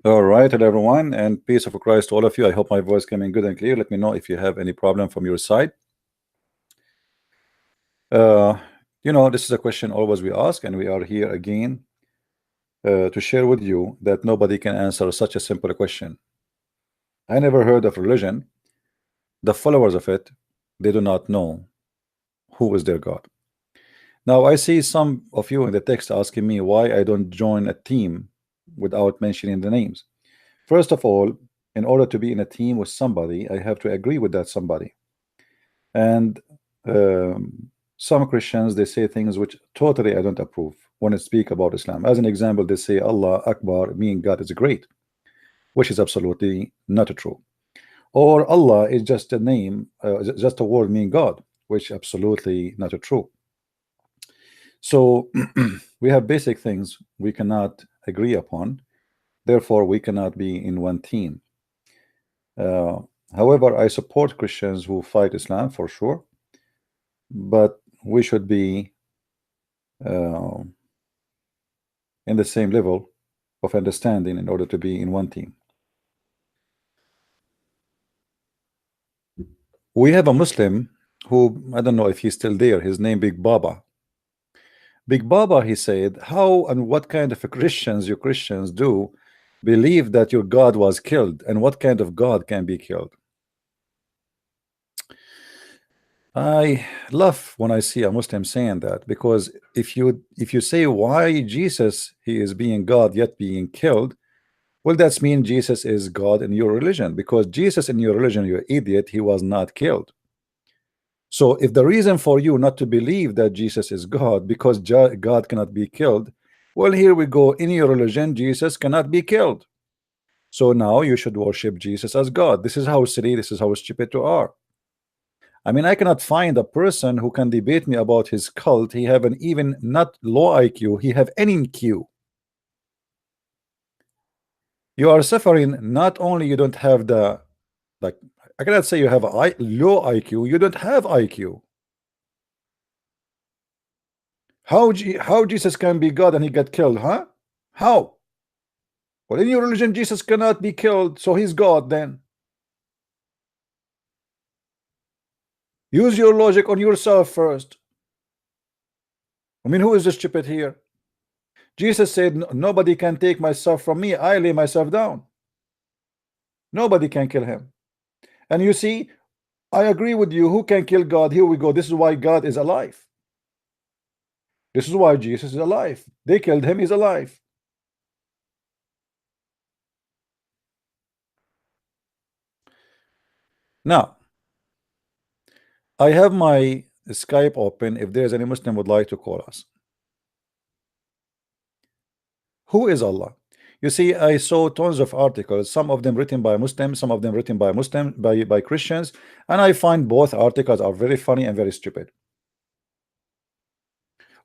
All right, hello everyone, and peace of Christ to all of you. I hope my voice coming good and clear. Let me know if you have any problem from your side. Uh, this is a question always we ask, and we are here again to share with you that nobody can answer such a simple question. I never heard of religion. The followers of it, they do not know who is their God. Now, I see some of you in the text asking me why I don't join a team without mentioning the names. First of all, in order to be in a team with somebody, I have to agree with that somebody. And some Christians, they say things which totally I don't approve when I speak about Islam. As an example, they say Allah Akbar, meaning God is great, which is absolutely not true. Or Allah is just a name, just a word meaning God, which absolutely not true. So we have basic things we cannot agree upon. Therefore, we cannot be in one team. However, I support Christians who fight Islam for sure, but we should be in the same level of understanding in order to be in one team. We have a Muslim who, I don't know if he's still there, his name Big Baba. Big Baba, he said, how and what kind of Christians you Christians do believe that your God was killed, and what kind of God can be killed? I love when I see a Muslim saying that, because if you say why Jesus he is being God yet being killed, well, that's mean Jesus is God in your religion, because Jesus in your religion, you idiot, he was not killed. So if the reason for you not to believe that Jesus is God because God cannot be killed, well, here we go, in your religion Jesus cannot be killed, so now you should worship Jesus as God. This is how silly, this is how stupid you are. I mean, I cannot find a person who can debate me about his cult. He have an even not low IQ, he have any Q. You are suffering. Not only you don't have the, like, I cannot say you have a low IQ, you don't have IQ. How Jesus can be God and he got killed, huh? How? Well, in your religion Jesus cannot be killed, so he's God then. Use your logic on yourself first. I mean, who is the stupid here? Jesus said, nobody can take myself from me, I lay myself down. Nobody can kill him. And you see, I agree with you. Who can kill God? Here we go. This is why God is alive. This is why Jesus is alive. They killed him, he's alive. Now, I have my Skype open if there's any Muslim would like to call us. Who is Allah? You see, I saw tons of articles, some of them written by Muslims, some of them written by by Christians, and I find both articles are very funny and very stupid.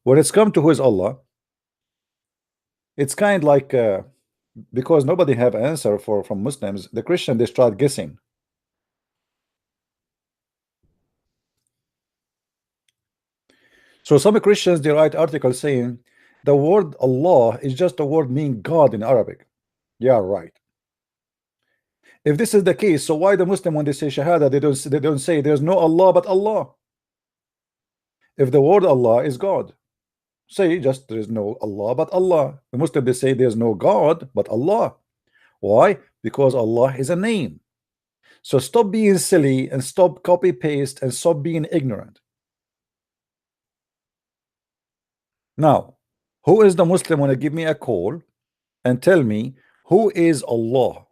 When it's come to who is Allah, it's kind like because nobody have answer from Muslims, the Christian they start guessing. So some Christians they write articles saying the word Allah is just a word meaning God in Arabic. Yeah, right. If this is the case, so why the Muslim when they say Shahada they don't say there's no Allah but Allah? If the word Allah is God, say just there is no Allah but Allah. The Muslim they say there's no God but Allah. Why? Because Allah is a name. So stop being silly and stop copy paste and stop being ignorant. Now, who is the Muslim when they give me a call and tell me who is Allah?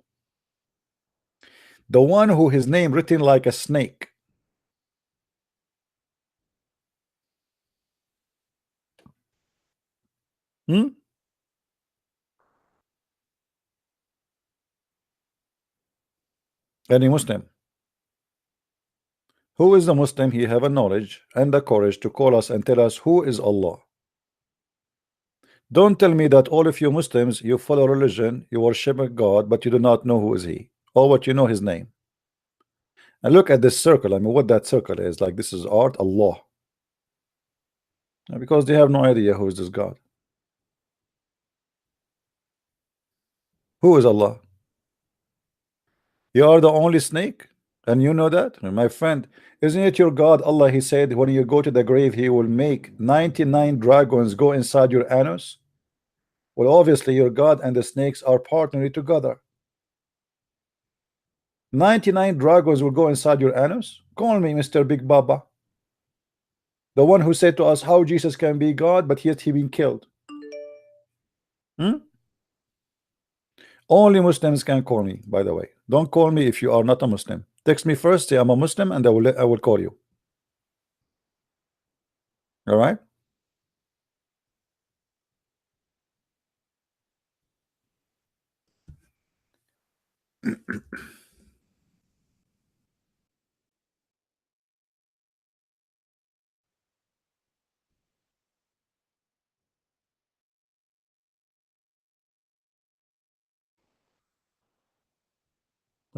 The one who his name written like a snake. Any Muslim. Who is the Muslim? He have a knowledge and the courage to call us and tell us who is Allah. Don't tell me that all of you Muslims, you follow religion, you worship a God, but you do not know who is he, or what you know his name. And look at this circle. I mean, what that circle is like. This is art, Allah. Because they have no idea who is this God. Who is Allah? You are the only snake, and you know that, my friend. Isn't it your God, Allah? He said, when you go to the grave, He will make 99 dragons go inside your anus. Well, obviously, your God and the snakes are partnering together. 99 dragons will go inside your anus. Call me Mr. Big Baba, the one who said to us how Jesus can be God, but yet he been killed. Hmm? Only Muslims can call me, by the way. Don't call me if you are not a Muslim. Text me first, say I'm a Muslim, and I will call you. All right?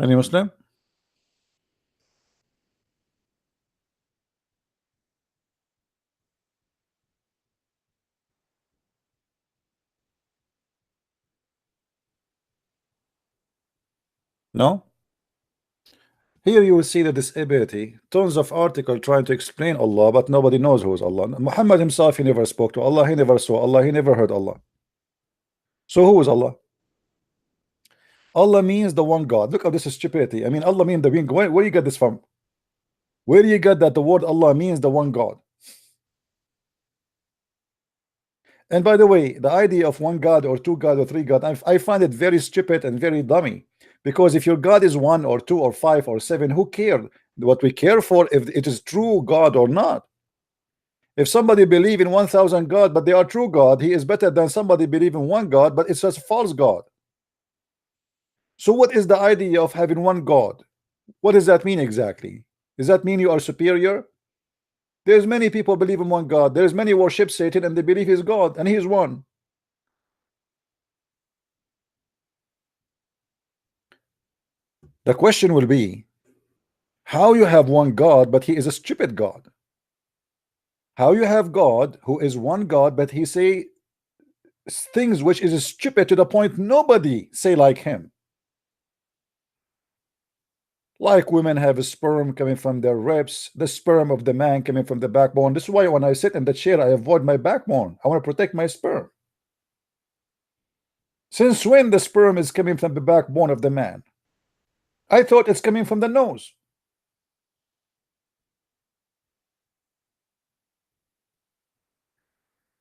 Any Muslim? No? Here you will see the disability. Tons of articles trying to explain Allah, but nobody knows who is Allah. Muhammad himself, he never spoke to Allah, he never saw Allah, he never heard Allah. So who is Allah? Allah means the one God. Look at this stupidity. I mean, Allah means the one. Where you get this from? Where do you get that the word Allah means the one God? And by the way, the idea of one God or two God or three God, I find it very stupid and very dummy. Because if your God is one or two or five or seven, who cares? What we care for if it is true God or not. If somebody believe in 1,000 God, but they are true God, he is better than somebody believe in one God, but it's just false God. So what is the idea of having one God? What does that mean exactly? Does that mean you are superior? There's many people believe in one God. There's many worship Satan and they believe he's God and he is one. The question will be, how you have one God but he is a stupid God? How you have God who is one God but he say things which is stupid to the point nobody say like him? Like women have a sperm coming from their ribs, the sperm of the man coming from the backbone. This is why when I sit in the chair, I avoid my backbone. I want to protect my sperm. Since when the sperm is coming from the backbone of the man? I thought it's coming from the nose.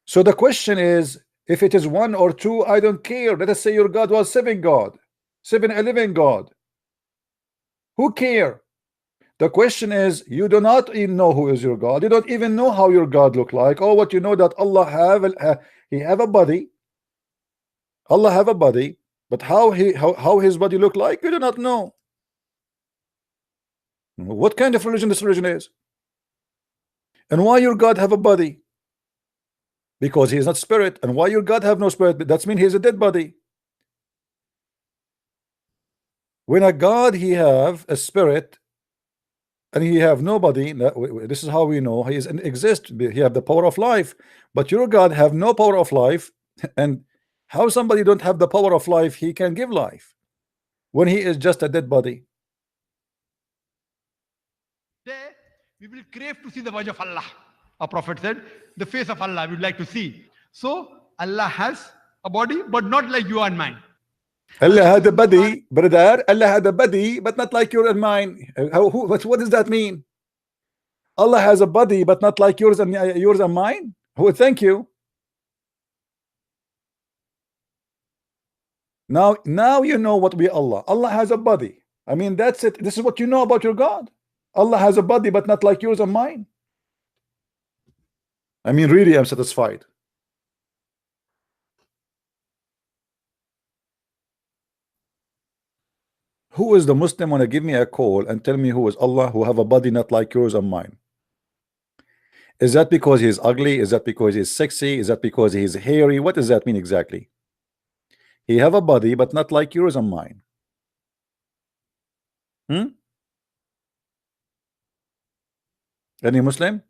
So the question is, if it is one or two, I don't care. Let us say your God was seven God, 7-Eleven God. Who care? The question is, you do not even know who is your God. You don't even know how your God look like. Oh, what you know that Allah he have a body. Allah have a body, but how his body look like, you do not know. What kind of religion this religion is? And why your God have a body? Because he is not spirit. And why your God have no spirit? That means he is a dead body. When a God he have a spirit and he have nobody, this is how we know he is exist. He have the power of life, but your God have no power of life. And how somebody don't have the power of life, he can give life when he is just a dead body? We will crave to see the wajh of Allah. Our Prophet said, the face of Allah we would like to see. So Allah has a body, but not like you and mine. Allah had a body, brother. Allah had a body, but not like yours and mine. What does that mean? Allah has a body, but not like yours and mine. Oh, thank you. Now you know what we Allah. Allah has a body. I mean, that's it. This is what you know about your God. Allah has a body, but not like yours and mine. I mean, really, I'm satisfied. Who is the Muslim want to give me a call and tell me who is Allah who have a body not like yours and mine? Is that because he's ugly? Is that because he's sexy? Is that because he's hairy? What does that mean exactly? He have a body but not like yours and mine. Any Muslim?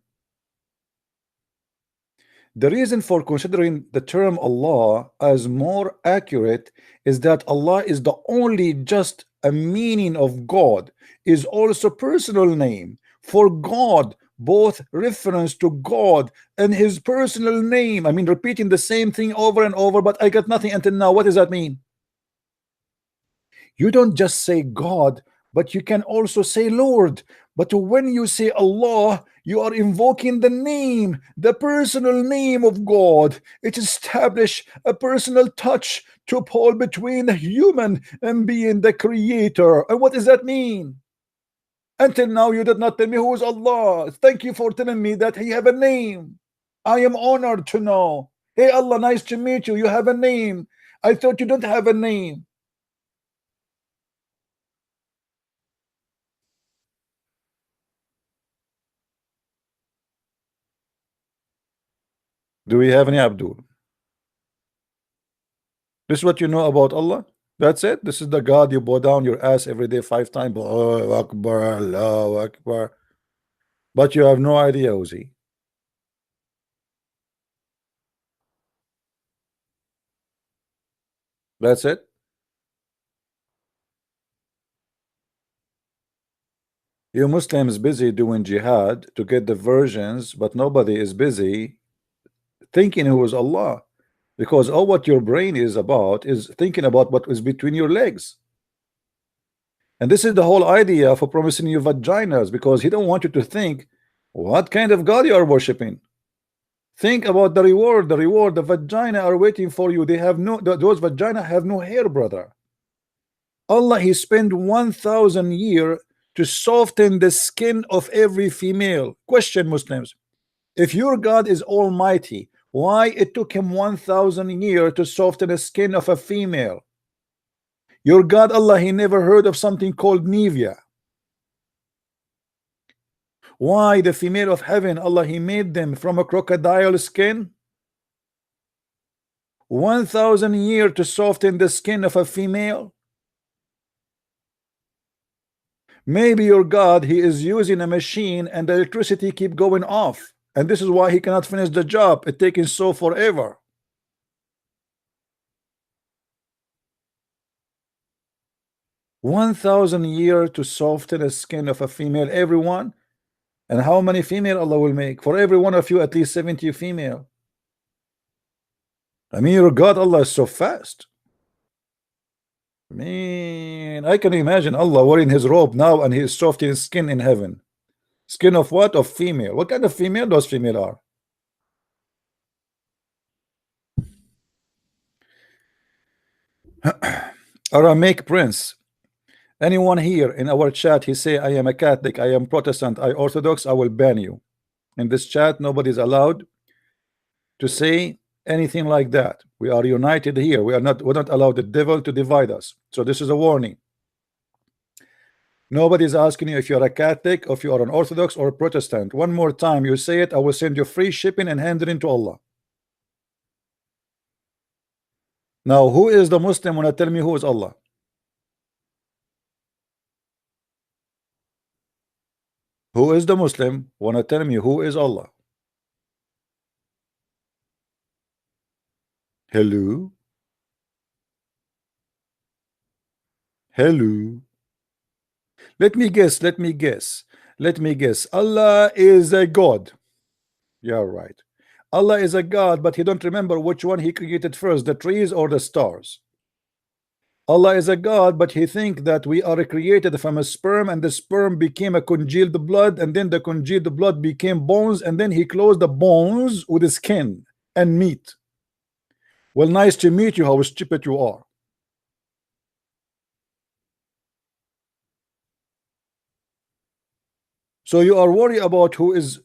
The reason for considering the term Allah as more accurate is that Allah is the only just a meaning of God, is also personal name for God, both reference to God and his personal name. I mean, repeating the same thing over and over, but I got nothing until now. What does that mean? You don't just say God, but you can also say Lord. But when you say Allah, you are invoking the name, the personal name of God. It establishes a personal touch to pull between the human and being the creator. And what does that mean? Until now, you did not tell me who is Allah. Thank you for telling me that He have a name. I am honored to know. Hey Allah, nice to meet you. You have a name. I thought you don't have a name. Do we have any Abdul? This is what you know about Allah? That's it? This is the God you bow down your ass every day 5 times. Allahu Akbar, Allahu Akbar. But you have no idea, Uzi. That's it? You Muslims busy doing jihad to get the versions, but nobody is busy thinking who is Allah. Because all what your brain is about is thinking about what is between your legs. And this is the whole idea for promising you vaginas, because he don't want you to think what kind of God you are worshiping. Think about the reward. The reward, the vagina are waiting for you. They have no, those vagina have no hair, brother. Allah, He spent 1,000 years to soften the skin of every female. Question, Muslims: if your God is almighty, why it took him 1,000 years to soften the skin of a female? Your God Allah, He never heard of something called Nivea. Why the female of heaven, Allah, He made them from a crocodile skin? 1,000 years to soften the skin of a female. Maybe your God, He is using a machine and the electricity keep going off, and this is why He cannot finish the job. It taking so forever. 1,000 years to soften the skin of a female, everyone. And how many female Allah will make? For every one of you, at least 70 female. I mean, your God Allah is so fast. Man, I can imagine Allah wearing his robe now and he is softening skin in heaven. Skin of what? Of female. What kind of female those female are? Aramaic Prince. Anyone here in our chat, he say, I am a Catholic, I am Protestant, I Orthodox, I will ban you. In this chat, nobody is allowed to say anything like that. We are united here. We're not allowed the devil to divide us. So this is a warning. Nobody is asking you if you're a Catholic, or if you are an Orthodox or a Protestant. One more time you say it, I will send you free shipping and hand it into Allah. Now, who is the Muslim when I tell me who is Allah? Who is the Muslim when I tell me who is Allah? Hello? Hello? Let me guess, let me guess. Let me guess. Allah is a God. You're right. Allah is a God, but he don't remember which one he created first, the trees or the stars. Allah is a God, but he think that we are created from a sperm, and the sperm became a congealed blood, and then the congealed blood became bones, and then he closed the bones with the skin and meat. Well, nice to meet you. How stupid you are. So you are worried about who is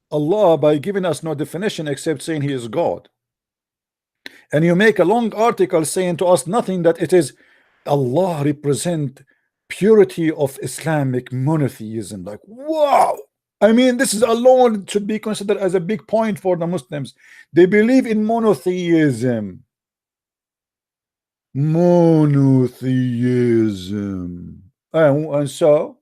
Allah by giving us no definition except saying he is God. And you make a long article saying to us nothing, that it is Allah represent purity of Islamic monotheism. Like, wow. I mean, this is alone should be considered as a big point for the Muslims. They believe in monotheism. Monotheism. And so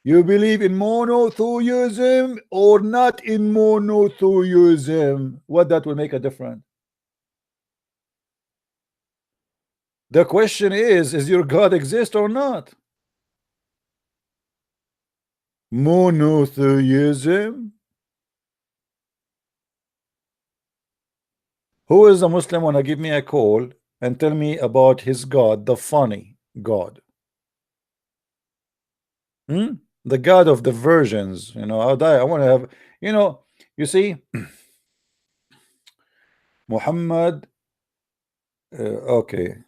You believe in monotheism or not in monotheism? What that will make a difference? The question is your God exist or not? Monotheism. Who is a Muslim wanna give me a call and tell me about his God, the funny God? Hmm? The God of the virgins, you know. I want to have, you know, you see, Muhammad. Okay,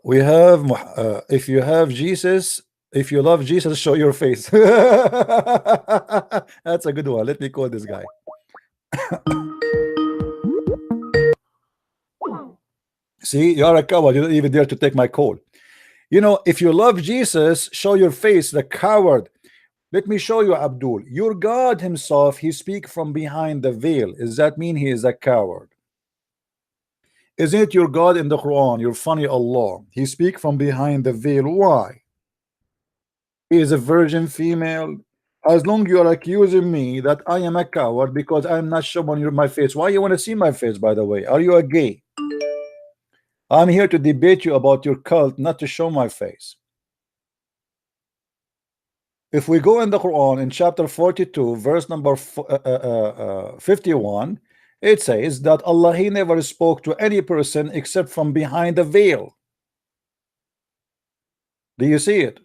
we have if you have Jesus, if you love Jesus, show your face. That's a good one. Let me call this guy. See, you are a coward. You don't even dare to take my call. You know, if you love Jesus, show your face, the coward. Let me show you, Abdul. Your God himself, he speak from behind the veil. Does that mean he is a coward? Isn't it your God in the Quran, your funny Allah? He speak from behind the veil. Why? He is a virgin female. As long you are accusing me that I am a coward because I'm not showing you my face. Why you want to see my face, by the way? Are you a gay? I'm here to debate you about your cult, not to show my face. If we go in the Quran in chapter 42, verse number 51, it says that Allah, he never spoke to any person except from behind the veil. Do you see it?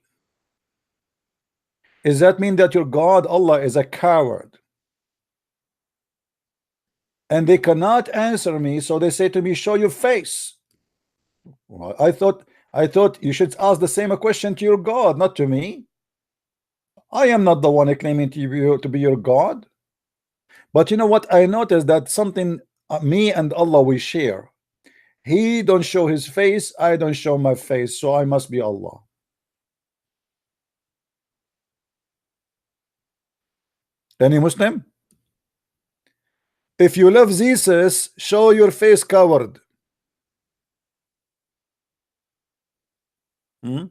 Does that mean that your God Allah is a coward? And they cannot answer me, so they say to me, show your face. Well, I thought you should ask the same question to your God, not to me. I am not the one claiming to be your God. But you know what? I noticed that something me and Allah we share. He don't show his face, I don't show my face, so I must be Allah. Any Muslim? If you love Jesus, show your face, coward. Hmm?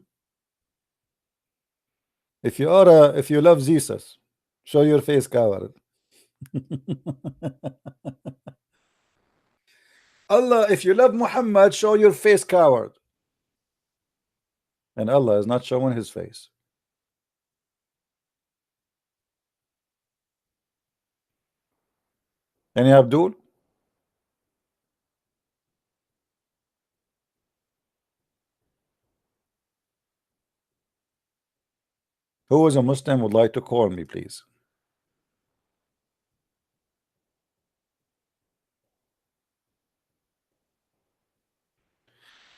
If you love Jesus, show your face, coward. Allah, if you love Muhammad, show your face, coward. And Allah is not showing his face. Any Abdul? Who is a Muslim would like to call me, please?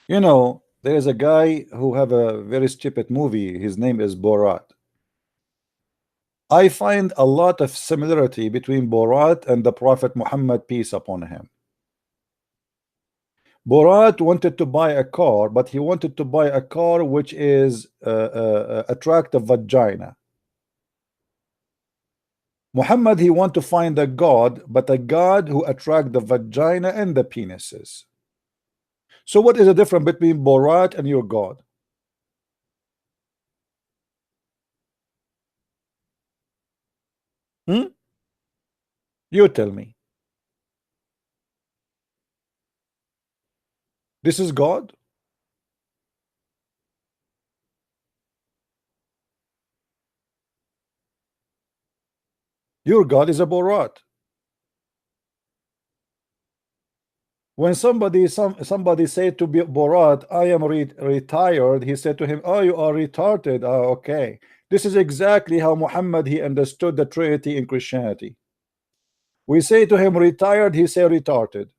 You know, there is a guy who have a very stupid movie. His name is Borat. I find a lot of similarity between Borat and the Prophet Muhammad, peace upon him. Borat wanted to buy a car, but he wanted to buy a car which is attractive vagina. Muhammad, he want to find a God, but a God who attract the vagina and the penises. So what is the difference between Borat and your God? Hmm? You tell me. This is God? Your God is a Borat. When somebody said to Borat, I am retired, he said to him, oh, you are retarded. Oh, okay. This is exactly how Muhammad he understood the Trinity in Christianity. We say to him retired, he say retarded.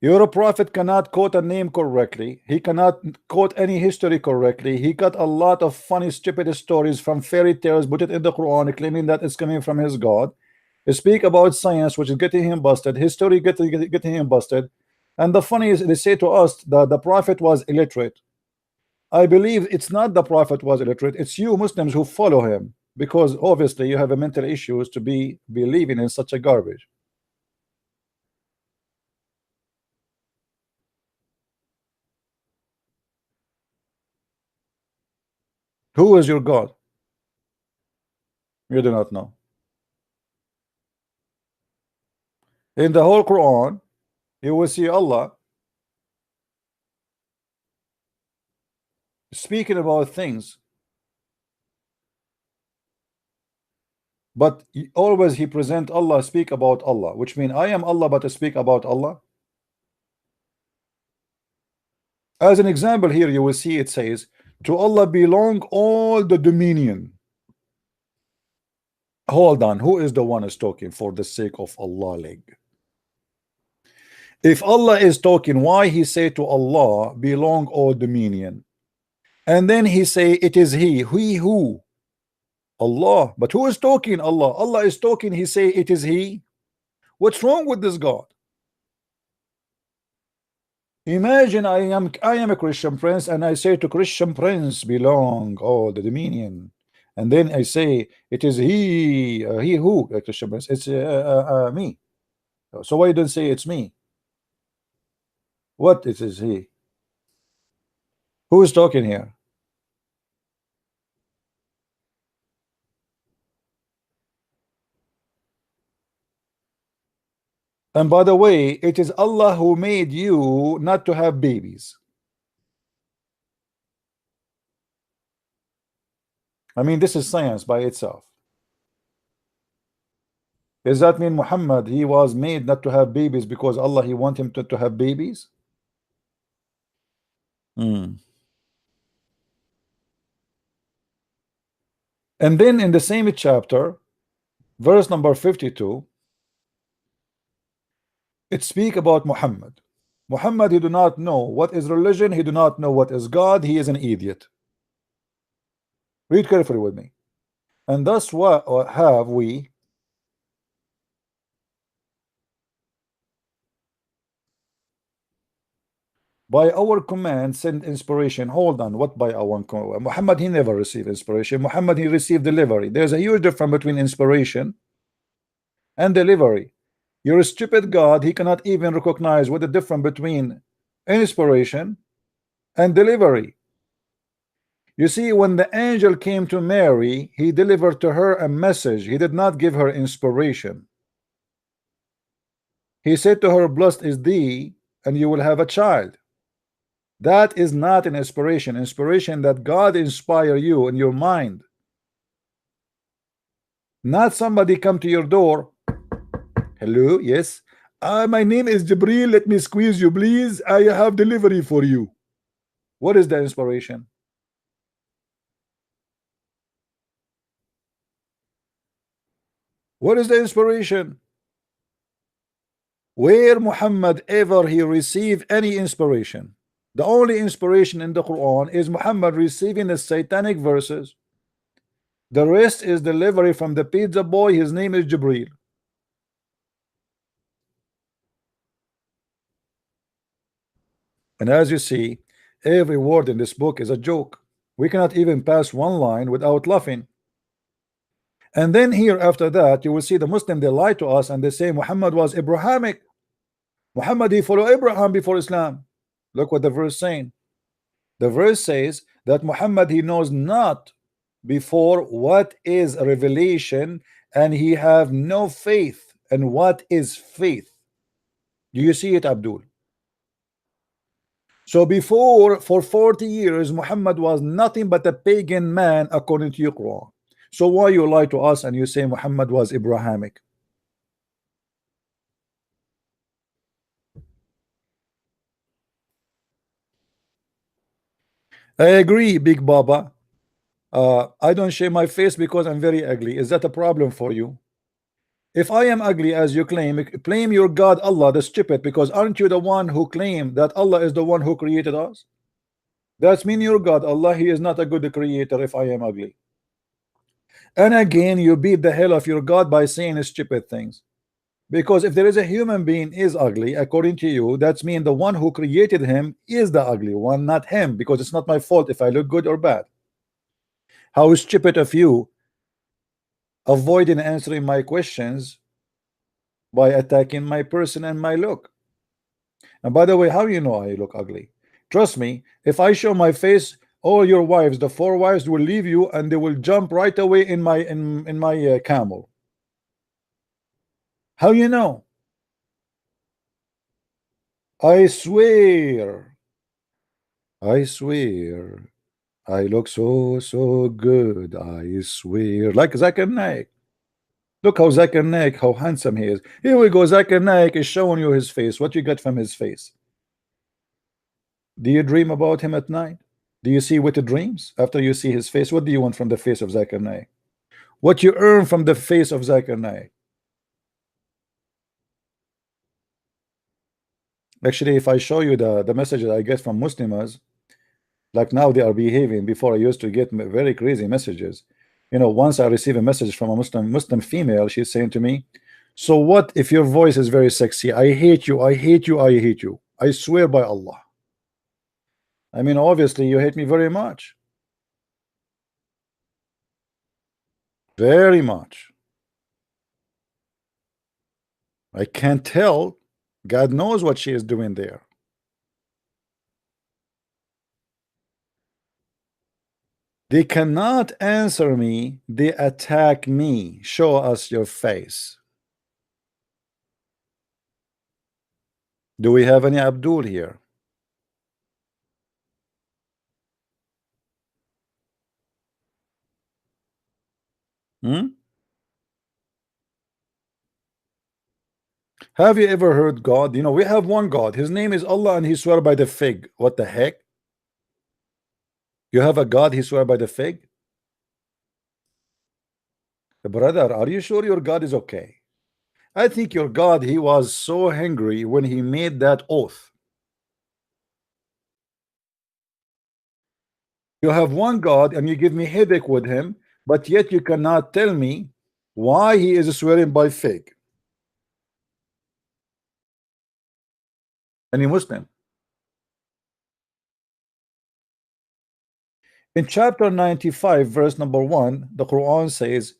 Your prophet cannot quote a name correctly. He cannot quote any history correctly. He got a lot of funny, stupid stories from fairy tales, put it in the Quran, claiming that it's coming from his God. He speak about science, which is getting him busted. History getting him busted. And the funny is, they say to us that the prophet was illiterate. I believe it's not the prophet was illiterate. It's you Muslims who follow him, because obviously you have a mental issues to be believing in such a garbage. Who is your God? You do not know. In the whole Quran, you will see Allah speaking about things, but always he present Allah, speak about Allah, which mean I am Allah, but I speak about Allah. As an example, here you will see it says, to Allah belong all the dominion. Hold on, who is the one is talking for the sake of Allah? Leg. If Allah is talking, why he say to Allah belong all dominion? And then he say it is he who? Allah. But who is talking? Allah. Allah is talking, he say it is he. What's wrong with this God? Imagine I am a Christian prince, and I say to Christian prince belong all the dominion, and then I say it is he who, Christian prince, it's me. So why don't say it's me? What it is he? Who is talking here? And by the way, it is Allah who made you not to have babies. I mean, this is science by itself. Does that mean Muhammad, he was made not to have babies because Allah, he want him to have babies? And then in the same chapter, verse number 52, it speak about Muhammad. Muhammad, he do not know what is religion, he do not know what is God, he is an idiot. Read carefully with me. And thus what have we by our command send inspiration. Hold on, what by our command? Muhammad, he never received inspiration. Muhammad, he received delivery. There's a huge difference between inspiration and delivery. You're a stupid God, he cannot even recognize what the difference between inspiration and delivery. You see, when the angel came to Mary, he delivered to her a message. He did not give her inspiration. He said to her, blessed is thee, and you will have a child. That is not an inspiration. Inspiration that God inspire you in your mind. Not somebody come to your door. Hello, yes. My name is Jibril. Let me squeeze you, please. I have delivery for you. What is the inspiration? What is the inspiration? Where Muhammad ever he received any inspiration? The only inspiration in the Quran is Muhammad receiving the satanic verses. The rest is delivery from the pizza boy. His name is Jibril. And as you see, every word in this book is a joke. We cannot even pass one line without laughing. And then here after that, you will see the Muslim, they lie to us and they say Muhammad was Abrahamic. Muhammad, he followed Abraham before Islam. Look what the verse saying. The verse says that Muhammad, he knows not before what is a revelation, and he have no faith. And what is faith? Do you see it, Abdul? So before, for 40 years, Muhammad was nothing but a pagan man according to your Quran. So why you lie to us and you say Muhammad was Abrahamic? I agree, Big Baba. I don't shave my face because I'm very ugly. Is that a problem for you? If I am ugly as you claim, blame your God Allah, the stupid, because aren't you the one who claimed that Allah is the one who created us? That's mean your God Allah, he is not a good creator if I am ugly. And again, you beat the hell of your God by saying stupid things. Because if there is a human being is ugly, according to you, that's mean the one who created him is the ugly one, not him, because it's not my fault if I look good or bad. How stupid of you avoiding answering my questions by attacking my person and my look. And by the way, how you know I look ugly? Trust me, if I show my face All your wives, the four wives, will leave you and they will jump right away in my camel. How you know? I swear, I swear, I look so good. I swear, like Zakir Naik. Look how Zakir Naik, how handsome he is. Here we go. Zakir Naik is showing you his face. What you get from his face? Do you dream about him at night? Do you see wicked dreams after you see his face? What do you want from the face of Zakir Naik? What you earn from the face of Zakir Naik? Actually, if I show you the messages I get from Muslims, like now they are behaving. Before I used to get very crazy messages. You know, once I receive a message from a Muslim female, she's saying to me, "So what if your voice is very sexy? I hate you, I hate you, I hate you. I swear by Allah." I mean, obviously you hate me very much. Very much. I can't tell. God knows what she is doing there. They cannot answer me. They attack me. Show us your face. Do we have any Abdul here? Hmm? Have you ever heard God? You know, we have one God. His name is Allah and he swear by the fig. What the heck? You have a God, he swear by the fig? Brother, are you sure your God is okay? I think your God, he was so hungry when he made that oath. You have one God and you give me headache with him, but yet you cannot tell me why he is swearing by fig. Any Muslim? In chapter 95, verse number 1, the Quran says,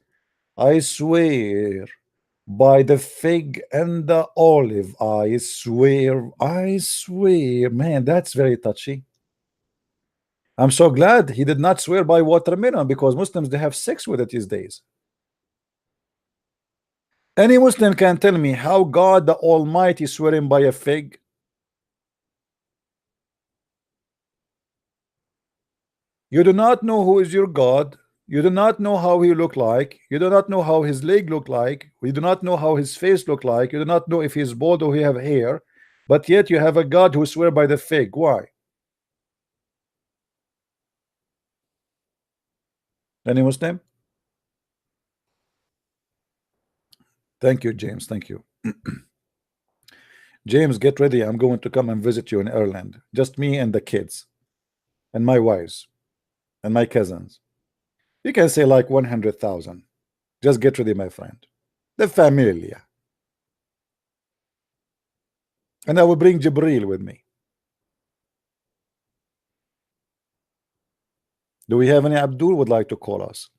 I swear by the fig and the olive, I swear. Man, that's very touchy. I'm so glad he did not swear by watermelon, because Muslims, they have sex with it these days. Any Muslim can tell me how God the Almighty swearing by a fig? You do not know who is your God. You do not know how he look like. You do not know how his leg look like. You do not know how his face look like. You do not know if he's bald or he have hair. But yet you have a God who swear by the fig. Why? Any Muslim? Thank you, James. Thank you. James, get ready. I'm going to come and visit you in Ireland. Just me and the kids and my wives and my cousins. You can say like 100,000. Just get ready, my friend. The familia. And I will bring Jibril with me. Do we have any Abdul would like to call us?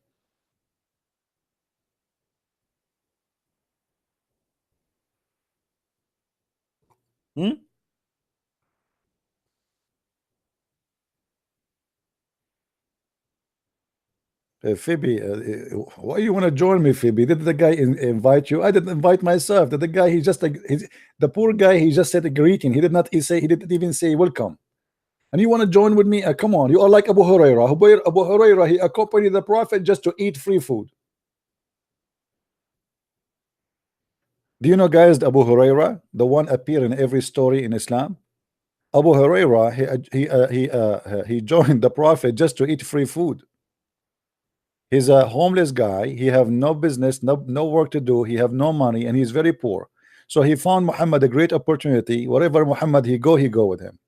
Hmm? Phoebe, why you want to join me, Phoebe? Did the guy invite you? I didn't invite myself. Did the guy, he just like the poor guy, he just said a greeting. He did not say, he didn't even say welcome. And you want to join with me? Come on, you are like Abu Huraira. Abu Huraira, he accompanied the Prophet just to eat free food. Do you know, guys, Abu Huraira, the one appear in every story in Islam? Abu Huraira, he joined the Prophet just to eat free food. He's a homeless guy. He have no business, no work to do. He have no money, and he's very poor. So he found Muhammad a great opportunity. Wherever Muhammad he go with him.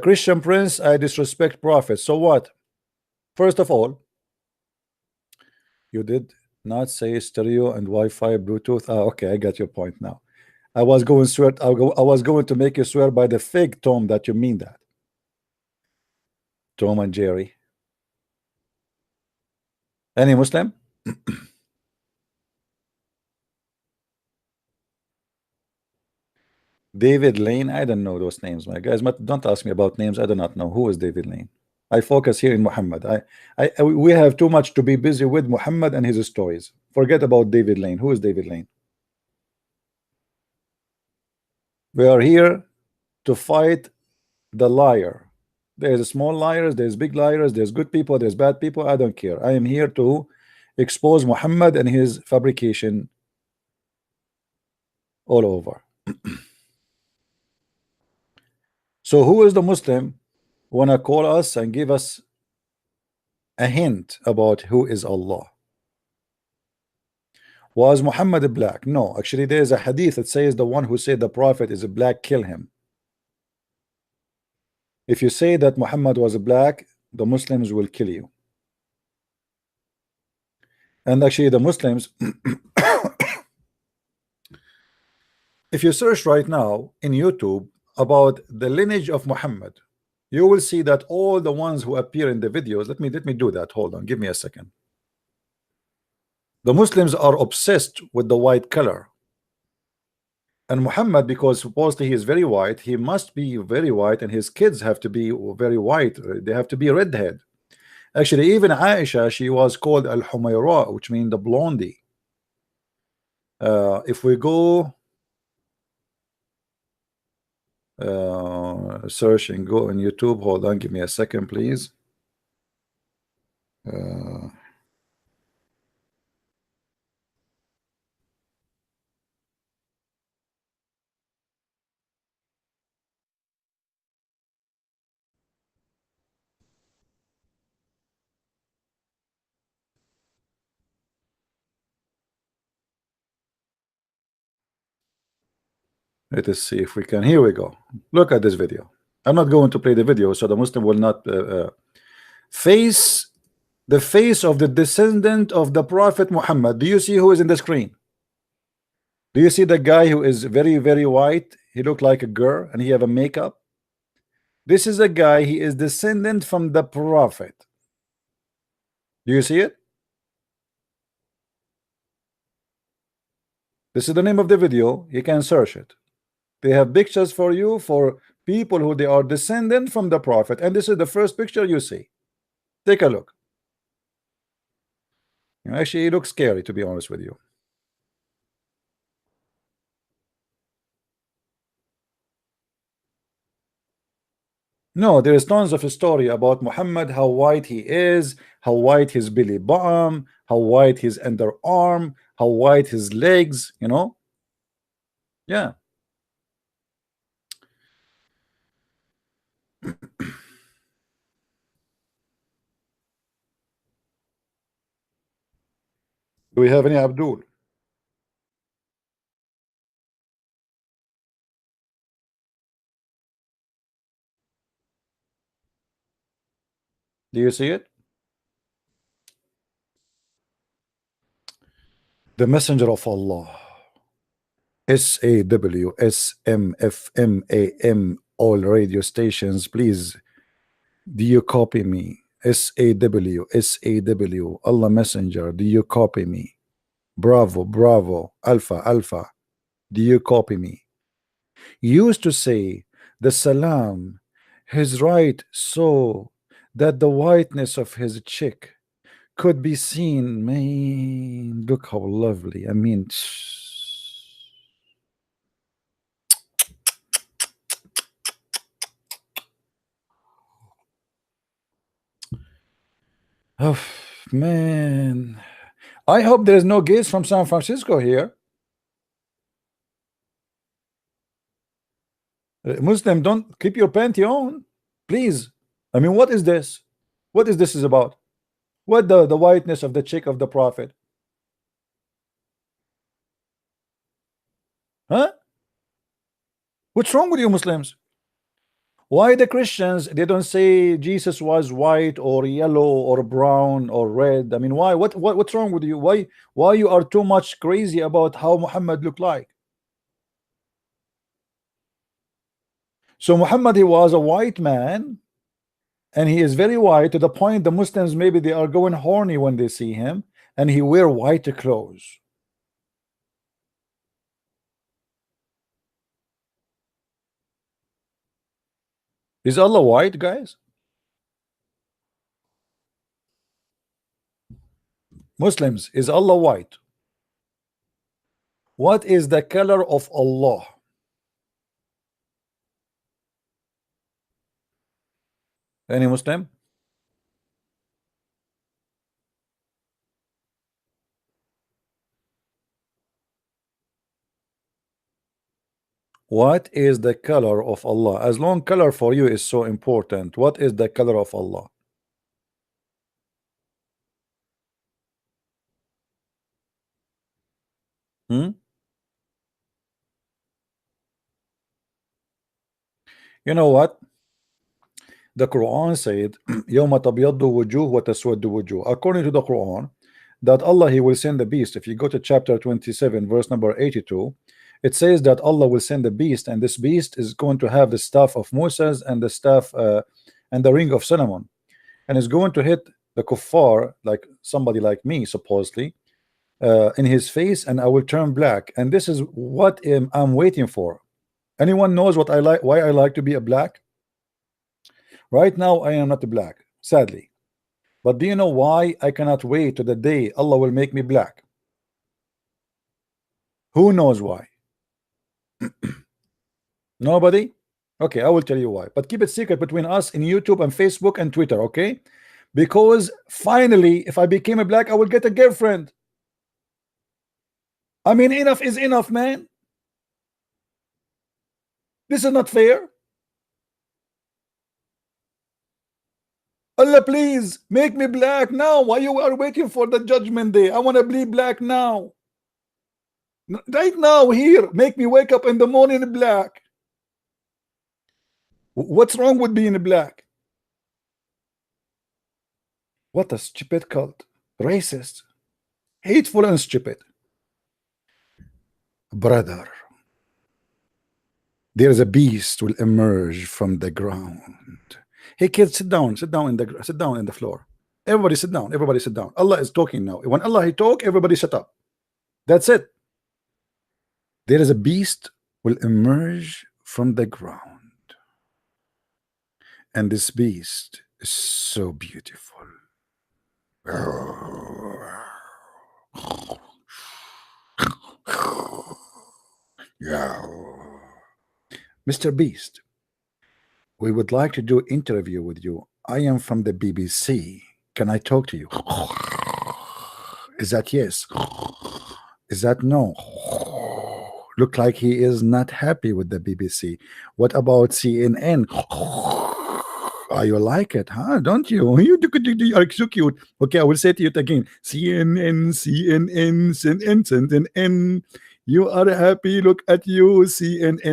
Christian Prince, I disrespect Prophet. So what? First of all, you did not say stereo and Wi-Fi, Bluetooth. Ah, okay, I got your point now. I was going swear. I was going to make you swear by the fig, Tom, that you mean that. Tom and Jerry. Any Muslim? David Lane, I don't know those names, my guys. But don't ask me about names. I do not know who is David Lane. I focus here in Muhammad. We have too much to be busy with Muhammad and his stories. Forget about David Lane. Who is David Lane? We are here to fight the liar. There's small liars, there's big liars, there's good people, there's bad people. I don't care. I am here to expose Muhammad and his fabrication all over. So who is the Muslim wanna call us and give us a hint about who is Allah? Was Muhammad black? No, actually there is a hadith that says the one who said the prophet is a black, kill him. If you say that Muhammad was black, the Muslims will kill you. And actually the Muslims if you search right now in YouTube about the lineage of Muhammad, you will see that all the ones who appear in the videos, let me do that. Hold on, give me a second. The Muslims are obsessed with the white color. And Muhammad, because supposedly he is very white, he must be very white, and his kids have to be very white. They have to be redhead. Actually, even Aisha, she was called Al-Humayra, which means the blondie. If we go search and go on YouTube, hold on, give me a second, please. Let us see if we can. Here we go. Look at this video. I'm not going to play the video, so the Muslim will not face the face of the descendant of the Prophet Muhammad. Do you see who is in the screen? Do you see the guy who is very, very white? He looked like a girl and he have a makeup. This is a guy, he is descendant from the Prophet. Do you see it? This is the name of the video. You can search it. They have pictures for you for people who they are descendant from the Prophet, and this is the first picture you see. Take a look. Actually, it looks scary, to be honest with you. No, there is tons of story about Muhammad, how white he is, how white his belly bottom, how white his underarm, how white his legs, you know. Yeah. Do we have any Abdul? Do you see it? The Messenger of Allah. SAW, SM, FM, AM, all radio stations, please. Do you copy me? SAW, SAW, Allah Messenger, do you copy me? Bravo, Bravo, Alpha, Alpha, do you copy me? He used to say the Salam, his right, so that the whiteness of his cheek could be seen. Man, look how lovely. I mean, oh man, I hope there is no gays from San Francisco here. Muslim, don't keep your panty on, please. I mean, what is this? What is this is about? What the whiteness of the cheek of the Prophet? Huh? What's wrong with you Muslims? Why the Christians, they don't say Jesus was white or yellow or brown or red? I mean, why? What's wrong with you? Why you are too much crazy about how Muhammad looked like? So Muhammad, he was a white man, and he is very white to the point the Muslims, maybe they are going horny when they see him, and he wear white clothes. Is Allah white, guys? Muslims, is Allah white? What is the color of Allah? Any Muslim? What is the color of Allah? As long color for you is so important, what is the color of Allah? Hmm? You know what? The Quran said, يَوْمَ تَبْيَضُّ وُجُوهُ وَتَسْوَدُّ وُجُوهُ. According to the Quran, that Allah, He will send the beast. If you go to chapter 27, verse number 82, it says that Allah will send the beast, and this beast is going to have the staff of Moses and the staff and the ring of Solomon, and is going to hit the kuffar, like somebody like me, supposedly, in his face, and I will turn black. And this is what I'm waiting for. Anyone knows what I like? Why I like to be a black? Right now, I am not black, sadly. But do you know why I cannot wait to the day Allah will make me black? Who knows why? Nobody? Okay, I will tell you why. But keep it secret between us in YouTube and Facebook and Twitter, okay? Because finally, if I became a black, I will get a girlfriend. I mean, enough is enough, man. This is not fair. Allah, please make me black now. Why you are waiting for the judgment day? I want to be black now. Right now, here, make me wake up in the morning black. What's wrong with being black? What a stupid cult. Racist. Hateful and stupid. Brother, there's a beast will emerge from the ground. Hey kids, sit down in the floor. Everybody sit down. Everybody sit down. Allah is talking now. When Allah He talk, everybody shut up. That's it. There is a beast will emerge from the ground, and this beast is so beautiful. Mr. Beast, we would like to do interview with you. I am from the BBC. Can I talk to you? Is that yes? Is that no? Look like he is not happy with the BBC. What about CNN? Oh, you like it, huh? Don't you? You are so cute. Okay, I will say to you again. CNN, CNN, CNN, CNN. You are happy. Look at you. CNN,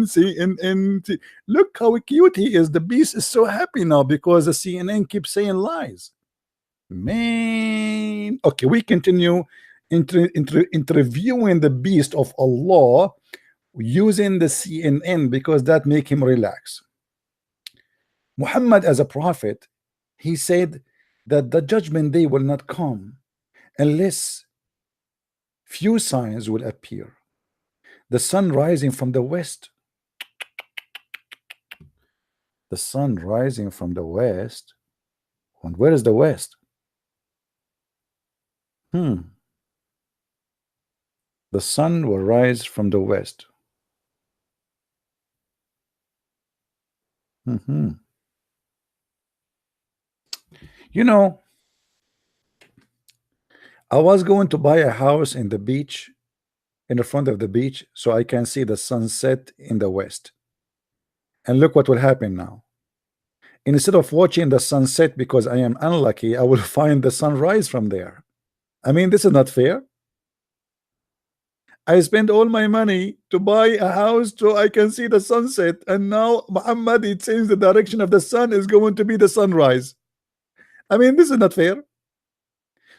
CNN. Look how cute he is. The beast is so happy now because the CNN keeps saying lies. Man. Okay, we continue interviewing the beast of Allah using the CNN because that make him relax. Muhammad as a prophet, he said that the judgment day will not come unless few signs will appear. The sun rising from the west. The sun rising from the west. And where is the west? The sun will rise from the west. You know, I was going to buy a house in the beach, in the front of the beach, so I can see the sunset in the west. And look what will happen now. Instead of watching the sunset because I am unlucky, I will find the sunrise from there. I mean, this is not fair. I spent all my money to buy a house so I can see the sunset, and now Muhammad, it seems the direction of the sun is going to be the sunrise. I mean, this is not fair.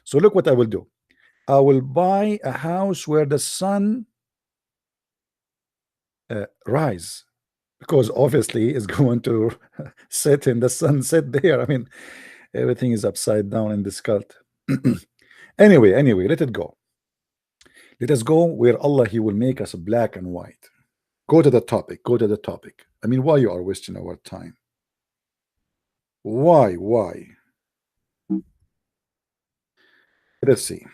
So look what I will do. I will buy a house where the sun rise, because obviously it's going to set in the sunset there. I mean, everything is upside down in this cult. Anyway, let it go. Let us go where Allah He will make us black and white. Go to the topic. Go to the topic. I mean, why you are wasting our time? Why? Why? Let's see.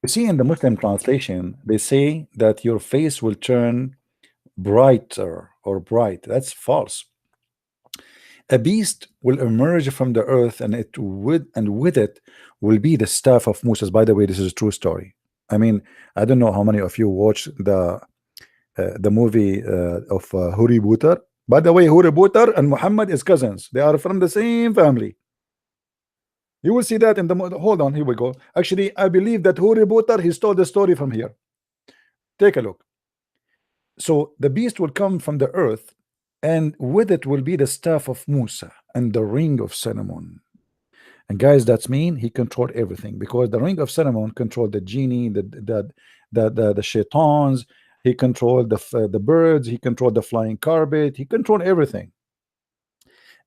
You see, in the Muslim translation, they say that your face will turn brighter or bright. That's false. A beast will emerge from the earth, and with it will be the staff of Moses. By the way, this is a true story. I mean, I don't know how many of you watched the movie of Huri Butar. By the way, Huri Butar and Muhammad is cousins. They are from the same family. You will see that in the hold on, here we go. Actually, I believe that Huri Butar, he stole the story from here. Take a look. So the beast will come from the earth, and with it will be the staff of Musa and the ring of Solomon. And guys, that's mean he controlled everything, because the ring of Solomon controlled the genie, the shaitans. He controlled the birds. He controlled the flying carpet. He controlled everything.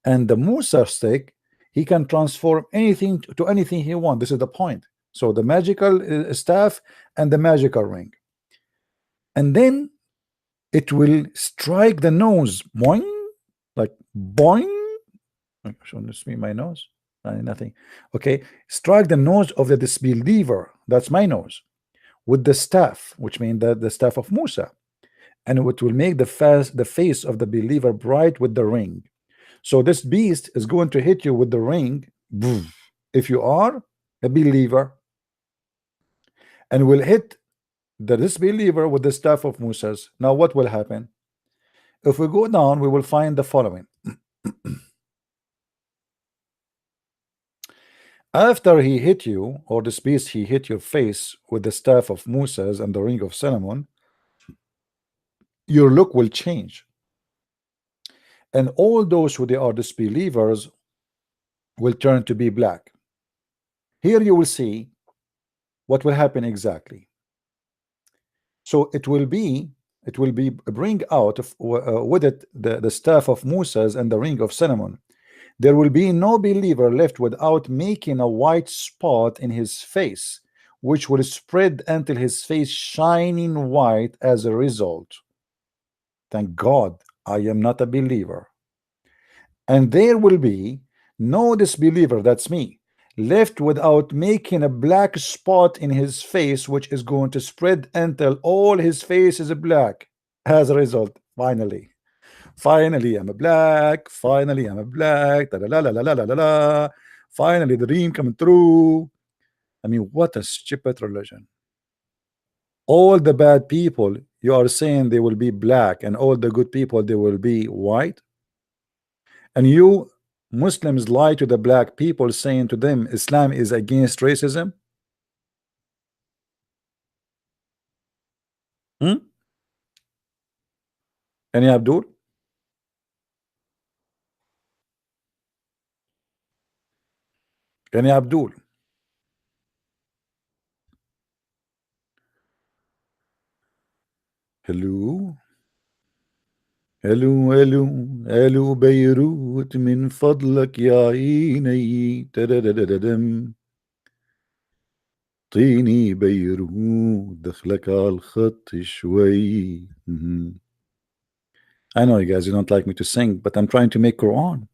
And the Musa stick, he can transform anything to anything he wants. This is the point. So the magical staff and the magical ring, and then it will strike the nose, boing, like boing. Shouldn't this be my nose? Nothing. Okay, strike the nose of the disbeliever. That's my nose, with the staff, which means that the staff of Musa, and it will make the face of the believer bright with the ring. So this beast is going to hit you with the ring, if you are a believer, and will hit the disbeliever with the staff of Moses. Now what will happen? If we go down, we will find the following. After he hit you, or this beast, he hit your face with the staff of Moses and the ring of Solomon, your look will change. And all those who they are disbelievers will turn to be black. Here you will see what will happen exactly. So it will be bring out of, with it the staff of Moses and the ring of Solomon. There will be no believer left without making a white spot in his face, which will spread until his face shining white as a result. Thank God I am not a believer. And there will be no disbeliever, that's me, left without making a black spot in his face, which is going to spread until all his face is black. As a result, finally I'm a black. Finally I'm a black. Da, la, la, la, la, la, la, la. Finally the dream coming through. I mean, what a stupid religion. All the bad people, you are saying they will be black, and all the good people, they will be white. And you Muslims lie to the black people, saying to them Islam is against racism. Any Abdul? Any Abdul? Hello? الو الو الو بيروت من فضلك يا عيني تددددم طيني بيروت دخلك على الخط شوي. I know you guys, you don't like me to sing, but I'm trying to make Quran.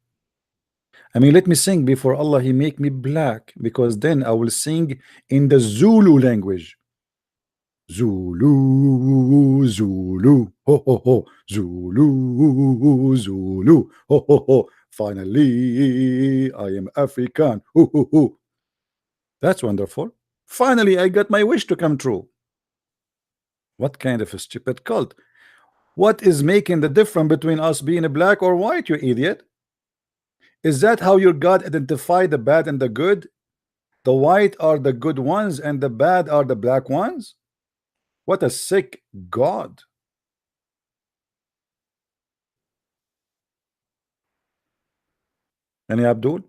I mean, let me sing before Allah he make me black, because then I will sing in the Zulu language. Zulu, Zulu, ho ho ho, Zulu, Zulu, ho ho ho. Finally, I am African. Ho ho ho. That's wonderful. Finally, I got my wish to come true. What kind of a stupid cult? What is making the difference between us being a black or white, you idiot? Is that how your God identify the bad and the good? The white are the good ones and the bad are the black ones? What a sick God. Any Abdul?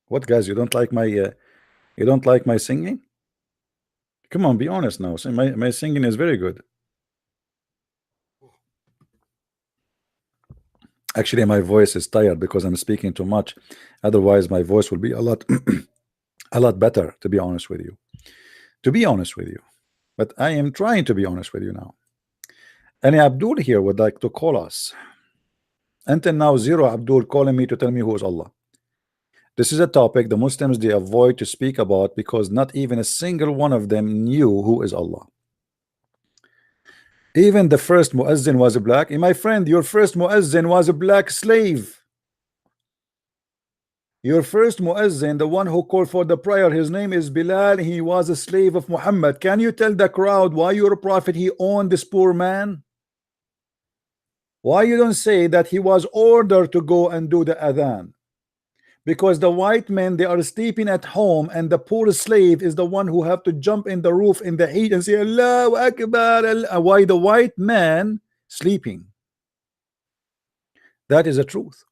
What, guys, you don't like my singing? Come on, be honest now. My singing is very good. Actually, my voice is tired because I'm speaking too much. Otherwise, my voice will be a lot a lot better, to be honest with you. To be honest with you. But I am trying to be honest with you now. Any Abdul here would like to call us? Until now, zero Abdul calling me to tell me who is Allah. This is a topic the Muslims they avoid to speak about because not even a single one of them knew who is Allah. Even the first muezzin was black. And my friend, your first muezzin was a black slave. Your first muezzin, the one who called for the prayer, his name is Bilal. He was a slave of Muhammad. Can you tell the crowd why your prophet he owned this poor man? Why you don't say that he was ordered to go and do the adhan? Because the white men they are sleeping at home and the poor slave is the one who have to jump in the roof in the heat and say Allahu Akbar. Why the white man sleeping? That is the truth.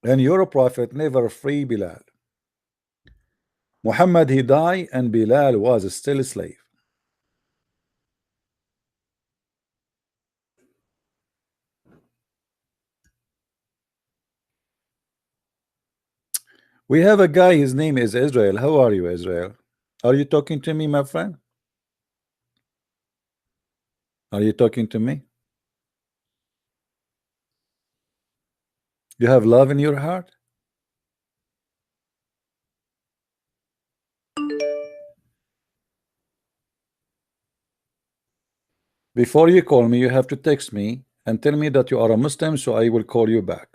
And your prophet never free Bilal. Muhammad he died and Bilal was still a slave. We have a guy, his name is Israel. How are you, Israel? Are you talking to me, my friend? Are you talking to me? You have love in your heart? Before you call me, you have to text me and tell me that you are a Muslim, so I will call you back.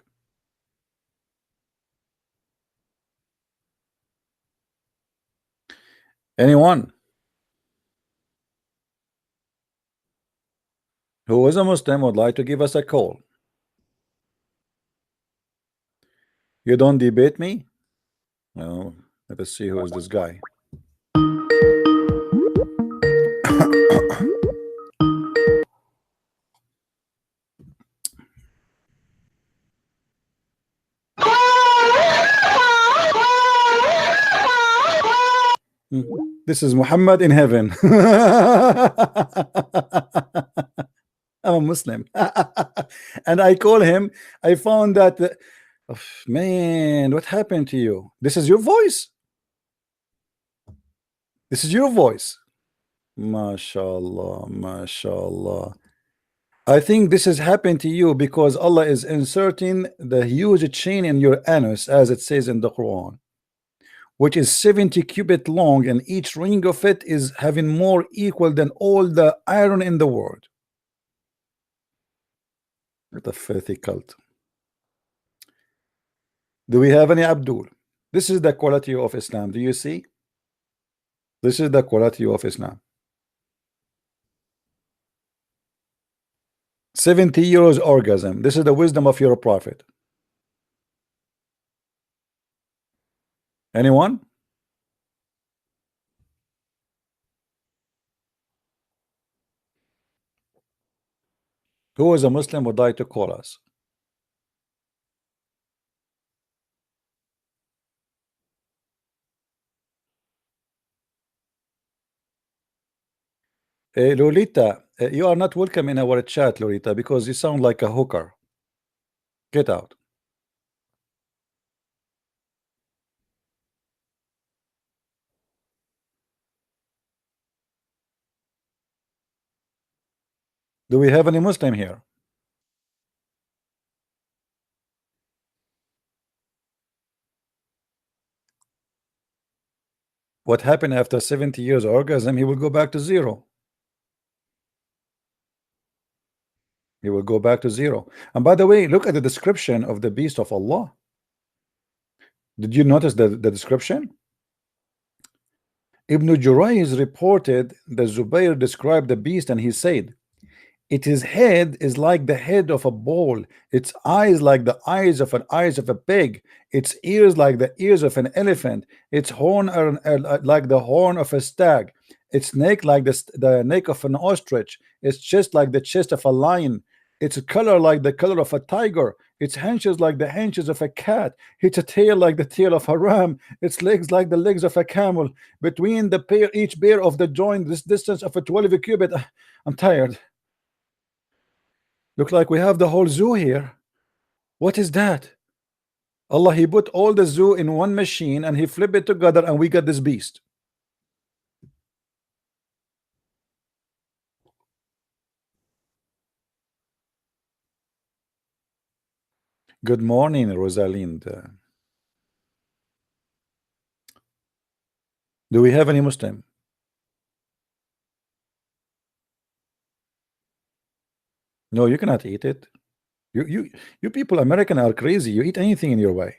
Anyone who is a Muslim would like to give us a call. You don't debate me? No. Let us see who is this guy. This is Muhammad in heaven. I'm a Muslim. And I call him. I found that oh, man, what happened to you? This is your voice. This is your voice. MashaAllah, MashaAllah. I think this has happened to you because Allah is inserting the huge chain in your anus, as it says in the Quran, which is 70 cubit long, and each ring of it is having more equal than all the iron in the world. What a filthy cult. Do we have any Abdul? This is the quality of Islam. Do you see? This is the quality of Islam. 70 years orgasm. This is the wisdom of your prophet. Anyone? Who is a Muslim would like to call us? Lolita, you are not welcome in our chat, Lolita, because you sound like a hooker. Get out. Do we have any Muslim here? What happened after 70 years orgasm? He will go back to zero. He will go back to zero. And by the way, look at the description of the beast of Allah. Did you notice the description? Ibn Jurayz reported that Zubayr described the beast and he said, Its head is like the head of a bull, its eyes like the eyes of a pig, its ears like the ears of an elephant, its horn are like the horn of a stag, its neck like the neck of an ostrich, its chest like the chest of a lion, its color like the color of a tiger, its haunches like the haunches of a cat, its tail like the tail of a ram, its legs like the legs of a camel. Between the pair, each pair of the joint, this distance of a 12 cubit. I'm tired. Look like we have the whole zoo here. What is that? Allah, he put all the zoo in one machine and he flip it together and we got this beast. Good morning, Rosalind. Do we have any Muslim? No, you cannot eat it. You people, American, are crazy. You eat anything in your way.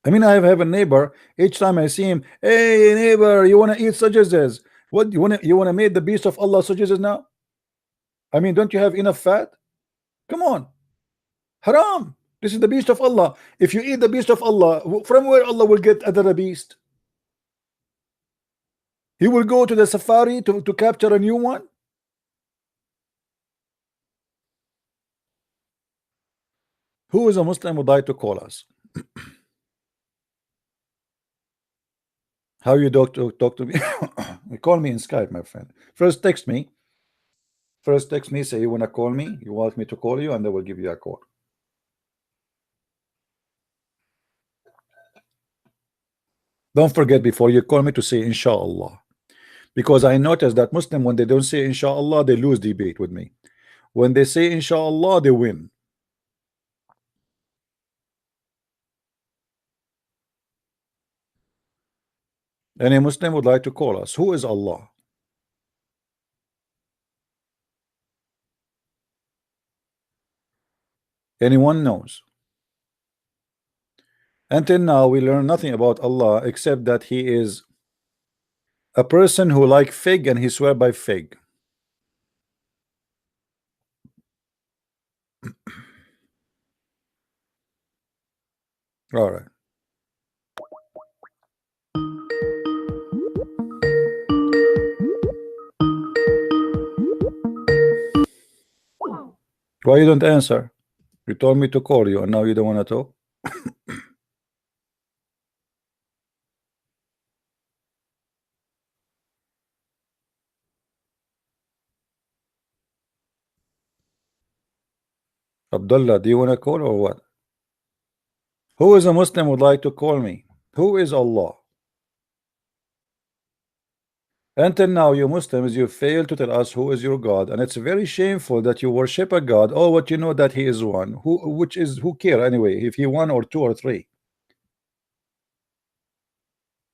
I mean, I have a neighbor. Each time I see him, hey neighbor, you want to eat sausages? What you want to make the beast of Allah sausages now? I mean, don't you have enough fat? Come on, haram. This is the beast of Allah. If you eat the beast of Allah, from where Allah will get another beast? He will go to the safari to capture a new one. Who is a Muslim would like to call us? How you talk to me? Call me in Skype, my friend. First text me. First text me, say you want to call me, you want me to call you, and I will give you a call. Don't forget before you call me to say inshallah, because I noticed that Muslim, when they don't say inshallah, they lose debate with me. When they say inshallah, they win. Any Muslim would like to call us? Who is Allah? Anyone knows? Until now, we learn nothing about Allah except that He is a person who like fig and he swear by fig. All right. Why you don't answer? You told me to call you and now you don't want to talk? Abdullah, do you want to call or what? Who is a Muslim would like to call me? Who is Allah? Until now, you Muslims, you fail to tell us who is your God, and it's very shameful that you worship a God. Oh, what you know that He is one. Who care anyway if He one or two or three?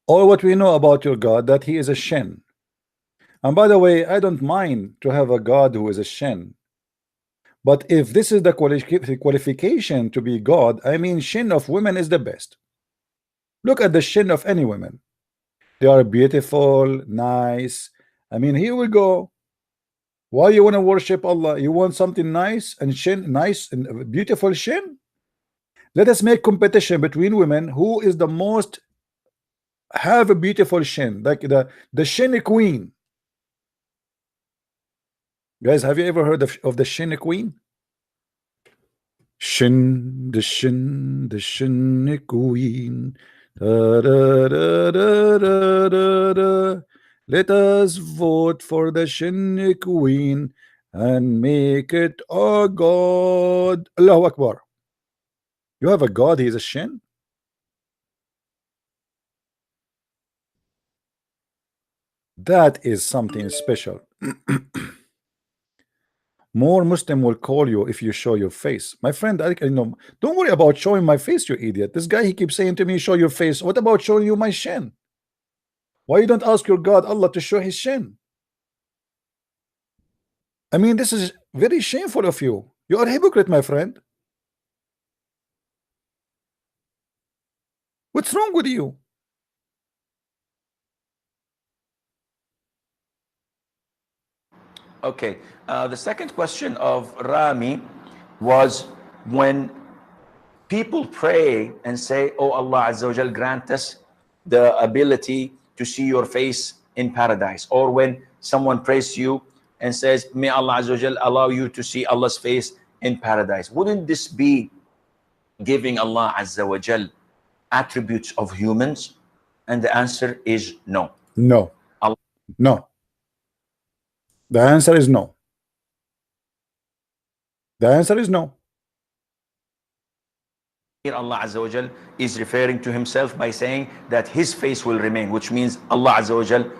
All what we know about your God that He is a shin. And by the way, I don't mind to have a God who is a shin. But if this is the qualification to be God, I mean, shin of women is the best. Look at the shin of any women. They are beautiful, nice. I mean, here we go. Why you want to worship Allah? You want something nice and shin, nice and beautiful shin? Let us make competition between women. Who is the most have a beautiful shin, like the shin queen? Guys, have you ever heard of the shin queen? Shin, the shin queen. Da, da, da, da, da, da, da. Let us vote for the shin queen and make it a god. Allahu Akbar. You have a god, he is a shin? That is something special. More Muslim will call you if you show your face. My friend, I know. Don't worry about showing my face, you idiot. This guy, he keeps saying to me, show your face. What about showing you my shin? Why you don't ask your God, Allah, to show his shin? I mean, this is very shameful of you. You are a hypocrite, my friend. What's wrong with you? Okay. The second question of Rami was when people pray and say, oh Allah Azza wa Jal, grant us the ability to see your face in paradise. Or when someone prays to you and says, may Allah Azza wa Jal allow you to see Allah's face in paradise. Wouldn't this be giving Allah Azza wa Jal attributes of humans? And the answer is no. No. Allah No. The answer is no. The answer is no. Allah Azza wa Jal is referring to himself by saying that his face will remain, which means Allah Azza wa Jal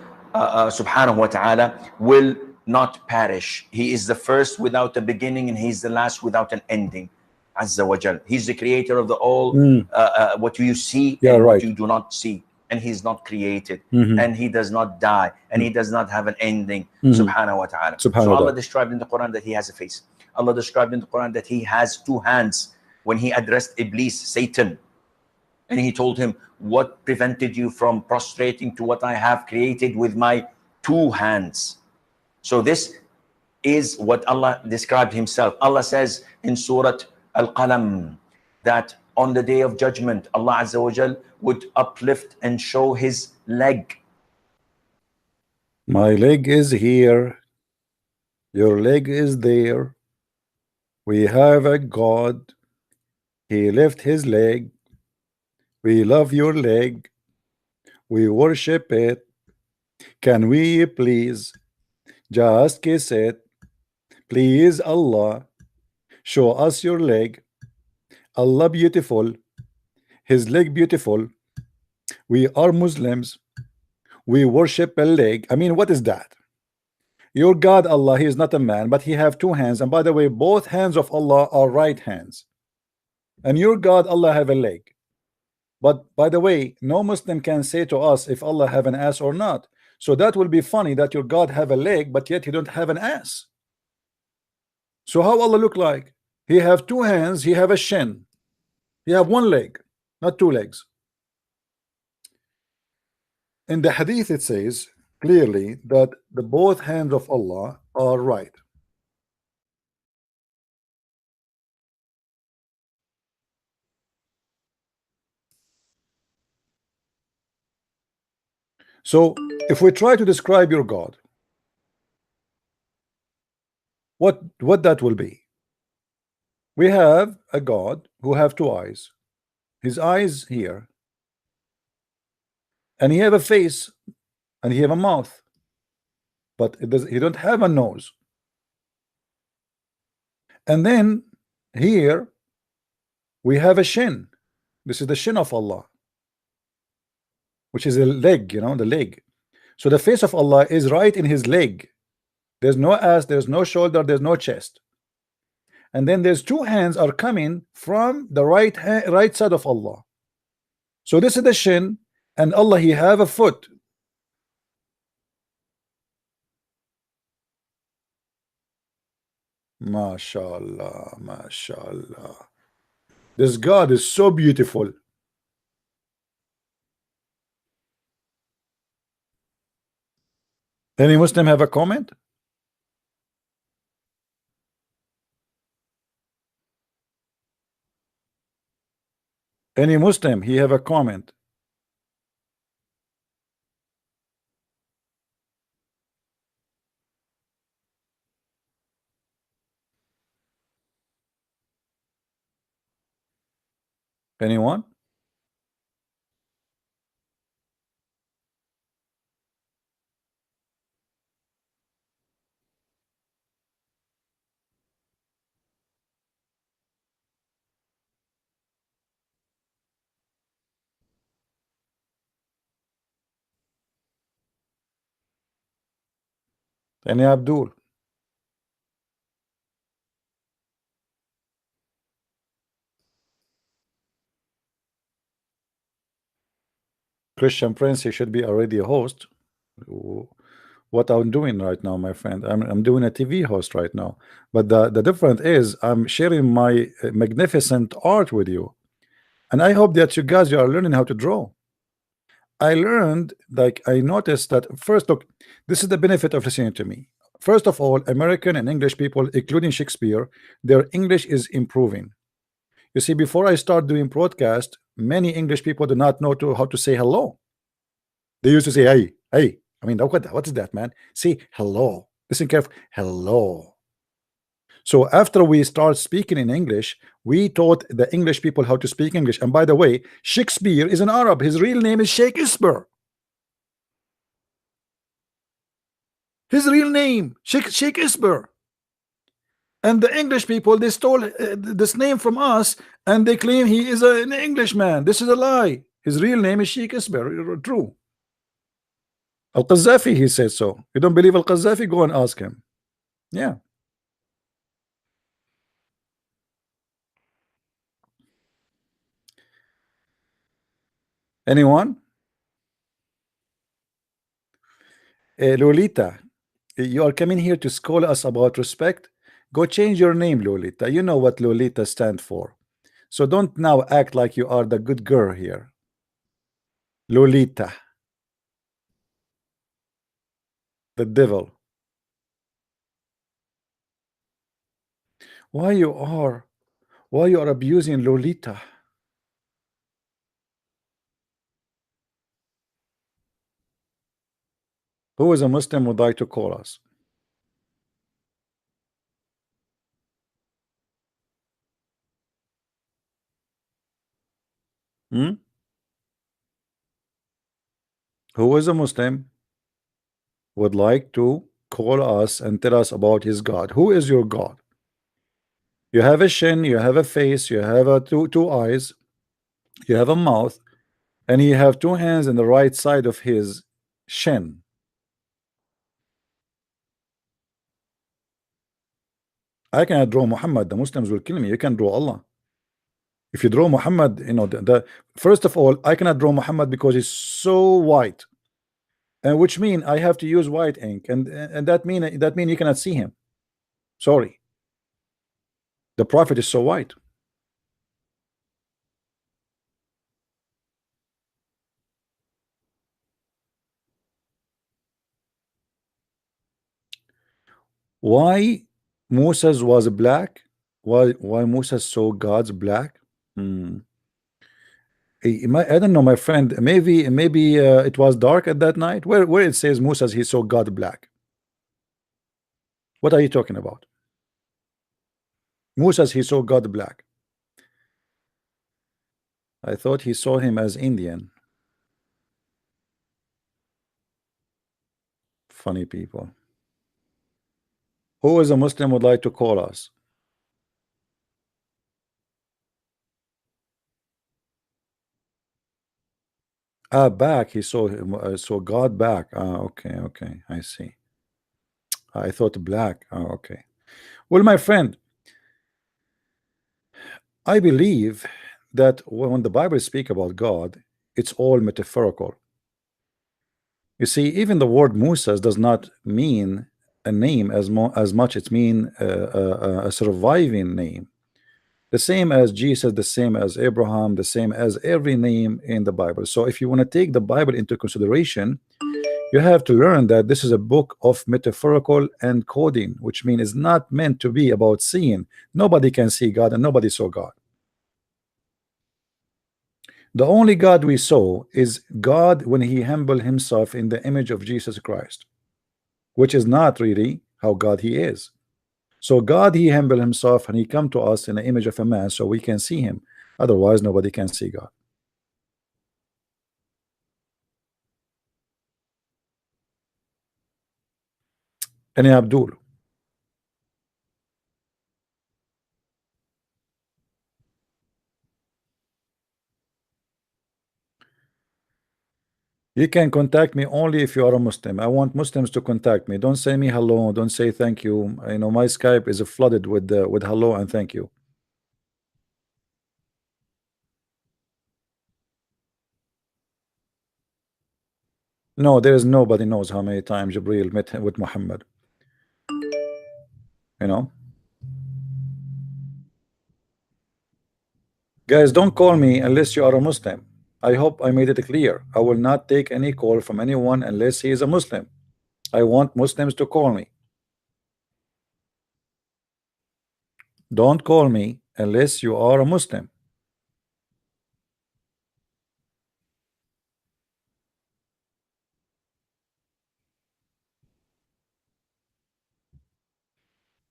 subhanahu wa ta'ala will not perish. He is the first without a beginning, and he's the last without an ending. Azza wa Jal. He's the creator of the all, what you see Yeah, and what right. you do not see. And he's not created, Mhm. and he does not die, and he does not have an ending, Mhm. subhanahu wa ta'ala. So Subhanallah. Allah described in the Quran that he has a face. Allah described in the Quran that he has two hands when he addressed Iblis, Satan, and he told him, what prevented you from prostrating to what I have created with my two hands? So this is what Allah described himself. Allah says in Surah Al-Qalam that on the day of judgment, Allah Azza wa Jal would uplift and show his leg. My leg is here. Your leg is there. We have a God. He left his leg. We love your leg. We worship it. Can we please just kiss it? Please, Allah, show us your leg. Allah beautiful. His leg beautiful. We are Muslims. We worship a leg. I mean, what is that? Your God, Allah, he is not a man, but he have two hands. And by the way, both hands of Allah are right hands. And your God, Allah, have a leg. But by the way, no Muslim can say to us if Allah have an ass or not. So that will be funny that your God have a leg, but yet he don't have an ass. So how Allah look like? He have two hands, he have a shin. He have one leg, not two legs. In the hadith it says clearly that the both hands of Allah are right. So if we try to describe your God, what that will be? We have a God who have two eyes. His eyes here, and he have a face, and he have a mouth, but he don't have a nose. And then here we have a shin. This is the shin of Allah, which is a leg, you know, the leg. So the face of Allah is right in his leg. There's no ass, there's no shoulder, there's no chest. And then there's two hands are coming from the right side of Allah. So this is the shin, and Allah he have a foot. MashaAllah, MashaAllah. This God is so beautiful. Any Muslim have a comment? Any Muslim, he have a comment? Anyone? Any Abdul? Christian Prince, he should be already a host. What I'm doing right now, my friend, I'm doing a TV host right now. But the difference is I'm sharing my magnificent art with you. And I hope that you are learning how to draw. I learned, like I noticed that first, look, this is the benefit of listening to me. First of all, American and English people, including Shakespeare, their English is improving. You see, before I start doing broadcast, many English people do not know how to say hello. They used to say, hey, hey. I mean, what is that, man? Say hello. Listen carefully. Hello. So after we start speaking in English, we taught the English people how to speak English. And by the way, Shakespeare is an Arab. His real name is Shakespeare. His real name, Shakespeare. And the English people, they stole this name from us, and they claim he is an Englishman. This is a lie. His real name is Sheikh Isber. True. Al-Qaddafi, he said so. You don't believe Al-Qaddafi? Go and ask him. Yeah. Anyone? Lolita, you are coming here to scold us about respect. Go change your name, Lolita. You know what Lolita stand for. So don't now act like you are the good girl here. Lolita. The devil. Why you are abusing Lolita? Who is a Muslim would like to call us? Hmm? Who is a Muslim would like to call us and tell us about his God? Who is your God? You have a shin, you have a face, you have a two eyes, you have a mouth, and you have two hands in the right side of his shin. I cannot draw Muhammad. The Muslims will kill me. You can draw Allah. If you draw Muhammad, you know, first of all, I cannot draw Muhammad because he's so white, and which mean I have to use white ink, and that mean you cannot see him. Sorry, the Prophet is so white. Why Moses was black? Why Moses saw God's black? Hmm. I don't know, my friend. Maybe it was dark at that night. Where it says Moses he saw God black. What are you talking about? Moses he saw God black. I thought he saw him as Indian. Funny people. Who is a Muslim would like to call us? Back. He saw him. Saw God back. Okay. I see. I thought black. Okay. Well, my friend, I believe that when the Bible speak about God, it's all metaphorical. You see, even the word Moses does not mean a name as much it mean a surviving name. The same as Jesus, the same as Abraham, the same as every name in the Bible. So if you want to take the Bible into consideration, you have to learn that this is a book of metaphorical encoding, which means it's not meant to be about seeing. Nobody can see God and nobody saw God. The only God we saw is God when he humbled himself in the image of Jesus Christ, which is not really how God he is. So God he humbled himself and he come to us in the image of a man so we can see him. Otherwise nobody can see God. And Abdul, you can contact me only if you are a Muslim. I want Muslims to contact me. Don't say me hello, don't say thank you. You know, my Skype is flooded with hello and thank you. No, there is nobody knows how many times Jibreel met with Muhammad. You know, guys, don't call me unless you are a Muslim. I hope I made it clear. I will not take any call from anyone unless he is a Muslim. I want Muslims to call me. Don't call me unless you are a Muslim.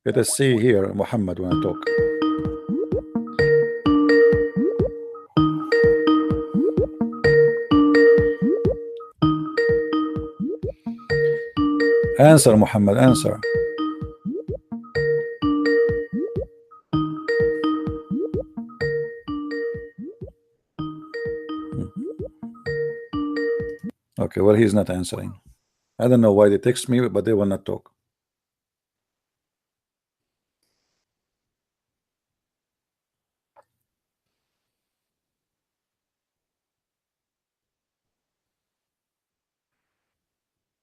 Let us see here Muhammad when I talk. Answer, Muhammad, answer. Okay, well, he's not answering. I don't know why they text me, but they will not talk.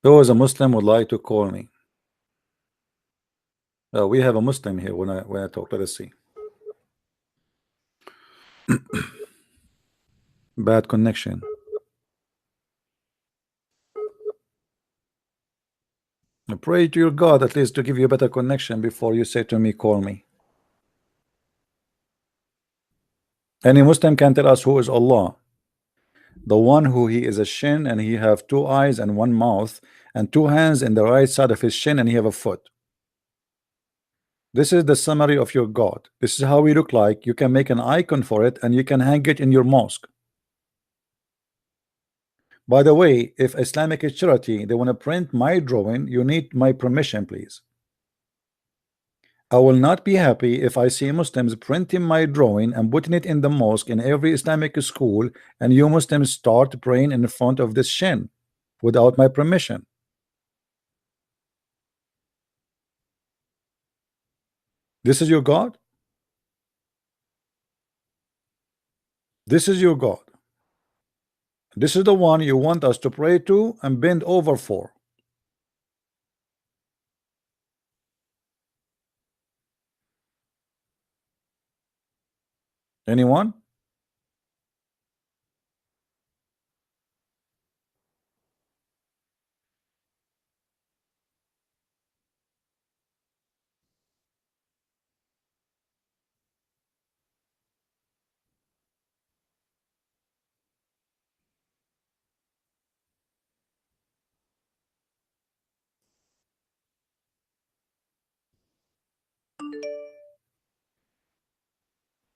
Who is a Muslim would like to call me? We have a Muslim here when I talk. Let us see. Bad connection. Pray to your God at least to give you a better connection before you say to me, call me. Any Muslim can tell us who is Allah. The one who he is a shin and he have two eyes and one mouth and two hands in the right side of his shin and he have a foot. This is the summary of your God. This is how he look like. You can make an icon for it and you can hang it in your mosque. By the way, if Islamic charity they want to print my drawing, you need my permission, please. I will not be happy if I see Muslims printing my drawing and putting it in the mosque in every Islamic school and you Muslims start praying in front of this shin without my permission. This is your God? This is your God. This is the one you want us to pray to and bend over for. Anyone?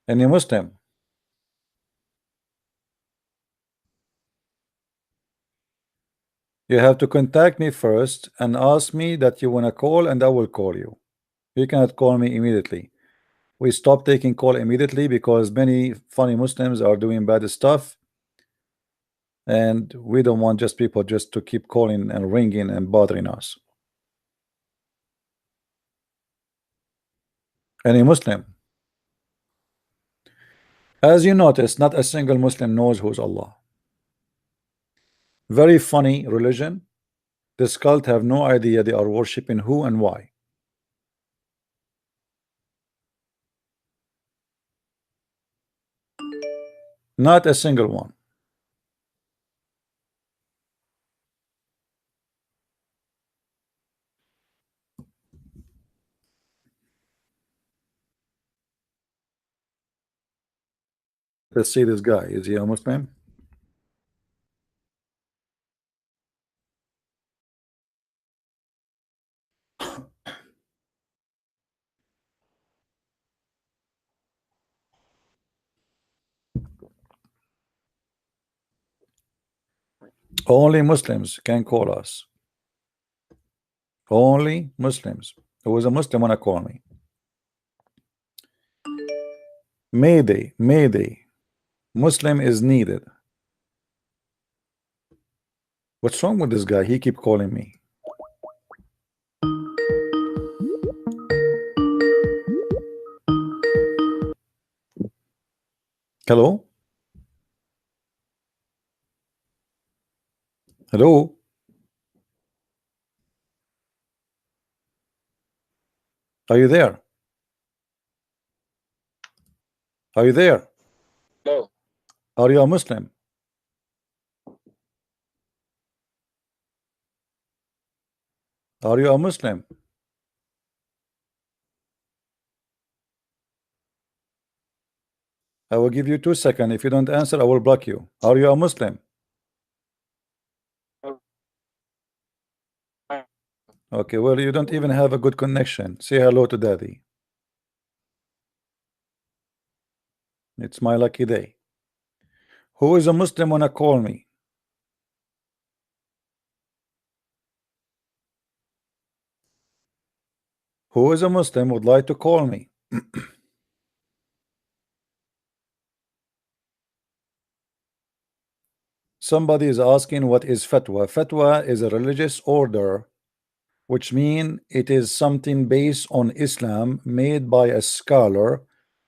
Any Muslim? You have to contact me first and ask me that you want to call and I will call you. You cannot call me immediately. We stop taking call immediately because many funny Muslims are doing bad stuff and we don't want just people just to keep calling and ringing and bothering us. Any Muslim? As you notice, not a single Muslim knows who's Allah. Very funny religion. This cult have no idea they are worshiping who and why. Not a single one. Let's see this guy. Is he a Muslim? Only Muslims can call us. Only Muslims. Who is a Muslim wanna call me? Mayday, Mayday. Muslim is needed. What's wrong with this guy? He keep calling me. Hello? Hello? Are you there? Are you there? Hello. Are you a Muslim? Are you a Muslim? I will give you 2 seconds. If you don't answer, I will block you. Are you a Muslim? Okay, well, you don't even have a good connection. Say hello to daddy. It's my lucky day. Who is a Muslim wanna call me? Who is a Muslim would like to call me? Somebody is asking what is fatwa. Fatwa is a religious order, which mean it is something based on Islam made by a scholar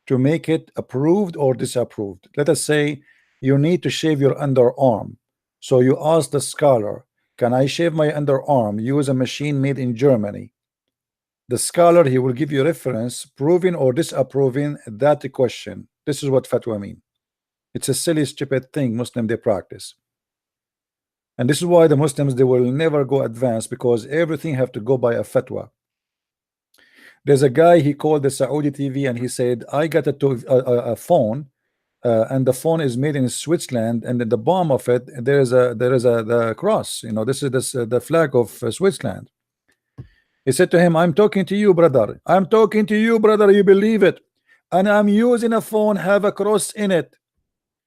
to make it approved or disapproved. Let us say you need to shave your underarm. So you ask the scholar, can I shave my underarm? Use a machine made in Germany. The scholar, he will give you reference proving or disapproving that question. This is what fatwa mean. It's a silly, stupid thing Muslim they practice. And this is why the Muslims, they will never go advanced, because everything have to go by a fatwa. There's a guy, he called the Saudi TV and he said, I got a phone, and the phone is made in Switzerland, and at the bottom of it there is a the cross. You know, this is the flag of Switzerland. He said to him, I'm talking to you, brother. I'm talking to you, brother. You believe it? And I'm using a phone have a cross in it.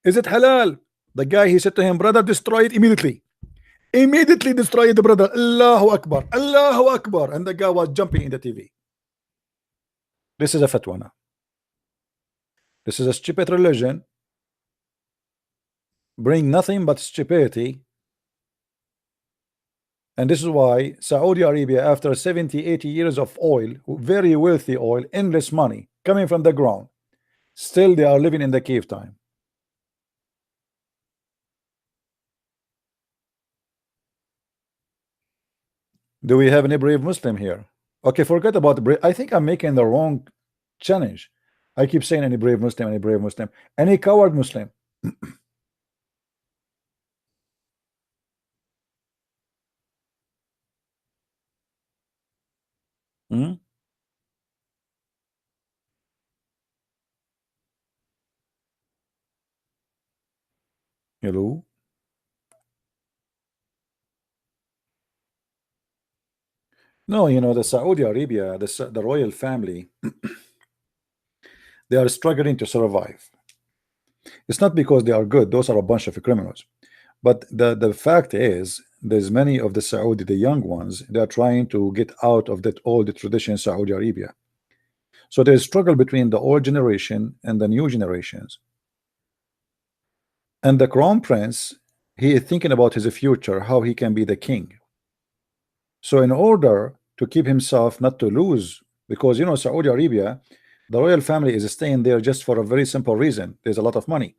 Is it halal? The guy, he said to him, brother, destroy it immediately. Immediately destroy it, brother. Allahu Akbar. Allahu Akbar. And the guy was jumping in the TV. This is a fatwa now. This is a stupid religion. Bring nothing but stupidity. And this is why Saudi Arabia, after 70-80 years of oil, very wealthy oil, endless money coming from the ground, still they are living in the cave time. Do we have any brave Muslim here? Okay, forget about the brave. I think I'm making the wrong challenge. I keep saying any brave Muslim, any brave Muslim, any coward Muslim. Hmm? Hello? No, you know, the Saudi Arabia, the royal family, they are struggling to survive. It's not because they are good, those are a bunch of criminals. But the fact is, there's many of the Saudi, the young ones, they are trying to get out of that old tradition Saudi Arabia. So there's struggle between the old generation and the new generations. And the crown prince, he is thinking about his future, how he can be the king. So in order to keep himself not to lose, because you know Saudi Arabia, the royal family is staying there just for a very simple reason. There's a lot of money,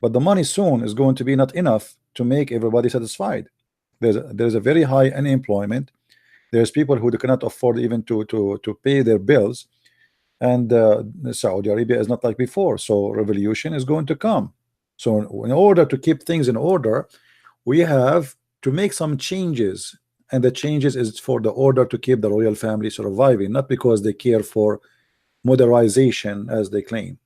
but the money soon is going to be not enough to make everybody satisfied. There's a very high unemployment. There's people who cannot afford even to pay their bills, and Saudi Arabia is not like before. So revolution is going to come. So in order to keep things in order, we have to make some changes, and the changes is for the order to keep the royal family surviving, not because they care for modernization as they claim.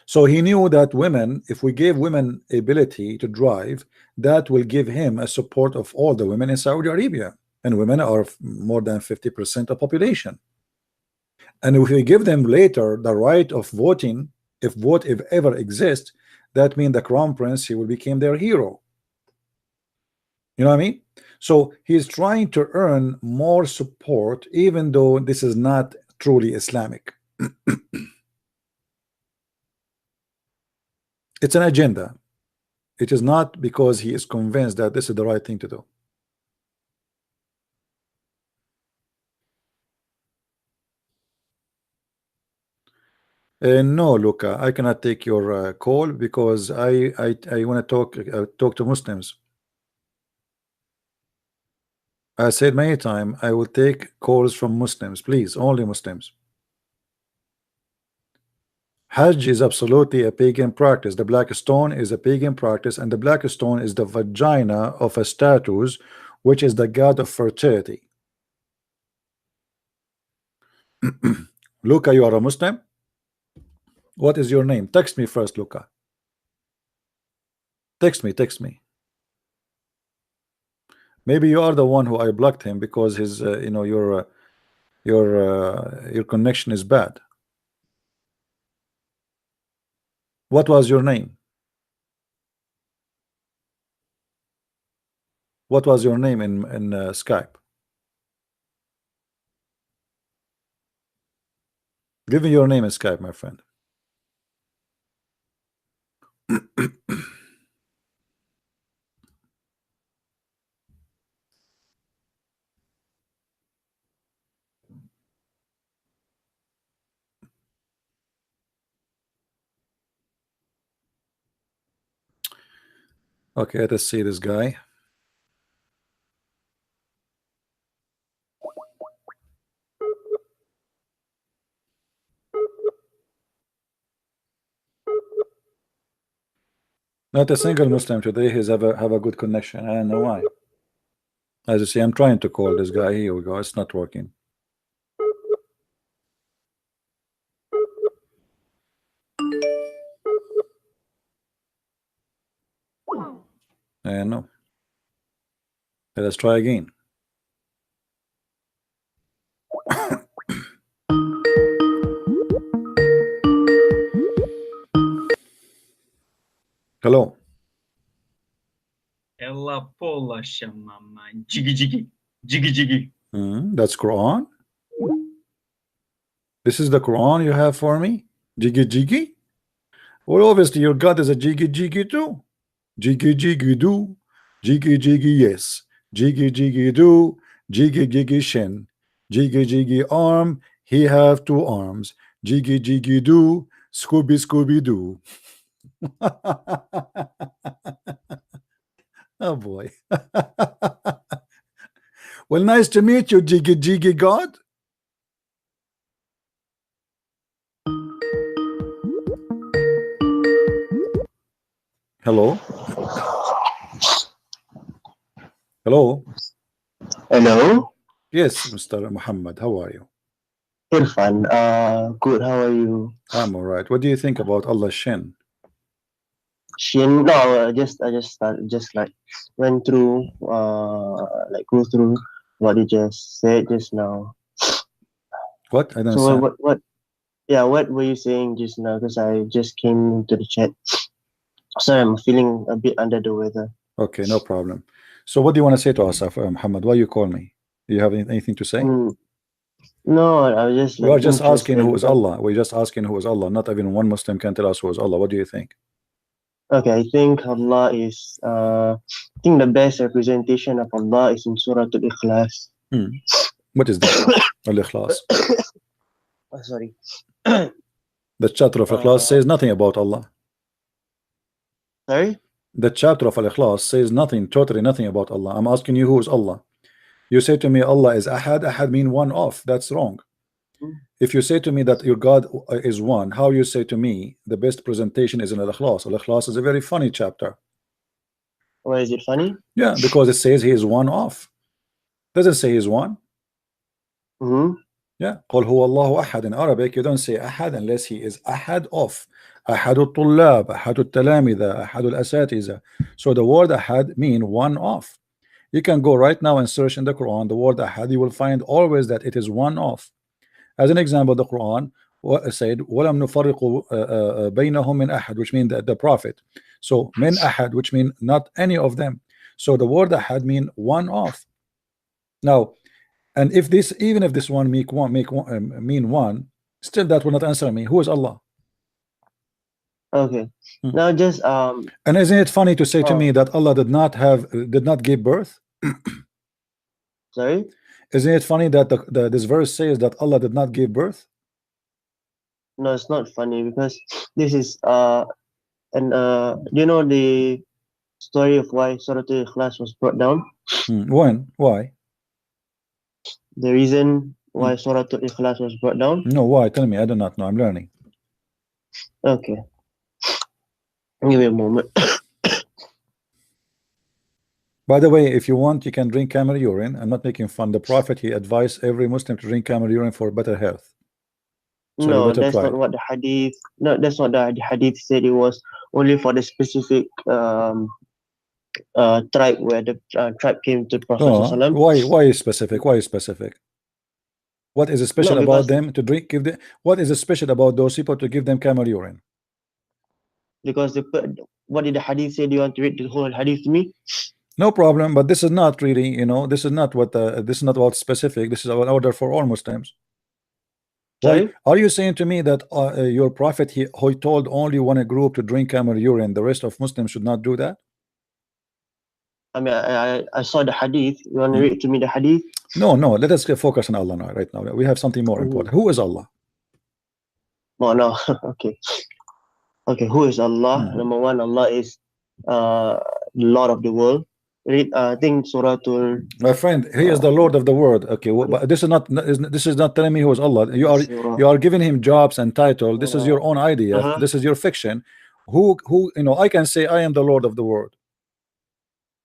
So he knew that women, if we gave women ability to drive, that will give him a support of all the women in Saudi Arabia, and women are more than 50% of population. And if we give them later the right of voting, if vote if ever exists, that means the crown prince, he will become their hero. You know what I mean? So he's trying to earn more support, even though this is not truly Islamic. It's an agenda. It is not because he is convinced that this is the right thing to do. No, Luca, I cannot take your call because I want to talk to Muslims. I said many times I will take calls from Muslims, please, only Muslims. Hajj is absolutely a pagan practice. The black stone is a pagan practice, and the black stone is the vagina of a statue, which is the god of fertility. Luca, you are a Muslim? What is your name? Text me first, Luca. Text me, text me. Maybe you are the one who I blocked him because his, you know, your connection is bad. What was your name? What was your name in Skype? Give me your name in Skype, my friend. Okay, let us see this guy. Not a single Muslim today has ever have a good connection. I don't know why. As you see, I'm trying to call this guy. Here we go. It's not working. No. Let us try again. Hello. Ella Pola Shamama. Jiggy jiggy. Jiggy jiggy. That's Quran. This is the Quran you have for me? Jiggy jiggy? Well, obviously your God is a jiggy jiggy too. Jiggy jiggy do. Jiggy jiggy yes. Jiggy jiggy do. Jiggy jiggy shin. Jiggy jiggy arm. He have two arms. Jiggy jiggy do. Scooby Scooby Doo. Oh boy. Well, nice to meet you, Jiggy Jiggy God. Hello. Hello. Hello, Yes, Mr. Muhammad. How are you? Irfan. Good. How are you? I'm all right. What do you think about Allah's shin? Shin. No, just like went through, like go through what you just said just now. What? I don't So understand. what? Yeah, what were you saying just now? Because I just came into the chat. Sorry, I'm feeling a bit under the weather. Okay, no problem. So what do you want to say to us, Muhammad? Why you call me? Do you have anything to say? No, I was just We like are just asking who is interested. Allah. We're just asking who is Allah. Not even one Muslim can tell us who is Allah. What do you think? Okay, I think Allah is. I think the best representation of Allah is in Surah Al-Ikhlas. What is that? Al-Ikhlas. Oh, sorry. The chapter of Ikhlas says nothing about Allah. Sorry. The chapter of Al-Ikhlas says nothing, totally nothing about Allah. I'm asking you who is Allah. You say to me Allah is Ahad. Ahad mean one off. That's wrong. If you say to me that your God is one, how you say to me the best presentation is in Al-Ikhlas? Al-Ikhlas is a very funny chapter. Why is it funny? Yeah, because it says he is one off. Doesn't say he's one. Yeah, قل هو الله أحد. In Arabic, you don't say أحد unless he is أحد of. أحد الطلاب, أحد التلامذة, أحد الأساتذة. So the word أحد mean one off. You can go right now and search in the Quran the word أحد. You will find always that it is one off. As an example, the Quran said وَلَمْ نُفَرِّقُ بَيْنَهُمْ مِنْ أَحَدٍ, which means the prophet. So min ahad, which mean not any of them. So the word ahad mean one off. Now, and if this, even if this one mean one, still that will not answer me. Who is Allah? Okay. Now just And isn't it funny to say to me that Allah did not give birth? Sorry? Isn't it funny that this verse says that Allah did not give birth? No, it's not funny because this is you know the story of why Surah Al-Ikhlas was brought down? When? Why? The reason why Surah Al-Ikhlas was brought down? No, why? Tell me. I do not know. I'm learning. Okay. Give me a moment. By the way, if you want, you can drink camel urine. I'm not making fun. The Prophet, he advised every Muslim to drink camel urine for better health. So No, that's not what the hadith. No, that's not the hadith said. It was only for the specific tribe where the tribe came to Prophet. Why specific? Why specific? What is special about them to drink? What is special about those people to give them camel urine? Because what did the hadith say? Do you want to read the whole hadith to me? No problem, but this is not really, this is not what this is not about specific. This is an order for all Muslims. Why are you saying to me that your prophet he told only one group to drink camel urine, the rest of Muslims should not do that? I mean, I saw the hadith. You want to read to me the hadith? No, let us focus on Allah now. Right now, we have something more important. Who is Allah? Oh no, okay. Who is Allah? Number one, Allah is Lord of the world. Read, I think Surah Tul. My friend, he is the Lord of the world. Okay, but this is not telling me who is Allah. Surah. You are giving him jobs and title. This is your own idea. Uh-huh. This is your fiction. Who you know? I can say I am the Lord of the world.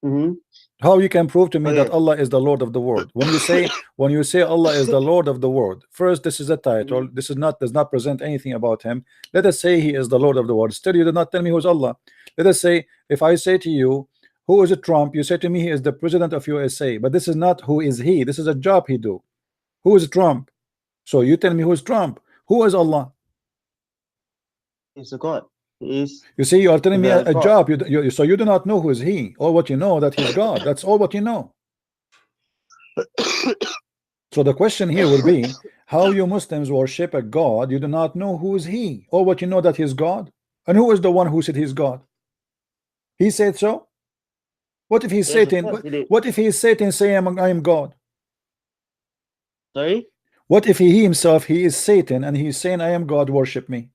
Mm-hmm. How you can prove to me that Okay. Allah is the Lord of the world? When you say Allah is the Lord of the world, first this is a title. This is not does not present anything about him. Let us say he is the Lord of the world. Still, you did not tell me who's Allah. Let us say if I say to you, who is it Trump? You say to me he is the president of USA, but this is not who is he. This is a job he do. Who is Trump? So you tell me who is Trump? Who is Allah? He's a God. He is You see, you are telling me the a God. job. So you do not know who is he. All what you know that he's God. That's all what you know. So the question here will be, how you Muslims worship a God you do not know who is he. All what you know that he's God. And who is the one who said he's God? He said so. What if he's Yes, of Satan? course he did. What if he's Satan saying I am God? Sorry? What if he himself he is Satan and he's saying I am God, worship me?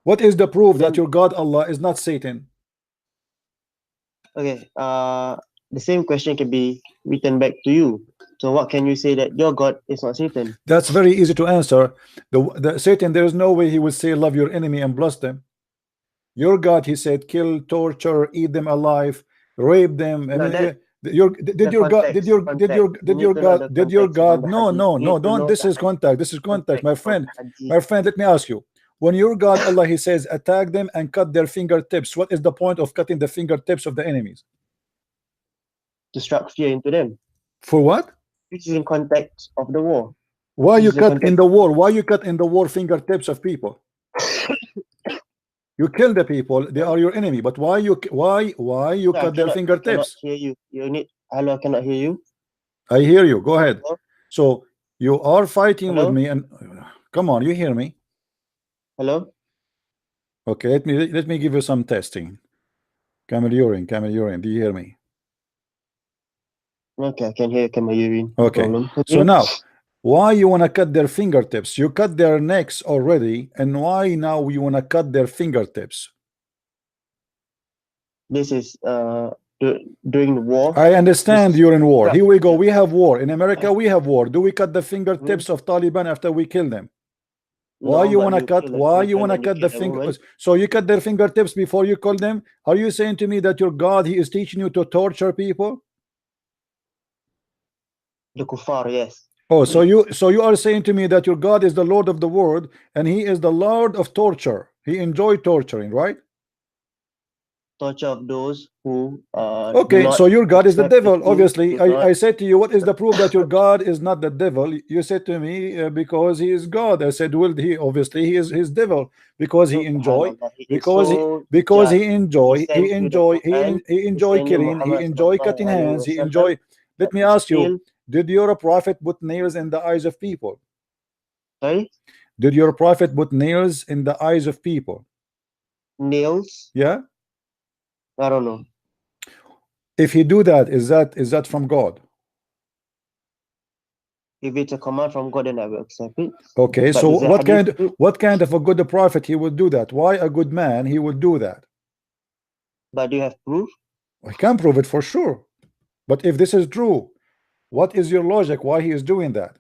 What is the proof that Then your God Allah is not Satan? okay, the same question can be written back to you. So what can you say that your God is not Satan? That's very easy to answer. The Satan, there is no way he would say love your enemy and bless them. Your God, he said, kill, torture, eat them alive, rape them. I No, mean, that did the your God, context. Context. You need to know the did your context from God? the No, hadith. no, You no, need to don't. know This the is contact. This is contact, my context from friend. the hadith. My friend, let me ask you. When your God Allah, he says, attack them and cut their fingertips. What is the point of cutting the fingertips of the enemies? To strike fear into them. For what? This is in context of the war. Why This you is in cut in context. the war? Why you cut in the war fingertips of people? You kill the people, they are your enemy. But why you I cut their cannot fingertips? hear you. You need hello, I cannot hear you. I hear you. Go ahead. Hello? So you are fighting with Hello? me, and come on, you hear me? Hello? Okay, let me give you some testing. Camel urine. Do you hear me? Okay, I can hear Kamayurin. No Okay. problem. So Okay. now, why you wanna cut their fingertips? You cut their necks already, and why now you wanna cut their fingertips? This is during the war. I understand This you're in war. yeah, Here we go. We have war in America. We have war. Do we cut the fingertips of Taliban after we kill them? Why no, you but wanna you cut? kill a Why you children wanna and you cut the kill a woman. fingers? So you cut their fingertips before you kill them? Are you saying to me that your God he is teaching you to torture people? The kuffar, yes. Oh, so you are saying to me that your God is the Lord of the world and he is the Lord of torture. He enjoyed torturing, right? Torture of those who do Okay, so not your God is the accept the devil. truth, Obviously, do not I said to you, what is the proof that your God is not the devil? You said to me, because he is God. I said, well, he obviously he is his devil because he enjoy, subhanallah. He is so because just. He he sent you the enjoy, Quran. he He enjoy sent you killing, he Muhammad enjoy sallallahu cutting alaihi hands, he wasallam, enjoy. Let but me you ask you, still did your prophet put nails in the eyes of people? sorry Did your prophet put nails in the eyes of people? nails. Yeah. I don't know If he do that, is that from God? if it's a command from God, then I will accept it. Okay, But so is a hadith true? what kind of a good prophet he would do that? Why a good man he would do that? But do you have proof? I can prove it for sure. But if this is true, what is your logic why he is doing that?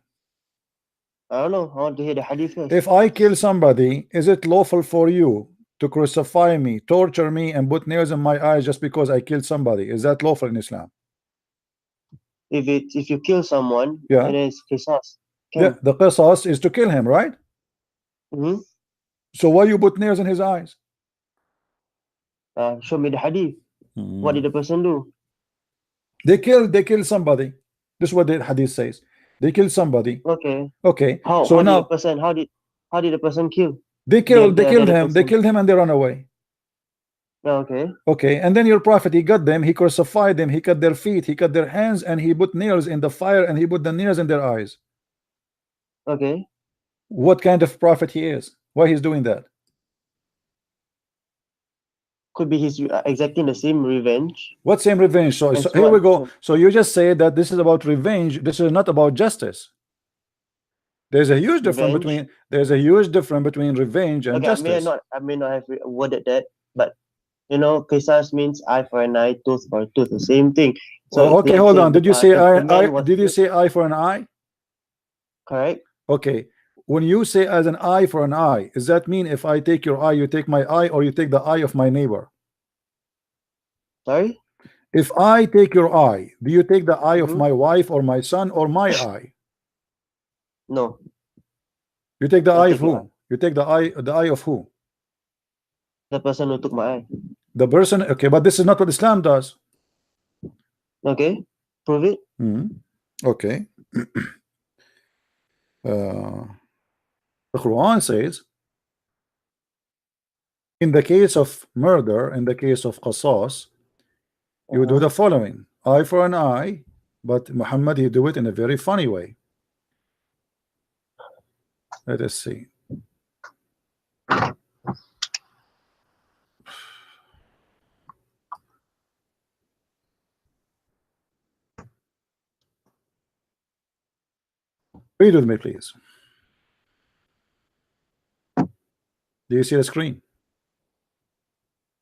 I don't know. I want to hear the hadith first. If I kill somebody, is it lawful for you to crucify me, torture me, and put nails in my eyes just because I killed somebody? Is that lawful in Islam? If you kill someone, Yeah. it is qisas. Yeah, Can. the qisas is to kill him, right? Mm-hmm. So why you put nails in his eyes? Show me the hadith. What did the person do? They killed somebody. This is what the hadith says. They killed somebody. Okay. Okay. How So did the now person how did the person kill? they killed The other him. They person. killed him and they run away. Okay. Okay. And then your prophet he got them, he crucified them, he cut their feet, he cut their hands, and he put nails in the fire and he put the nails in their eyes. Okay. What kind of prophet he is? Why he's doing that? Could be he's exacting the same revenge. What same revenge? So As here we what? go. So you just say that this is about revenge. This is not about justice. There's a huge difference Revenge. between revenge and Okay, justice. I may not have worded that, but You know, qisas means eye for an eye, tooth for a tooth, the same thing. So Oh, okay, hold on. Did you say the man was did you say eye for an eye? correct? Okay. When you say as an eye for an eye, does that mean if I take your eye, you take my eye, or you take the eye of my neighbor? Sorry? If I take your eye, do you take the eye of Mm-hmm. my wife or my son or my eye? No, You take the I'll eye of take your eye. who? You take the eye of who? The person who took my eye. The person. Okay, but this is not what Islam does. Okay, prove it. Okay. The Quran says, in the case of murder, in the case of qasas, you do the following: eye for an eye. But Muhammad, he do it in a very funny way. Let us see. Read with me, please. Do you see the screen?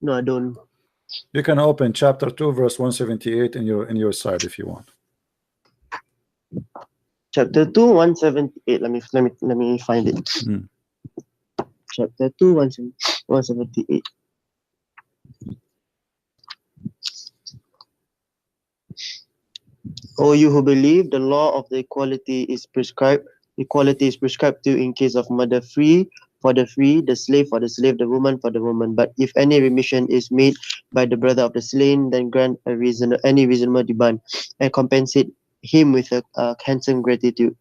No, I don't. You can open chapter 2, verse 178 in your side if you want. Chapter 2, 178. Let me find it. Chapter 2, 178. O you who believe, the law of the equality is prescribed. Equality is prescribed to you in case of murder, free for the free, the slave for the slave, the woman for the woman. But if any remission is made by the brother of the slain, then grant any reasonable demand and compensate him with a handsome gratitude.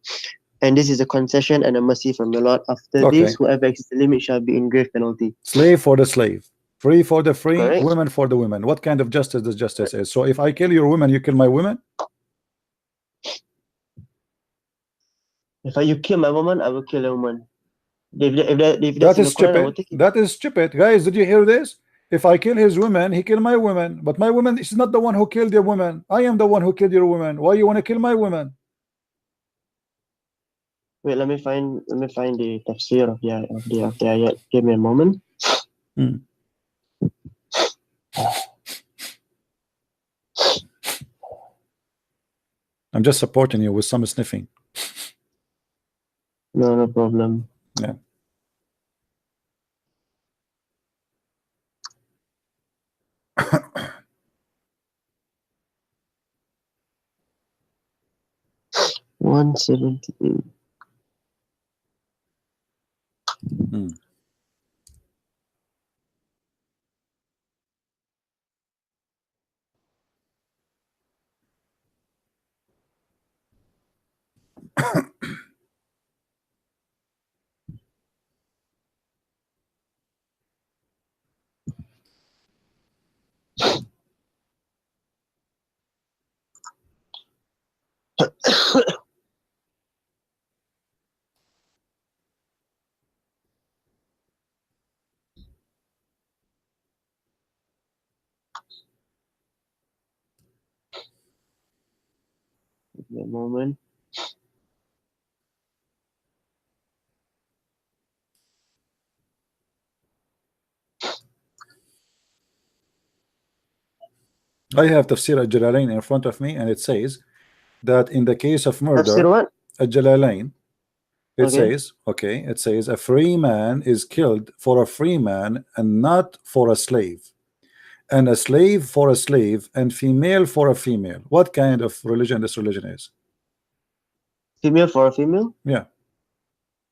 And this is a concession and a mercy from the Lord. After this, whoever exceeds the limit shall be in grave penalty. Slave for the slave, free for the free, Correct. women for the women. What kind of justice this justice is? So if I kill your woman, you kill my women? If you kill my woman, I will kill a woman. If That that's in the is Quran, I will stupid. take it. That is stupid. Guys, did you hear this? If I kill his woman, he kill my woman. But my woman is not the one who killed your woman. I am the one who killed your woman. Why you want to kill my woman? Wait, let me find the tafsir of the ayat. Give me a moment. I'm just supporting you with some sniffing. No problem. Yeah. One 178. Give me a moment. I have Tafsir al-Jalalain in front of me, and it says that in the case of Tafsir murder, what? al-Jalalain, it Okay. says, it says a free man is killed for a free man and not for a slave, and a slave for a slave, and female for a female. What kind of religion this religion is? Female for a female? Yeah,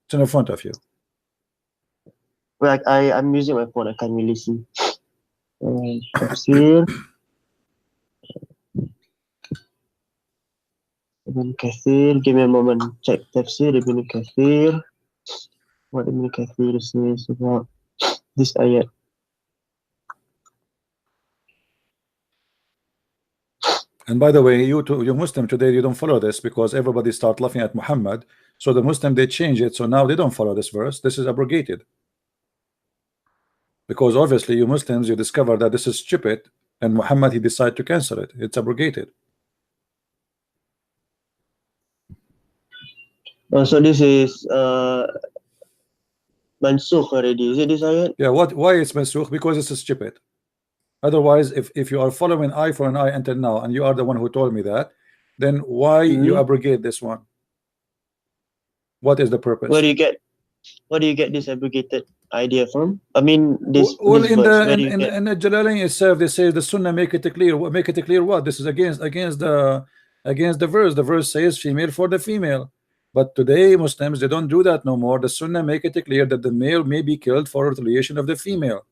it's in front of you. Well, I'm using my phone. I can't really see. Tafsir Ibn Kathir. Give me a moment. Check Tafsir Ibn Kathir. What Ibn Kathir says about this ayat. And by the way, you Muslim today, you don't follow this because everybody start laughing at Muhammad. So the Muslim, they change it. So now they don't follow this verse. This is abrogated. Because obviously you Muslims, you discover that this is stupid, and Muhammad, he decided to cancel it. It's abrogated. So this is mansukh already. Is it this ayat? Yeah, why it's mansukh? Because it's stupid. Otherwise, if you are following eye for an eye until now, and you are the one who told me that, then why you abrogate this one? What is the purpose? Where do you get this abrogated idea from? I mean, this Well, this in verse. the Where do you get? in the Jalalain itself, they say the Sunnah make it clear. Make it clear what? This is against the verse. The verse says female for the female. But today Muslims, they don't do that no more. The Sunnah make it clear that the male may be killed for retaliation of the female.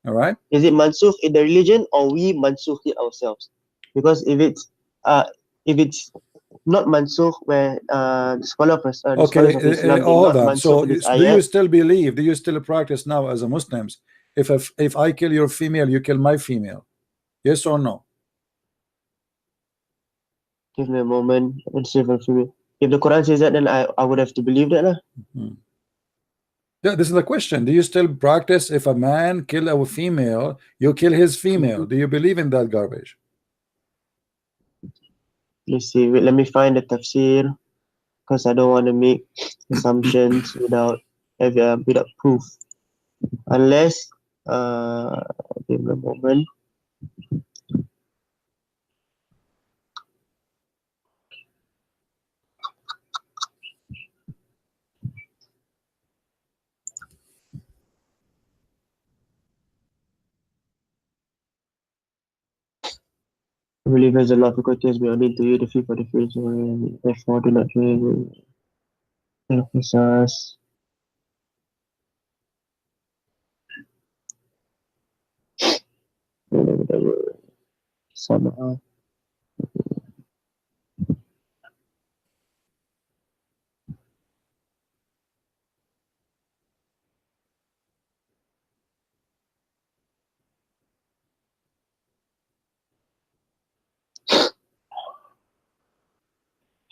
All right. Is it mansukh in the religion, or we mansukh it ourselves? Because if it's not mansukh, where the scholars of Islam did hold not on. So mansukh this do you ayat. still believe? Do you still practice now as a Muslims? If I kill your female, you kill my female. Yes or no? Give me a moment. Let's see if the Quran says that, then I would have to believe that. Yeah, this is the question. Do you still practice if a man kill a female, you kill his female? Do you believe in that garbage? Let's see. Wait, let me find the tafsir, because I don't want to make assumptions without proof. Unless give me a moment. I believe there's a lot of difficulties beyond into you, the fee for the free, so therefore do not emphasize. Somehow.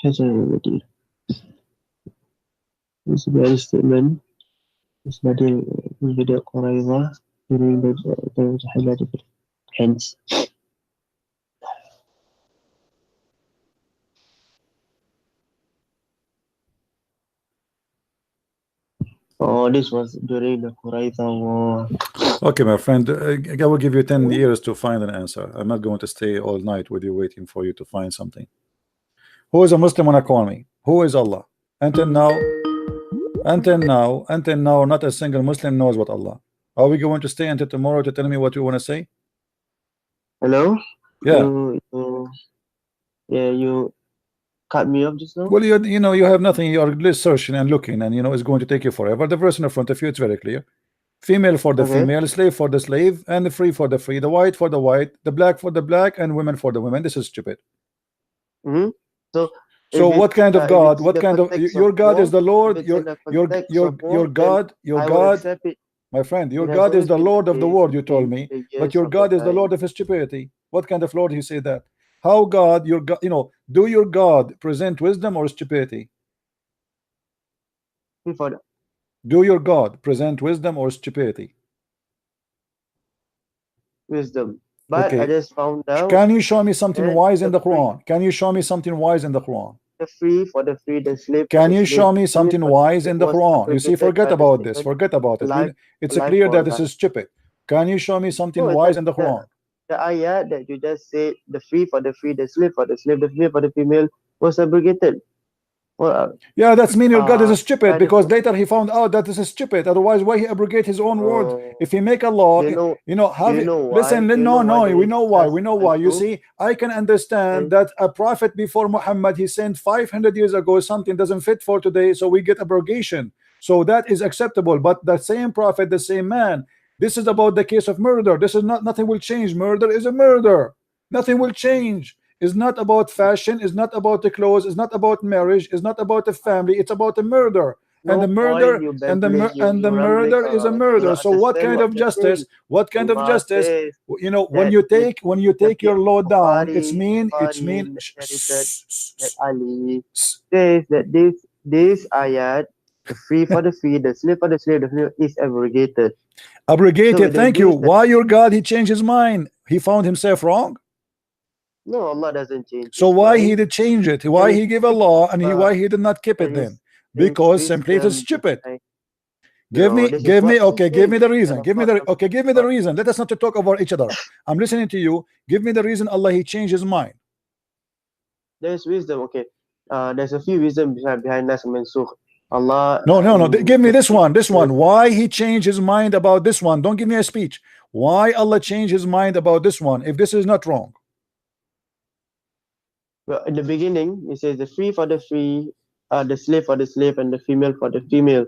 Here's a remedy. This very statement is not in video Qurayza during the Hajj. Hence, this was during the Qurayza war. Okay, my friend, I will give you 10 years to find an answer. I'm not going to stay all night with you waiting for you to find something. Who is a Muslim when I call me? Who is Allah? Until now, not a single Muslim knows what Allah. Are we going to stay until tomorrow to tell me what you want to say? Hello? Yeah. You cut me off just now? Well, you know, you have nothing. You are just searching and looking, and you know it's going to take you forever. The verse in front of you, it's very clear. Female for the female, slave for the slave, and the free for the free, the white for the white, the black for the black, and women for the women. This is stupid. So what kind of God? What kind of your God is the Lord? Your God, my friend, your God is the Lord of the world. You told me, but your God is the Lord of stupidity. What kind of Lord he say that? How God, your God, you know, do your God present wisdom or stupidity? Do your God present wisdom or stupidity? Wisdom. But I just found out. Can you show me something wise in the Quran? Can you show me something wise in the Quran? The free for the free, the slave. Can you show me something wise in the Quran? You see, forget about this. Forget about it. It's clear that this is stupid. Can you show me something wise in the Quran? The ayat that you just said, the free for the free, the slave for the slave, the female for the female, was abrogated. Yeah, that's mean your God is stupid, because later he found out that this is stupid. Otherwise, why he abrogate his own word? If he make a law, listen, no, we know why. You see, I can understand that a prophet before Muhammad, he sent 500 years ago, something doesn't fit for today, so we get abrogation. So that is acceptable. But the same prophet, the same man, this is about the case of murder. This is not, nothing will change. Murder is a murder. Nothing will change. It's not about fashion, it's not about the clothes, it's not about marriage, it's not about the family, it's about the murder. And the murder is a murder. So what kind of justice? What kind of justice? You know, when you take your law down, it's mean Ali says that this ayat, the free for the free, the slave for the slave, the free, is abrogated. Abrogated, thank you. Why your God he changed his mind? He found himself wrong? No, Allah doesn't change. So why he did change it? Why he gave a law and why he did not keep it then? Because simply it is stupid. Give me, this is give what me, he okay, give says. me the And reason. of Give me course, the, okay, give me the reason. Let us not to talk over each other. I'm listening to you. Give me the reason Allah he changed his mind. there's wisdom. Okay, there's a few wisdom behind Nas and Mansukh. Allah, No, no, no. Give me this one. This one. says, Why he changed his mind about this one? Don't give me a speech. Why Allah changed his mind about this one? If this is not wrong. well, in the beginning, he says the free for the free, the slave for the slave, and the female for the female.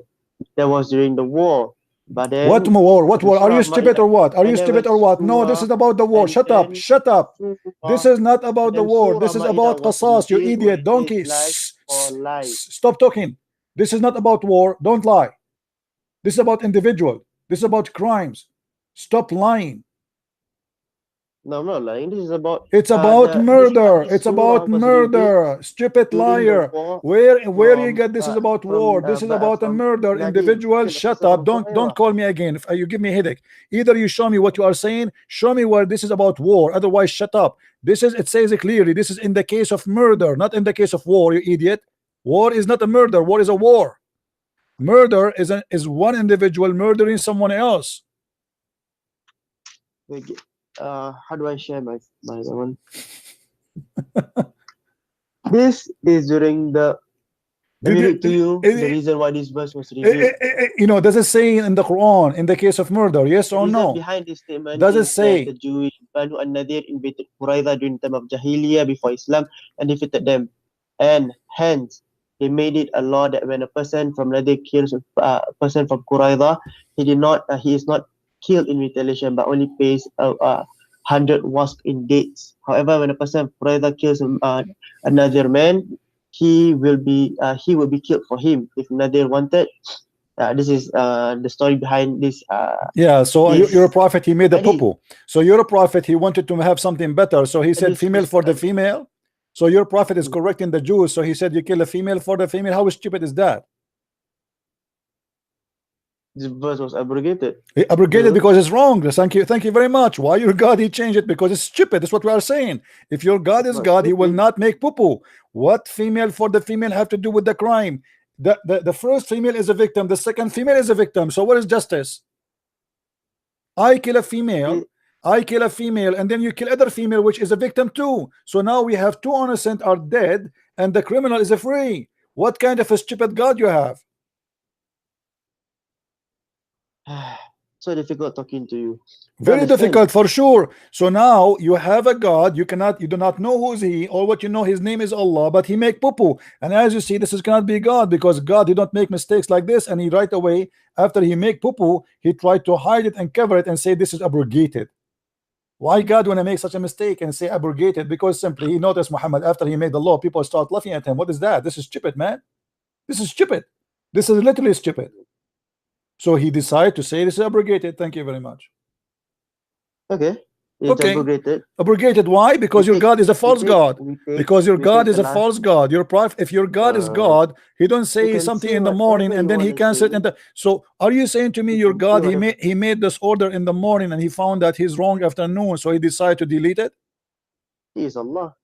That was during the war. But What then war? What the war? Are Surah you stupid Ma'idah, or what? Are and you then when stupid or what? No, this Surah, is about the war. and Shut up. then Shut up. This Surah, is not and about the then war. Surah This is Ma'idah about was qasas. You revealed when idiot. it Donkey. says life for life. Stop talking. This is not about war. Don't lie. This is about individual. This is about crimes. Stop lying. No, I'm not lying. This is about It's about murder. this It's surah about was revealed murder. Stupid during the liar. war Where you get this is about war? This is about a from murder. Nadir. Individual. Okay, the Shut person up. from Don't Qurayza. call me again. If you give me a headache. Either you show me what you are saying. Show me where this is about war. Otherwise, shut up. This is, it says it clearly. This is in the case of murder, not in the case of war. You idiot. War is not a murder. War is a war. Murder is one individual murdering someone else. Wait, how do I share my one? This is during the. Let me read to you the reason why this verse was revealed. You know, does it say in the Quran in the case of murder? Yes The or reason no? behind this statement Does it is that the say? Jewish Banu an-Nadir invaded Qurayza during the time of Jahiliyyah before Islam and defeated them. And hence, they made it a law that when a person from Nadir kills a person from Qurayza, he is not killed in retaliation, but only pays 100 wasq in dates. However, when a person from Qurayza kills another man, he will be killed for him if Nadir wanted. This is the story behind this. Yeah, so This you're a prophet, he made a hadith. poo-poo. So you're a prophet, he wanted to have something better. So he said This female for the female. So your prophet is correcting the Jews. So he said you kill a female for the female. How stupid is that? This verse was abrogated. He abrogated because it's wrong. Thank you very much. Why your God he changed it? Because it's stupid. That's what we are saying. If your God is God, he will not make poo-poo. What female for the female have to do with the crime? The first female is a victim, the second female is a victim. So what is justice? I kill a female, and then you kill other female, which is a victim too. So now we have two innocent are dead, and the criminal is free. What kind of a stupid God you have? So difficult talking to you. Very difficult for sure. So now you have a God, you do not know who's he, or what you know his name is Allah, but he make poo-poo. And as you see, this is cannot be God, because God did not make mistakes like this, and he right away after he make poo-poo, he tried to hide it and cover it and say this is abrogated. Why God want to make such a mistake and say abrogated? Because simply he noticed Muhammad after he made the law, people start laughing at him. What is that? This is stupid, man. This is stupid. This is literally stupid. So he decided to say this is abrogated. Thank you very much. Okay. It's abrogated. Abrogated. Why? Because your God is a false God. Because your God is a false God. Your prophet, if your God is God, he don't say something in the morning and then he cancels it. So are you saying to me your God he made this order in the morning and he found that he's wrong afternoon, so he decided to delete it? He is Allah.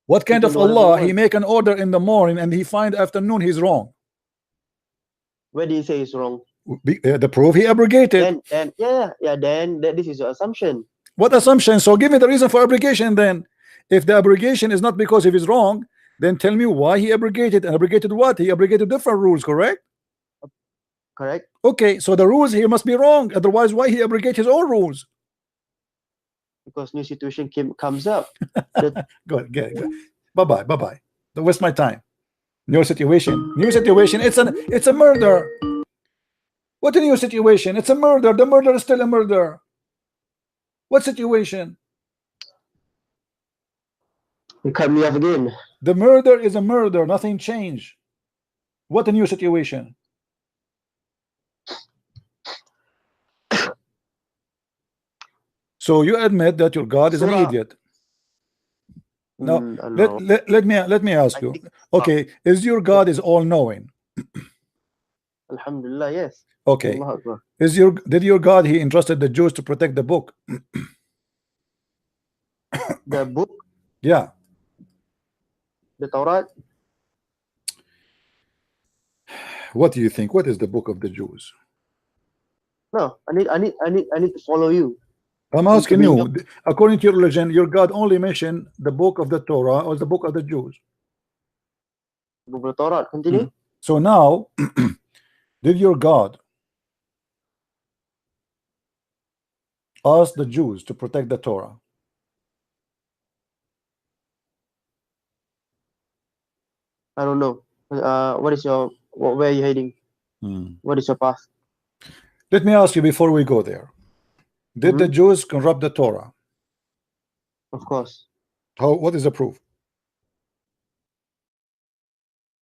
What kind of Allah? He make an order in the morning and he find afternoon he's wrong. Where do you say he's wrong? The proof he abrogated. Then this is your assumption. What assumption? So give me the reason for abrogation then. If the abrogation is not because he is wrong, then tell me why he abrogated. And abrogated what? He abrogated different rules, correct? Correct. Okay, so the rules here must be wrong. Otherwise, why he abrogate his own rules? Because new situation comes up. Good. Bye-bye. Don't waste my time. New situation. It's a murder. What a new situation? It's a murder. The murder is still a murder. What situation? You cut me off again. The murder is a murder. Nothing changed. What a new situation. So you admit that your God is an idiot. No, let me ask you. Okay, is your God is all knowing? Alhamdulillah, yes. Okay. Did your God he entrusted the Jews to protect the book? The book? Yeah. The Torah? What do you think? What is the book of the Jews? No, I need to follow you. I'm to asking bring you, according to your religion, your God only mentioned the book of the Torah or the book of the Jews. Book of Torah. Continue. So now, did your God ask the Jews to protect the Torah? I don't know. What is your where are you heading? What is your path? Let me ask you before we go there. Did the Jews corrupt the Torah? Of course. How? What is the proof?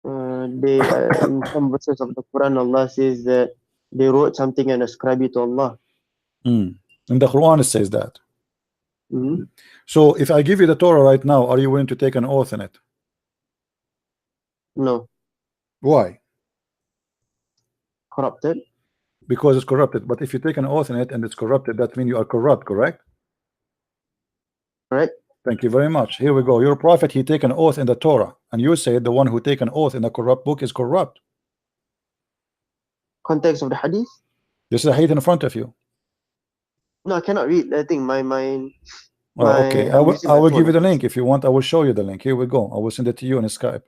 They in some verses of the Quran, Allah says that they wrote something and ascribe it to Allah. In the Quran it says that. Mhm. So if I give you the Torah right now, are you willing to take an oath in it? No. Why? Corrupted. Because it's corrupted. But if you take an oath in it and it's corrupted, that means you are corrupt, correct? Correct. Thank you very much. Here we go. Your prophet, he take an oath in the Torah, and you say the one who take an oath in the corrupt book is corrupt. Context of the hadith? This is a hadith in front of you. No, I cannot read. I think my Oh, okay. I I'm will, using I my will give you phone. the link if you want. I will show you the link. Here we go. I will send it to you on Skype.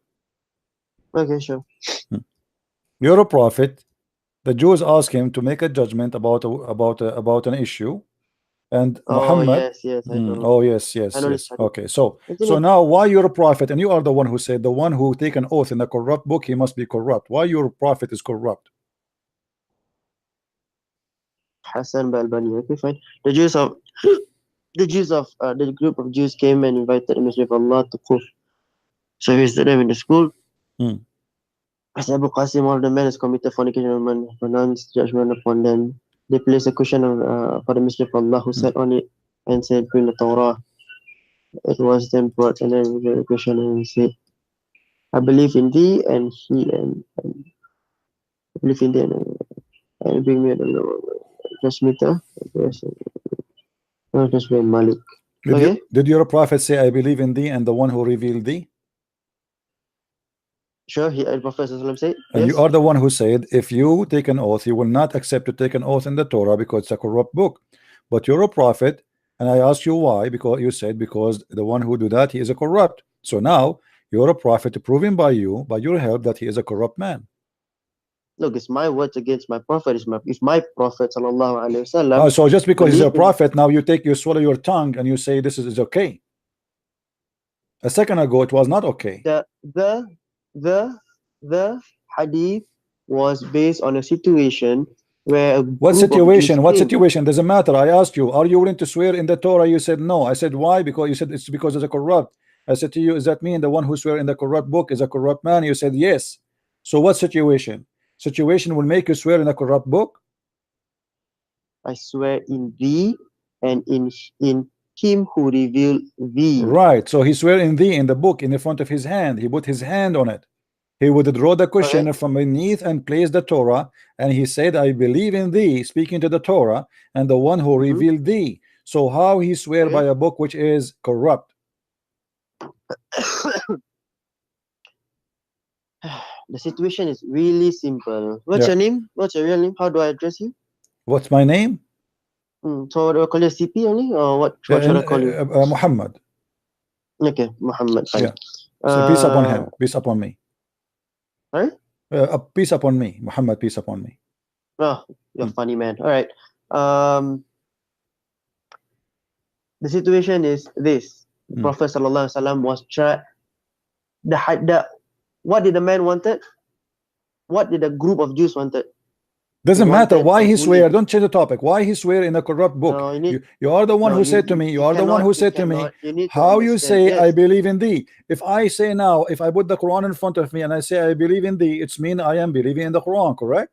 Okay, sure. You're a prophet. The Jews ask him to make a judgment about an issue, and Oh Muhammad. yes, I know. Oh yes, I yes, know yes. this hadith. Okay, so Continue. now why you're a prophet and you are the one who said the one who take an oath in the corrupt book he must be corrupt? Why your prophet is corrupt? Hassan Balbani. Okay, fine. The Jews of the group of Jews came and invited the Messenger of Allah to Kuf. So he visited them in the school. As Abu Qasim, all the men has committed fornication and pronounced judgment upon them. They placed a cushion for the Messenger of Allah who sat on it and said, "Bring the Torah." It was then brought and then the cushion and he said, "I believe in thee," and I believe in thee and bring me the transmitter. Just be Malik. Okay. Did your prophet say, "I believe in thee and the one who revealed thee"? Sure, the Prophet ﷺ said, And you yes. are the one who said, if you take an oath, you will not accept to take an oath in the Torah because it's a corrupt book. But you're a prophet, and I ask you why, because you said because the one who do that, he is a corrupt. So now you're a prophet, proven by you, by your help, that he is a corrupt man. Look, it's my words against my prophet. If my prophet ﷺ, so just because he's a believed in- prophet, now you swallow your tongue and you say this is okay. A second ago it was not okay. the hadith was based on a situation where a What group of situation? Jews What came. situation? Doesn't matter. I asked you, are you willing to swear in the Torah? You said no. I said why? Because you said it's because it's a corrupt. I said to you, does that mean the one who swear in the corrupt book is a corrupt man? You said yes. So what situation? Situation will make you swear in a corrupt book? I swear in thee and in him who revealed thee. Right. So he swear in thee in the book in the front of his hand. He put his hand on it. He would draw the cushion from beneath and place the Torah, and he said, I believe in thee, speaking to the Torah, and the one who revealed thee. So how he swear by a book which is corrupt? The situation is really simple. What's your name? What's your real name? How do I address you? What's my name? So do I call you CP only, or what should I call you? Muhammad. Okay, Muhammad. Fine. Yeah. So peace upon him. Peace upon me. Sorry? Peace upon me. Muhammad, peace upon me. Oh, you're funny, man. All right. The situation is this. The Prophet ﷺ was tried. What did the man wanted? What did the group of Jews wanted? Doesn't matter why he swear. Don't change the topic. Why he swear in a corrupt book? No, you are the one who said to me. You are the one who said to me. How you say I believe in thee? If I say now, if I put the Quran in front of me and I say I believe in thee, it's mean I am believing in the Quran, correct?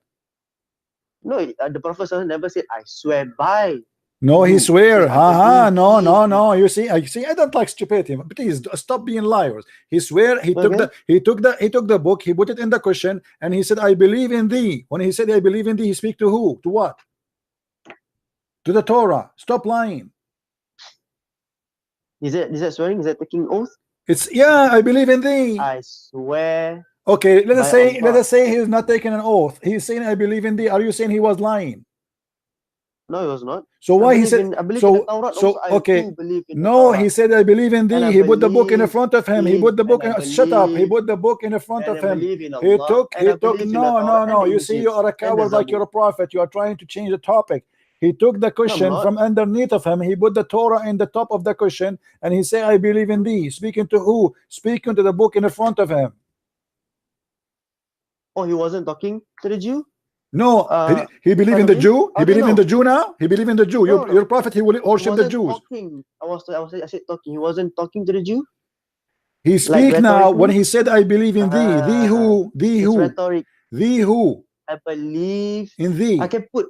No, the Prophet never said I swear by. No, he swear. No. You see, I don't like stupidity. Please stop being liars. He swear. He took the book. He put it in the cushion, and he said, "I believe in thee." When he said, "I believe in thee," he speak to who? To what? To the Torah. Stop lying. Is that swearing? Is that taking oath? It's I believe in thee. I swear. Okay, let us say he's not taking an oath. He's saying, "I believe in thee." Are you saying he was lying? No, it was not. So why he believe said in, I believe in the so? Torah So also. I okay, do believe in the no, Torah. he said I believe in And thee. I He put the book in believe front of him. He in, put the book and I in, shut up. He believe, put the book in front and of I him. believe in He Allah, took and I he took believe in the no Torah no no. and the You see, you Injil are a and the coward like you're Zabur. a prophet. You are trying to change the topic. He took the No, I'm cushion not. from underneath of him. He put the Torah in the top of the cushion, and he said, "I believe in thee." Speaking to who? Speaking to the book in front of him. Oh, he wasn't talking to the Jew? No, he In believe front in of the him? Jew. He How do you believe in know? the Jew now. He believe in the Jew. No, Your prophet. He will he worship the wasn't Jews. talking. I said talking. He wasn't talking to the Jew? He Like speak now when rhetorically? he said, "I believe in thee." Thee who? Thee It's who? rhetoric. Thee who? I believe. In I thee. can put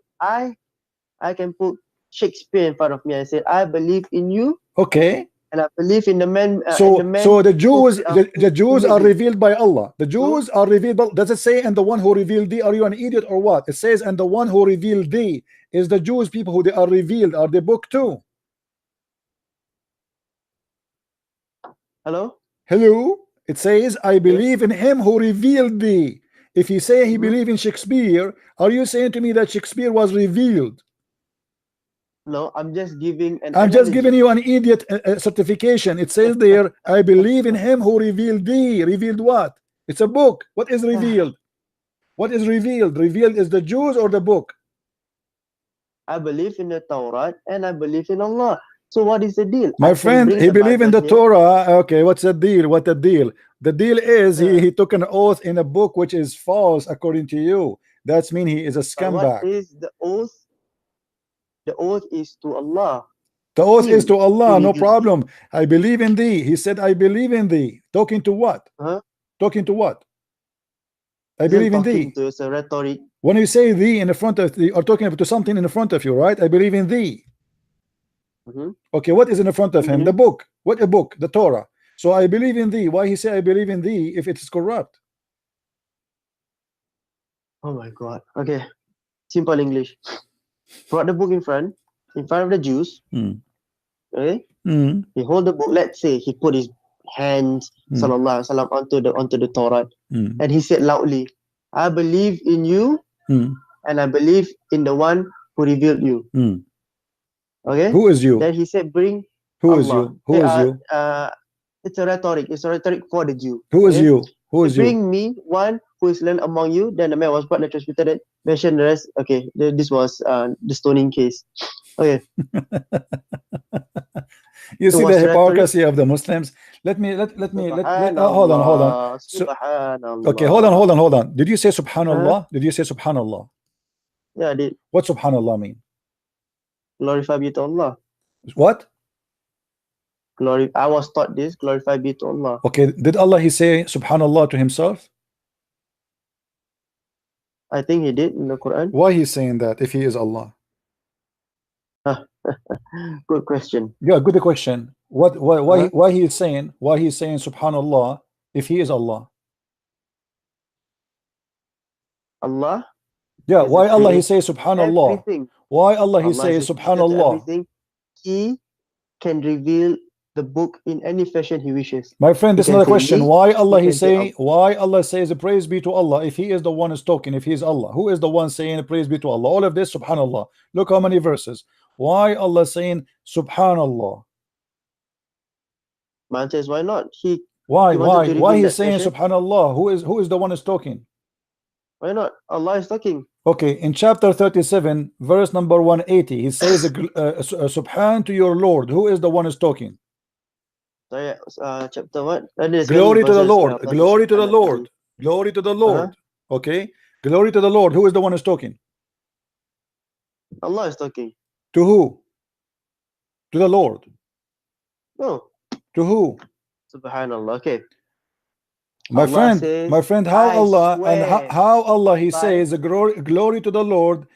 I can put Shakespeare in front of me and say, I believe in you, Okay. and I believe in the man So the Jews, the who Jews made are you. revealed by Allah. The So, Jews are revealed. Does it say, "And the one who revealed thee"? Are you an idiot or what? It says, "And the one who revealed thee" is the Jews people who they are revealed. Are the book too? hello? Hello. It says, "I Yes. believe in him who revealed thee." If he say he Mhm. believe in Shakespeare, are you saying to me that Shakespeare was revealed? No, I'm just giving an I'm just analogy. giving you an idiot certification. It says there, "I believe in him who revealed thee." Revealed what? It's a book. What is revealed? What is revealed? Revealed is the Jews or the book? I believe in the Torah and I believe in Allah. So what is the deal? My I can friend, bring he the believe in Bible the here. Torah. Okay, what's the deal? What the deal? The deal is he took an oath in a book which is false according to you. That's mean he is a But what scumbag. is the oath? The oath is to Allah. The oath is Him to who Allah, no revealed it. problem. I believe in thee. He said, "I believe in thee." Talking to what? Huh? Talking to what? I Isn't believe in talking thee. to us a rhetoric. When you say thee in the front of thee, or talking to something in the front of you, right? I believe in thee. Mhm. Okay, what is in the front of him? The Continue. book. What a book? The Torah. So I believe in thee. Why he say I believe in thee if it is corrupt? Oh my God. Okay. Simple English. Brought the book in front of the Jews. Mm. Okay. Mm. He hold the book. Let's say he put his hands, sallallahu alaihi wasallam, onto the Torah, and he said loudly, "I believe in you, and I believe in the one who revealed you." Okay. Who is you? Then he said, "Bring Who is Allah." you? Who is you? It's a rhetoric. It's a rhetoric for the Jew. Who is Okay? you? Who is you? Bring me one who is learned among you. Then the man was brought and transmitted it. Mentioned the rest. Okay. This was the stoning case. Okay. You It see the was rhetoric. hypocrisy of the Muslims. Let me hold on. So, okay, Subhanallah. hold on. Did you say Subhanallah? Did you say Subhanallah? Yeah, I did. What Subhanallah mean? Glorify be to Allah. What? I was taught this. Glorify be to Allah. Okay, did Allah he say Subhanallah to himself? I think he did in the Quran. Why he's saying that if he is Allah? Good question. Yeah, good question. Why he is saying Subhanallah if he is Allah? Allah. Yeah, is why the Allah he creator say of Subhanallah? everything. Why Allah he Allah say is the creator to Subhanallah? everything. He can reveal the book in any fashion he wishes. My friend, He this is can another say question. me. Why Allah he can say say? Why Allah says praise be to Allah if He is the one is talking? If He is Allah, who is the one saying praise be to Allah? All of this, Subhanallah. Look how many verses. Why Allah saying Subhanallah? My answer is why not? He Why? wanted to Why reveal He's that saying fashion. Subhanallah? Who is the one is talking? Why not? Allah is talking. Okay, in chapter 37, verse number 180, He says Subhan to your Lord. Who is the one is talking? Sorry, chapter what? There's many Glory to the verses. Lord. Glory to the Lord. Glory to the Lord. Okay, glory to the Lord. Who is the one is talking? Allah is talking. To who? To the Lord. No. To who? Subhanallah. Okay. My Allah friend, says, how I Allah and swear how Allah he by says glory to the Lord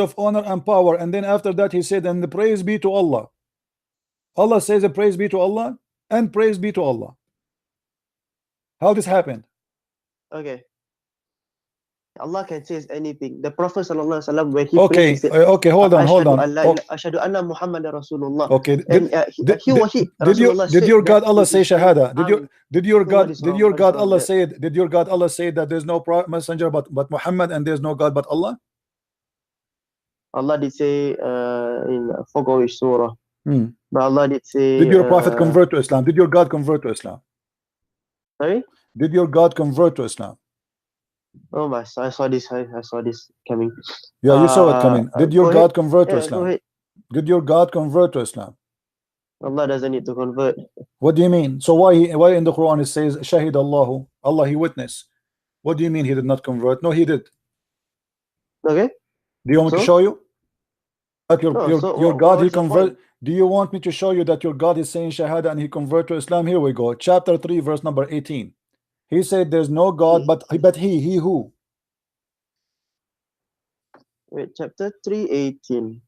of honor and power, and then after that he said, and the praise be to Allah. Allah says a praise be to Allah and praise be to Allah. How this happened? Okay. Allah can say anything. The Prophet sallallahu alaihi wasallam, when he Okay, prayed, he said, okay, hold on. Ashhadu anna Muhammad Rasulullah. Okay, And Rasulullah did said your God that Allah he say is saying, shahada? Did your what is wrong Allah with that? say did your God Allah say that there's no messenger but Muhammad and there's no God but Allah? Allah did say in I forgot which surah, Hmm. but Allah did say. Did your prophet convert to Islam? Did your God convert to Islam? Sorry. Did your God convert to Islam? Oh my! I saw this. I saw this coming. Yeah, you saw it coming. Did your Go ahead. God convert to Yeah, go Islam? ahead. Did your God convert to Islam? Allah doesn't need to convert. What do you mean? So why in the Quran it says Shahid Allahu, Allah he witnessed? What do you mean he did not convert? No, he did. Okay. Do you want me to So? show you that No, your so God he what's your convert? point? Do you want me to show you that your God is saying Shahada and he convert to Islam? Here we go. Chapter 3, verse number 18. He said there's no God but he who. Wait, chapter 3:18.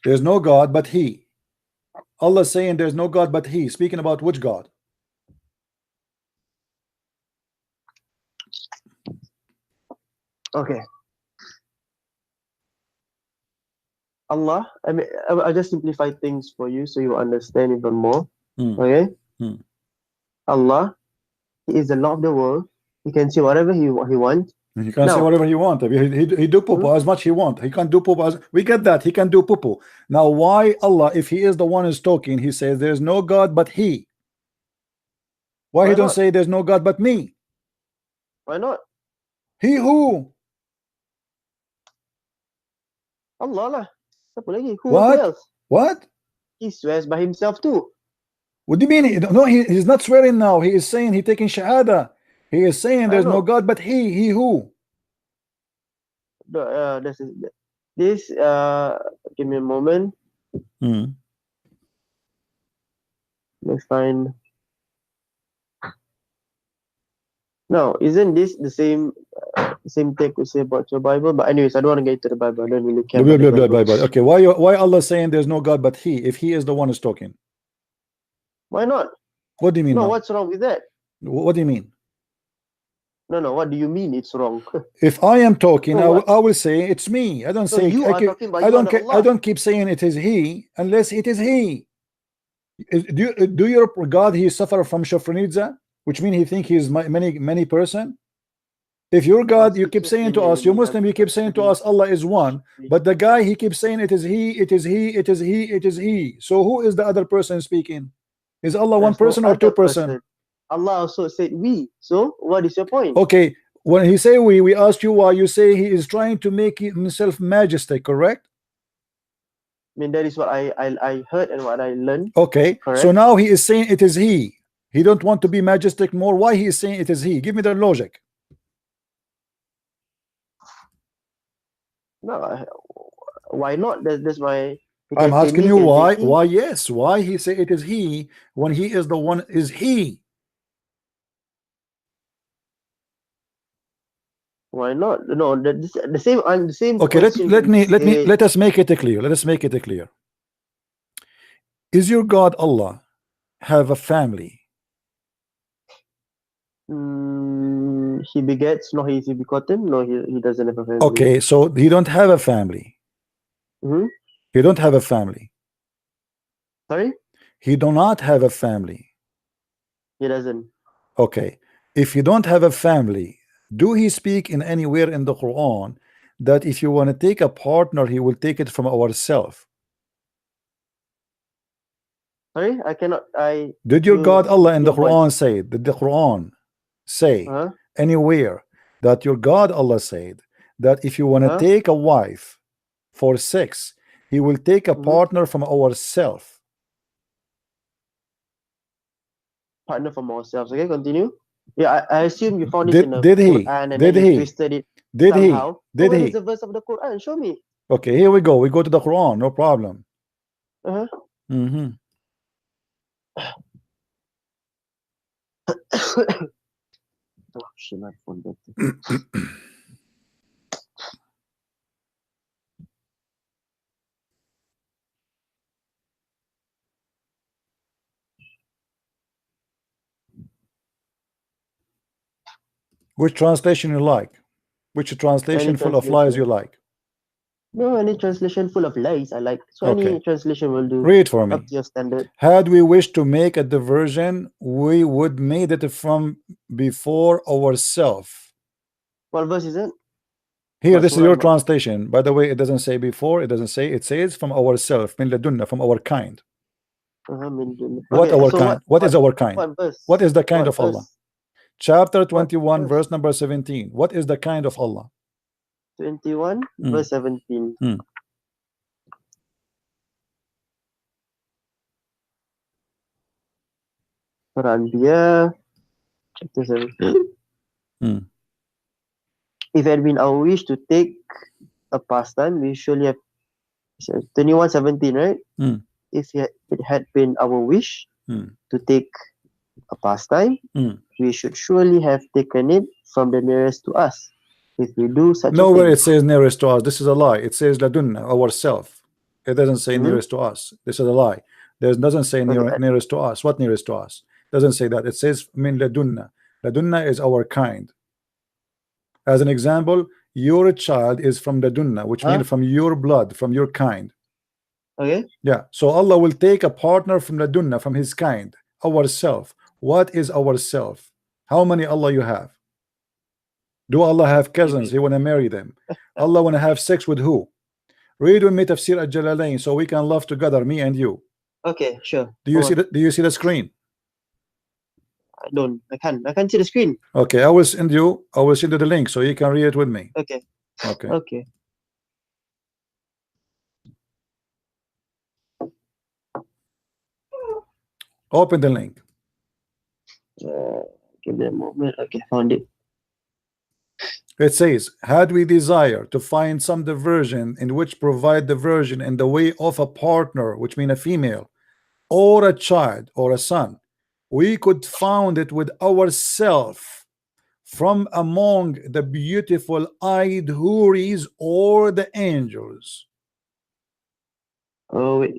There's no God but he. Allah saying there's no God but he. Speaking about which God? Okay. Allah, I mean, I'll just simplify things for you so you understand even more. Okay? Allah, He is the Lord of the world. He can say whatever he wants. He can say whatever he wants. He do poo as much he want. He can do poo as we get that. He can do poo. Now, why Allah, if he is the one who's talking, he says there's no God but he? Why he don't say there's no God but me? Why not? He who? Allah lah. Siapa lagi? Who What? else? What? He swears by himself too. What do you mean? No, he's not swearing now. He is saying he's taking shahada. He is saying there's no God but he who? This give me a moment. Let's find. No, isn't this the same take we say about your Bible? But anyways, I don't want to get into the Bible. I don't really care about the Bible. Okay, why Allah saying there's no God but he if he is the one who's talking? Why not? What do you mean? No, what's wrong with that? What do you mean? No, what do you mean it's wrong? If I am talking, I will say it's me. I don't say you are talking, but I don't keep saying it is he unless it is he. Do your God he suffer from shofronidza, which means he think he is many person? If your God, you keep saying to us, you Muslim, you keep saying to us Allah is one, but the guy he keeps saying it is he, it is he, it is he, it is he. So who is the other person speaking? Is Allah one person or two person? Allah also said we. So what is your point? Okay, when he say we asked you why. You say he is trying to make himself majesty, correct? I mean, that is what I heard and what I learned. Okay, so now he is saying it is he. He don't want to be majestic more. Why he is saying it is he? Give me the logic. No, why not? That's why. I'm asking you why. Why yes? Why he say it is he when he is the one is he? Why not? No, the same. Okay, let us make it clear. Let us make it clear. Is your God Allah have a family? He begets. No, he is begotten. No, he doesn't have a family. Okay, so he don't have a family. He don't have a family. Sorry? He do not have a family. He doesn't. Okay, if you don't have a family, do he speak in anywhere in the Quran that if you want to take a partner, he will take it from ourselves? Sorry, I cannot. Did your God Allah in the Quran say? Did the Quran say anywhere that your God Allah said that if you want to take a wife for sex, he will take a partner from ourselves? Partner from ourselves. Okay, continue. Yeah, I assume you found this in the Quran and then you twisted it somehow. Where is the verse of the Quran? Show me. Okay, here we go. We go to the Quran. No problem. Oh shit, my phone better. Which translation you like? Which translation full of lies you like? No, any translation full of lies I like. So any translation will do. Read for me. Up to your standard. Had we wished to make a diversion, we would made it from before ourselves. What verse is it? Here, What this is surah your number? translation. By the way, it doesn't say before, it doesn't say, it says from ourself, min ladunna, from our kind. What Okay, our so kind? What is our kind? what verse? What is the kind What of Allah? verse? Chapter 21, verse? verse number 17. What is the kind of Allah? 21, verse 17. Hmm. Surah Al-Anbiya, chapter 7. Hmm. If it had been our wish to take a pastime, we surely have 21:17, right? Hmm. If it had been our wish Hmm. to take a pastime, Hmm. we should surely have taken it from the nearest to us. If we do such Nowhere a it says nearest to us. This is a lie. It says ladunna, ourself. It doesn't say Mhm. nearest to us. This is a lie. There doesn't say Okay. nearest to us. What nearest to us? Doesn't say that. It says min ladunna. Ladunna is our kind. As an example, your child is from ladunna, which Huh? means from your blood, from your kind. Okay. Yeah. So Allah will take a partner from ladunna, from his kind, ourself. What is ourself? How many Allah you have? Do Allah have cousins? He want to marry them. Allah want to have sex with who? Read with me Tafsir al-Jalalain so we can love together, me and you. Okay, sure. Do you Go see on. the, do you see the screen? I don't. I can't see the screen. Okay, I will send you the link so you can read it with me. Okay. Okay. Okay. Open the link. Give me a moment. Okay, found it. It says, had we desire to find some diversion in which provide diversion in the way of a partner, which mean a female, or a child or a son, we could found it with ourself from among the beautiful eyed houris or the angels. Oh wait.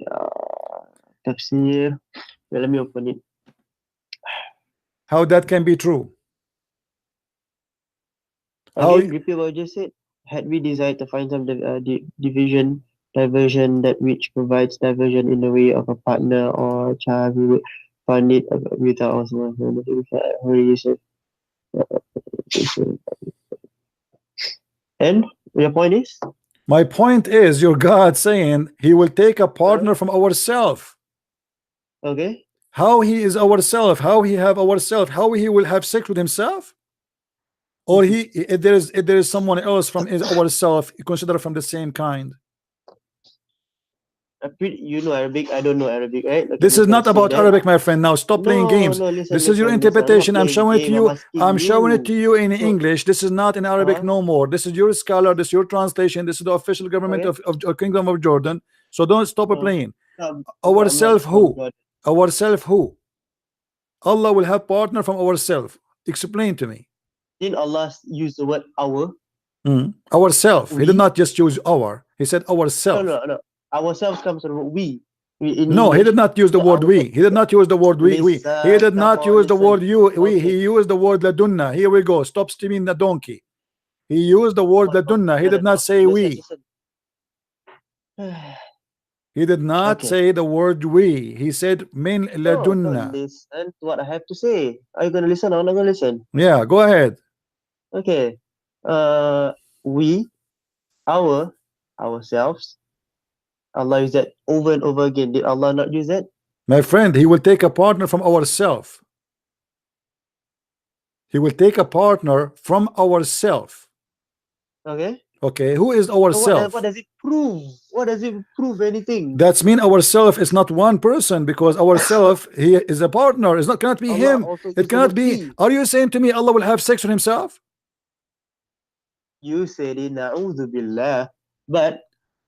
Tafsir. Wait, let me open it. How that can be true? How Again, repeat what you just said. Had we desired to find some diversion that which provides diversion in the way of a partner or a child, we would find it without us. And your point is? my point is, your God saying he will take a partner from ourself. Okay. How he is ourself? How he have ourself? How he will have sex with himself? Or if there is someone else from ourself considered from the same kind? You know Arabic, I don't know Arabic, right? Okay, This is not about Arabic, my friend. Now stop playing games. No, listen, This is your listen. I'm not interpretation. I'm playing showing it to game. you. I'm asking I'm showing it to you in So- English. This is not in Arabic no more. This is your scholar. This is your translation. This is the official government Okay. of Kingdom of Jordan. So don't stop playing. I'm Ourself not who? from Ourself who? Allah will have partner from ourself. Explain to me. Didn't Allah use the word our? Ourself. He did We? not just use our. He said ourself. No. Ourselves comes from we. No, he did not use the word we. He did not use the word we. He did not use the word you. We. He used the word ladunna. Here we go. Stop stealing the donkey. He used the word ladunna. He did not say we. He did not say the word we. He said min ladunna. Listen to what I have to say. Are you gonna listen or not gonna listen? Yeah, go ahead. Okay. We, ourselves. Allah used that over and over again. Did Allah not use that? My friend, he will take a partner from ourself. He will take a partner from ourself. Okay. Okay, who is So ourself? what does it prove? What does it prove? Anything? That's mean ourself is not one person, because ourself he is a partner. It's not cannot be Allah him. also It used the cannot word be. we. Are you saying to me Allah will have sex with himself? You said it, na'udhu billah. But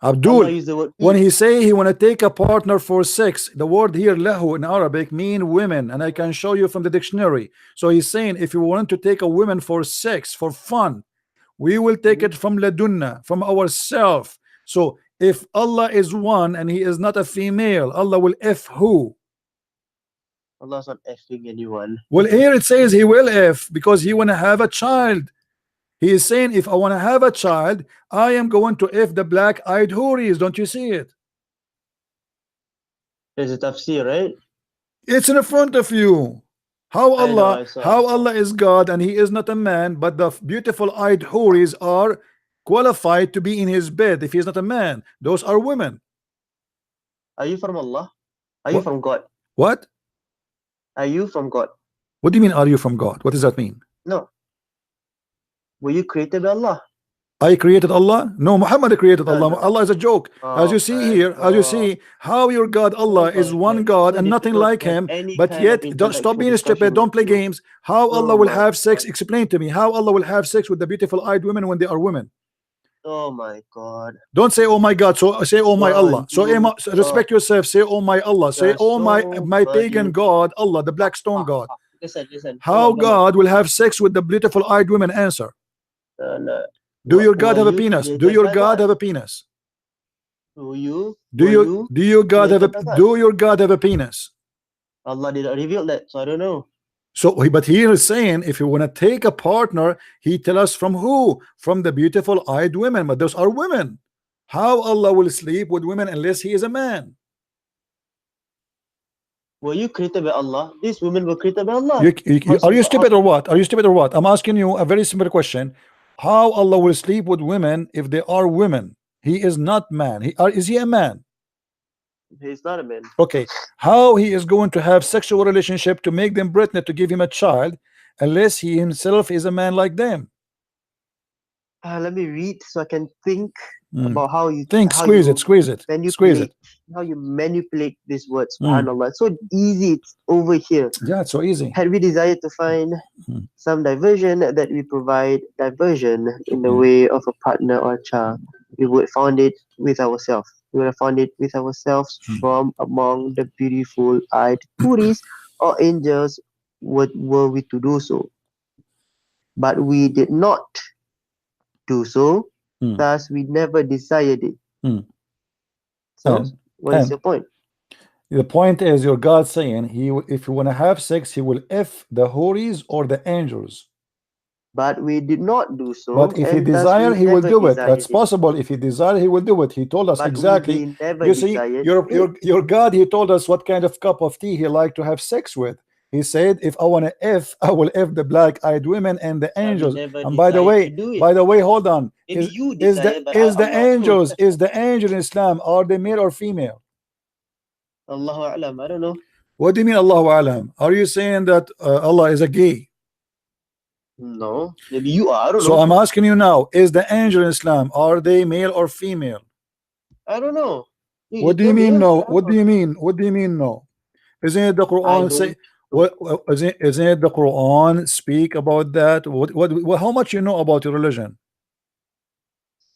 Abdul, Allah used the word when we. he say he want to take a partner for sex, the word here lahu in Arabic mean women, and I can show you from the dictionary. So he's saying if you want to take a woman for sex, for fun, we will take it from ladunna, from ourself. So if Allah is one and he is not a female, Allah will F who? Allah's not effing anyone. Well, here it says he will F because he want to have a child. He is saying if I want to have a child, I am going to F the black-eyed houris. Don't you see it? There's a tafsir, right? It's in front of you. How I know, Allah, I saw, I how saw. Allah is God and he is not a man, but the beautiful eyed houris are qualified to be in his bed if he is not a man. Those are women. Are you from Allah? Are you What? from God? What? Are you from God? What do you mean, are you from God? What does that mean? No. Were you created by Allah? I created Allah? No, Muhammad created No, Allah. no. Allah is a joke. As you Oh see my here, as you God. see, how your God Oh my Allah is God. one It's God so and nothing difficult like to have him, any but kind of yet don't stop intellectual being stupid, discussion with don't play you. games. How Allah Oh will my have sex? God. Explain to me how Allah will have sex with the beautiful eyed women when they are women. Oh my God. Don't say oh my God, so say oh my Bro, Allah. So you respect yourself, say oh my Allah, say are oh so my pagan funny. God, Allah, the black stone God. Listen, listen. How God will have sex with the beautiful eyed women? Answer. No. Do your God Were have a you penis? Do created your by God God? have a penis? Were you Do your God have a created by God? do your God have a penis? Allah did not reveal that, so I don't know. So, but here is saying if you want to take a partner, he tell us from who? From the beautiful eyed women, but those are women. How Allah will sleep with women unless he is a man? Were you created by Allah? These women were created by Allah. Are you stupid or what? Are you stupid or what? I'm asking you a very simple question. How Allah will sleep with women if they are women? He is not man. Is he a man? He's not a man. Okay, how he is going to have sexual relationship to make them pregnant to give him a child unless he himself is a man like them? Let me read so I can think Mm. about how you Squeeze it, squeeze it. how you manipulate these words. Mm. SubhanAllah. It's so easy. It's over here. Yeah, it's so easy. Had we desired to find Mm. some diversion, that we provide diversion in the Mm. way of a partner or a child, we would found it with ourselves. We would have found it with ourselves from among the beautiful eyed puris or angels were we to do so. But we did not do so, Mm. thus we never desired it. Mm. So, And- what is and- your point? The point is your God saying if you want to have sex, he will F the houris or the angels. But we did not do so. But if he and thus desire, we he will never do it. desired That's possible. If he desire, he will do it. He told us But exactly. we never You see, desired your God, he told us what kind of cup of tea he liked to have sex with. He said, if I want to F, I will F the black-eyed women and the we angels. never And by the desired to do it. way, hold on. Maybe you Is desire, but the I'm not angels, sure. is the angel in Islam, are they male or female? Allahu A'lam, I don't know. What do you mean, Allahu Alam? Are you saying that Allah is a gay? No, maybe you are. I don't So know. I'm asking you now, is the angel in Islam, are they male or female? I don't know. What do you tell me, mean yes, no? I'm What do not- you mean? What do you mean no? Isn't it the I Quran don't. say isn't it the Quran speak about that? What how much you know about your religion?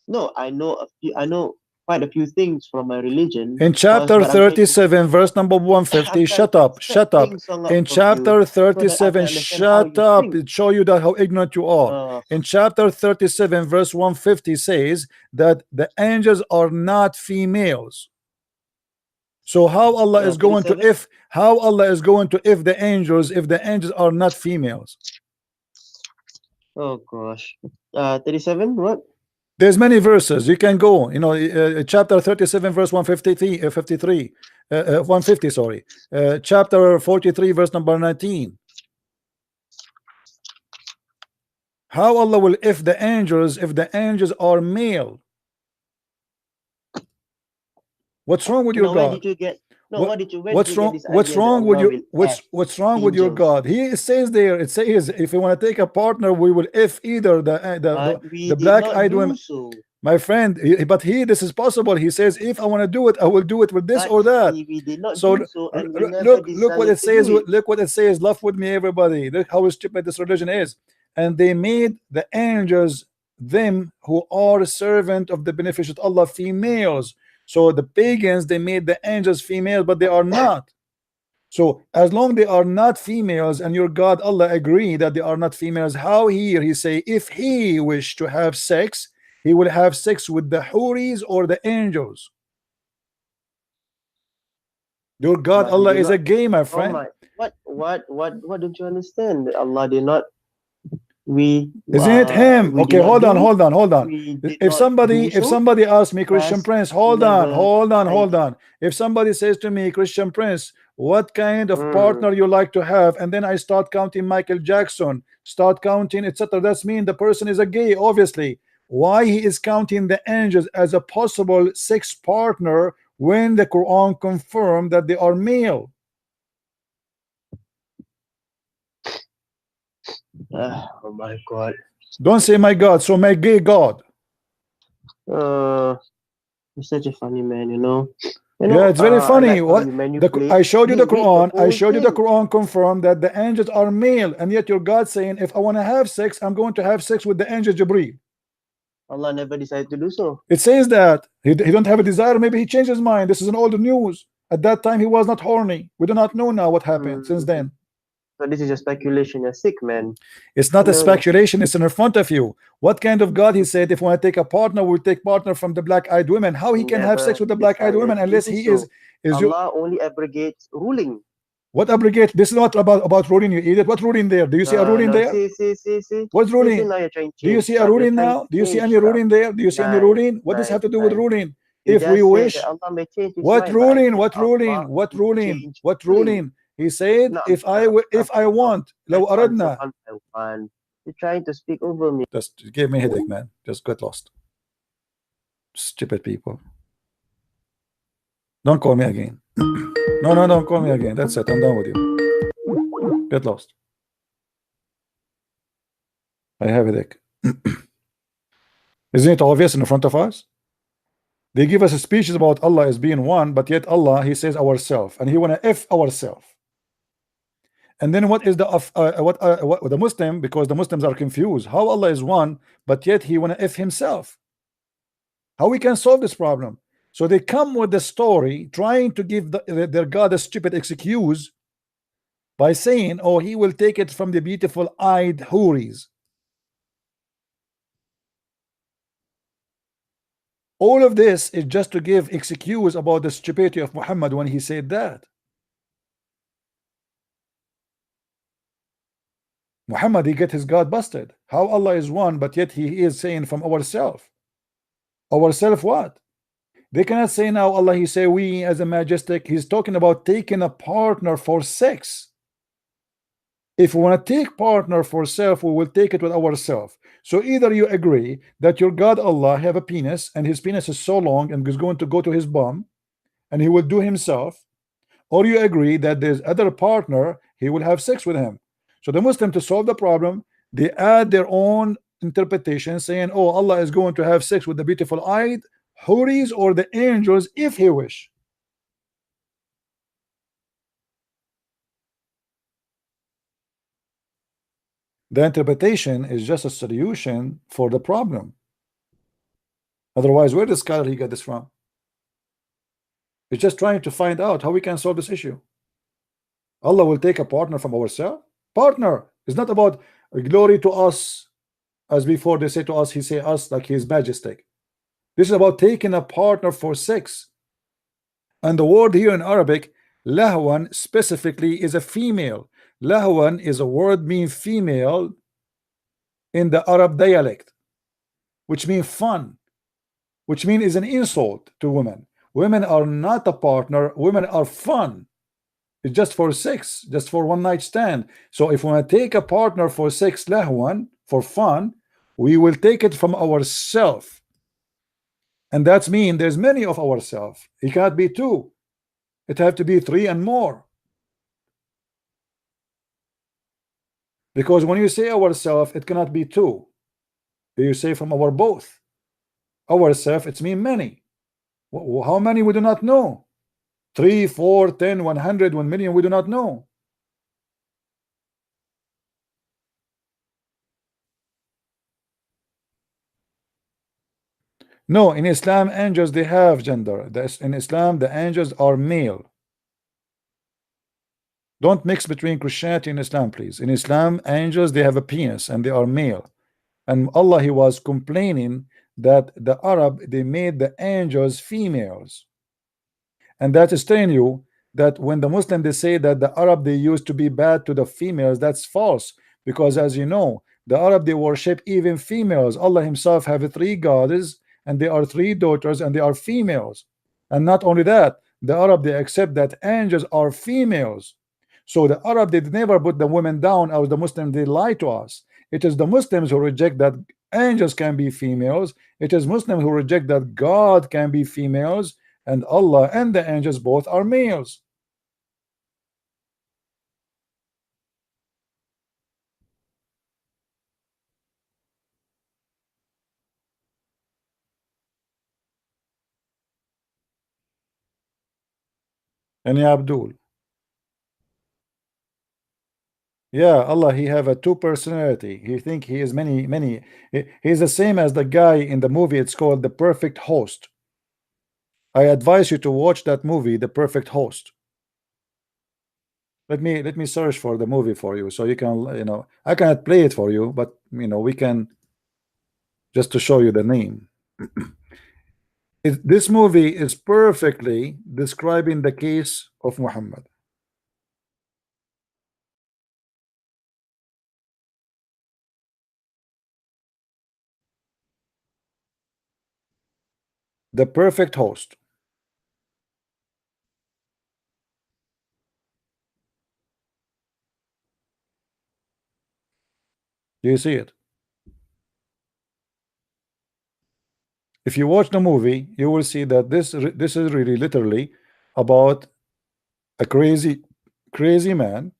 No, I know quite a few things from my religion. In chapter but I'm trying to- 37, verse number I'm 150, trying shut to up, set shut up. things up In for chapter you so that I 37, can understand how shut you up. think. It show you that how ignorant you are. In chapter 37, verse 150 says that the angels are not females. So how Allah is going to 37? how Allah is going to the angels if the angels are not females? Oh gosh. 37. What? There's many verses you can go. You know, chapter 37, verse 153, 150. Sorry, chapter 43, verse number 19. How Allah will if the angels are male? What's wrong with your No, where God? did you get? No, What- what did you? Where What's did you wrong? get this What's idea that wrong with Allah your will F what's wrong with your angels? God? He says there. It says if you want to take a partner, we will if either But we the did black not eyed do women. so. My friend, but this is possible. He says if I want to do it, I will do it with this But or that. we did not So do so, and we never look what desired it to says. do it. Look what it says. Laugh with me, everybody. Look how stupid this religion is. And they made the angels them who are servant of the beneficent Allah females. So the pagans, they made the angels females, but they are not. So as long they are not females, and your God Allah agree that they are not females, how here he say if he wish to have sex, he will have sex with the houris or the angels? Your God But Allah we did is a not. gay, my Oh friend. my! What don't you understand? Allah did not. We Isn't it him? we Okay, did not hold do on, it. hold on, hold on. We did If not somebody do so. asks me, Christian Thus, Prince, we hold on, never hold on, find hold it. on. If somebody says to me, Christian Prince, what kind of partner you like to have, and then I start counting Michael Jackson, start counting, etc. That's mean the person is a gay, obviously. Why he is counting the angels as a possible sex partner when the Quran confirmed that they are male? Oh my God. Don't say my God, so my gay God. You're such a funny man, you know. Yeah, it's very I funny. like how What you manipulate. I showed you the Read the Quran. I whole showed you the thing. Quran confirmed that the angels are male, and yet your God saying, if I want to have sex, I'm going to have sex with the angel Jibreel. Allah never decided to do so. It says that he don't have a desire. Maybe he changed his mind. This is an old news. At that time, he was not horny. We do not know now what happened since then. So this is just speculation. You're sick, man. It's not a No. speculation. It's in front of you. What kind of God he said? If we want to take a partner, we'll take partner from the black-eyed women. How he can have Never sex with the black-eyed women decided to unless do he so. is you? Allah only abrogates ruling. What abrogate? This is not about ruling, you idiot. What ruling there? Do you see a ruling there? See. What's ruling? Now you're trying to Do you change see a stuff. You're ruling trying now? to Do you see change any stuff. ruling there? Do you see any Nice, ruling? What does nice, have to do with nice. ruling? You If just we said wish, that Allah may change his what mind, but I ruling? said What ruling? Allah What will ruling? change What ruling. ruling? He said, No, if I want, لو let's answer أردنا. one by one. You're trying to speak over me. Just give me a headache, man. Just get lost. Stupid people. Don't call me again. No, don't call me again. That's it. I'm done with you. Get lost. I have a headache. Isn't it obvious in front of us? They give us speeches about Allah as being one, but yet Allah, he says ourself, and he wanna F ourself. And then what is the what the Muslim, because the Muslims are confused, how Allah is one, but yet he wanna F himself. How we can solve this problem? So they come with the story trying to give their God a stupid excuse by saying, oh, he will take it from the beautiful eyed houris. All of this is just to give excuse about the stupidity of Muhammad when he said that. Muhammad, he get his God busted. How Allah is one, but yet he is saying from ourself. Ourself what? They cannot say now Allah, he say we as a majestic. He's talking about taking a partner for sex. If we want to take partner for self, we will take it with ourselves. So either you agree that your God Allah have a penis and his penis is so long and is going to go to his bum and he will do himself, or you agree that there's other partner, he will have sex with him. So the Muslim, to solve the problem, they add their own interpretation saying, oh, Allah is going to have sex with the beautiful eyed houris or the angels if he wish. The interpretation is just a solution for the problem. Otherwise, where does scholar he get this from? He's just trying to find out how we can solve this issue. Allah will take a partner from ourselves. Partner is not about glory to us, as before they say to us, he say us like his majestic. This is about taking a partner for sex. And the word here in Arabic, lahwan, specifically is a female. Lahwan is a word mean female in the Arab dialect, which means fun, which means is an insult to women. Women are not a partner, women are fun. It's just for sex, just for one night stand. So if we want to take a partner for sex, lahwan, for fun, we will take it from ourselves. And that's mean there's many of ourselves. It can't be two. It have to be three and more. Because when you say ourself, it cannot be two. You say from our both. Ourself, it's mean many. How many we do not know? 3, 4, 10, 100, 1 million, we do not know. No, in Islam, angels, they have gender. In Islam, the angels are male. Don't mix between Christianity and Islam, please. In Islam, angels, they have a penis and they are male. And Allah, he was complaining that the Arab, they made the angels females. And that is telling you that when the Muslim, they say that the Arab, they used to be bad to the females, that's false. Because as you know, the Arab, they worship even females. Allah himself have 3 goddesses, and they are 3 daughters, and they are females. And not only that, The Arab, they accept that angels are females. So the Arab did never put the women down, as the Muslims they lie to us. It is the Muslims who reject that angels can be females. It is Muslims who reject that God can be females, and Allah and the angels both are males. And ya Abdul, yeah, Allah, he have a two personality. He think he is many. He's the same as the guy in the movie. It's called The Perfect Host. I advise you to watch that movie, The Perfect Host. Let me search for the movie for you, so you can, I cannot play it for you, but we can, just to show you the name. This movie is perfectly describing the case of Muhammad. The Perfect Host. Do you see it? If you watch the movie, you will see that this is really literally about a crazy man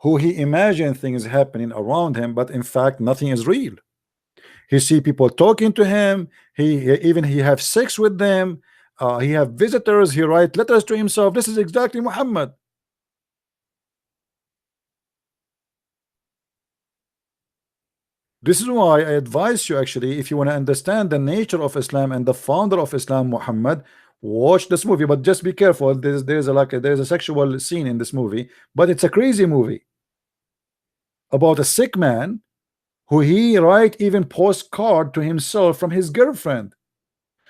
who he imagined things happening around him, but in fact nothing is real. He see people talking to him. He have sex with them. He have visitors. He write letters to himself. This is exactly Muhammad. This is why I advise you, actually, if you want to understand the nature of Islam and the founder of Islam, Muhammad, watch this movie. But just be careful. There's a sexual scene in this movie, but it's a crazy movie about a sick man who he write even postcard to himself from his girlfriend.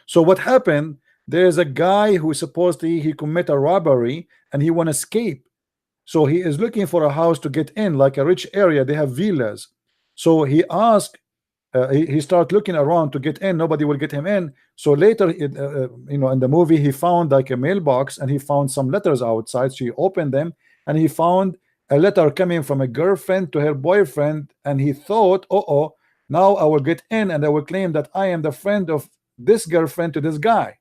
So what happened? There's a guy who supposedly he commit a robbery and he want to escape. So he is looking for a house to get in, like a rich area. They have villas. So he asked, he start looking around to get in. Nobody will get him in. So later, in the movie, he found like a mailbox and he found some letters outside. So he opened them and he found a letter coming from a girlfriend to her boyfriend. And he thought, oh, now I will get in and I will claim that I am the friend of this girlfriend to this guy.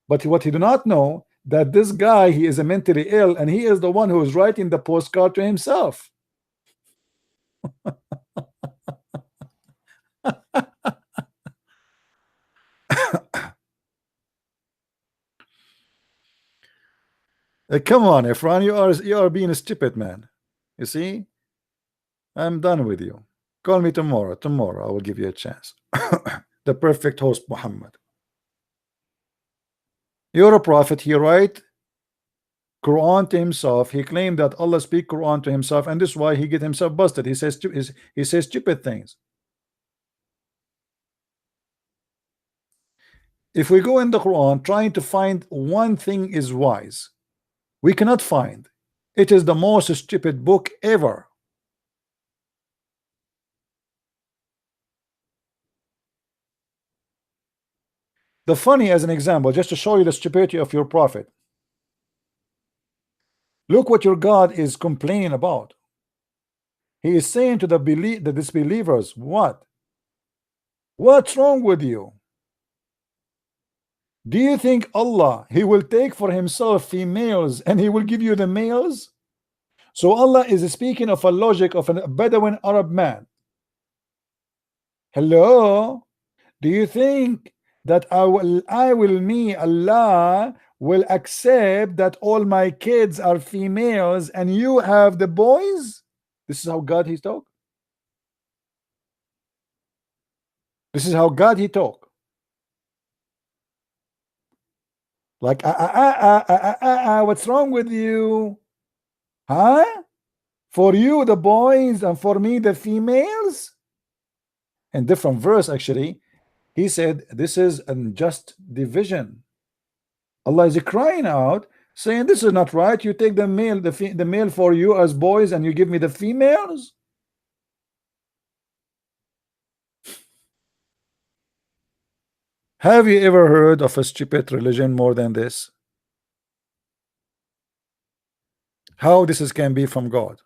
But what he do not know, that this guy, he is a mentally ill and he is the one who is writing the postcard to himself. Come on, Efran, you are being a stupid man. You see, I'm done with you. Call me tomorrow. Tomorrow I will give you a chance. The Perfect Host, Muhammad. You're a prophet. He write Quran to himself. He claimed that Allah speak Quran to himself, and this is why he get himself busted. He says stupid things. If we go in the Quran trying to find one thing is wise, we cannot find. It is the most stupid book ever. The funny, as an example, just to show you the stupidity of your prophet. Look what your God is complaining about. He is saying to the disbelievers, what? What's wrong with you? Do you think Allah, he will take for himself females and he will give you the males? So Allah is speaking of a logic of a Bedouin Arab man. Hello? Do you think that me, Allah, will accept that all my kids are females and you have the boys? This is how God he talk. This is how God he talk. Like, what's wrong with you? Huh? For you the boys and for me the females? In different verse, actually, he said this is unjust division. Allah is crying out, saying this is not right. You take the male for you as boys and you give me the females. Have you ever heard of a stupid religion more than this? How this is can be from God?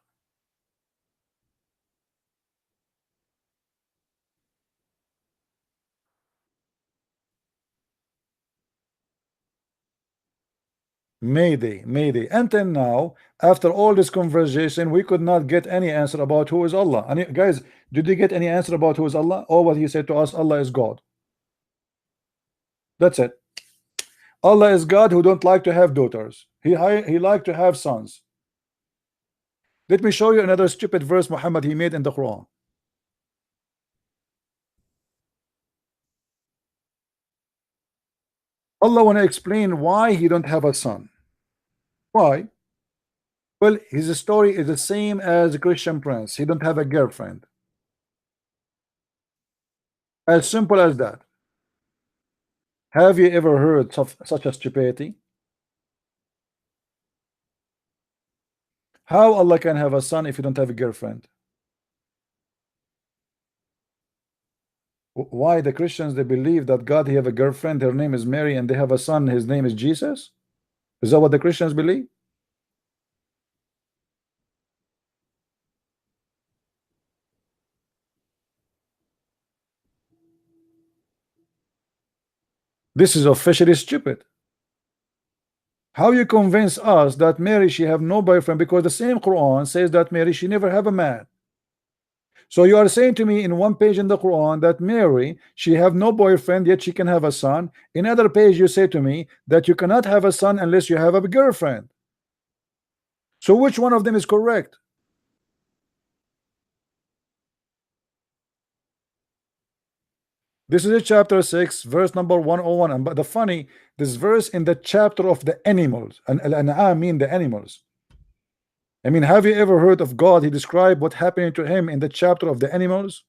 Mayday. Until now, after all this conversation, we could not get any answer about who is Allah. And guys, did you get any answer about who is Allah? Or what he said to us, Allah is God. That's it. Allah is God who don't like to have daughters. He like to have sons. Let me show you another stupid verse Muhammad he made in the Quran. Allah want to explain why he don't have a son. Why? Well, his story is the same as a Christian prince. He don't have a girlfriend. As simple as that. Have you ever heard of such a stupidity? How Allah can have a son if you don't have a girlfriend? Why the Christians they believe that God he have a girlfriend, her name is Mary, and they have a son, his name is Jesus? Is that what the Christians believe? This is officially stupid. How you convince us that Mary she have no boyfriend, because the same Quran says that Mary she never have a man. So you are saying to me in one page in the Quran that Mary she have no boyfriend yet she can have a son. In other page you say to me that you cannot have a son unless you have a girlfriend. So which one of them is correct? This is a chapter 6 verse number 101. And but the funny, this verse in the chapter of the animals, and I mean the animals. I mean, have you ever heard of God he described what happened to him in the chapter of the animals?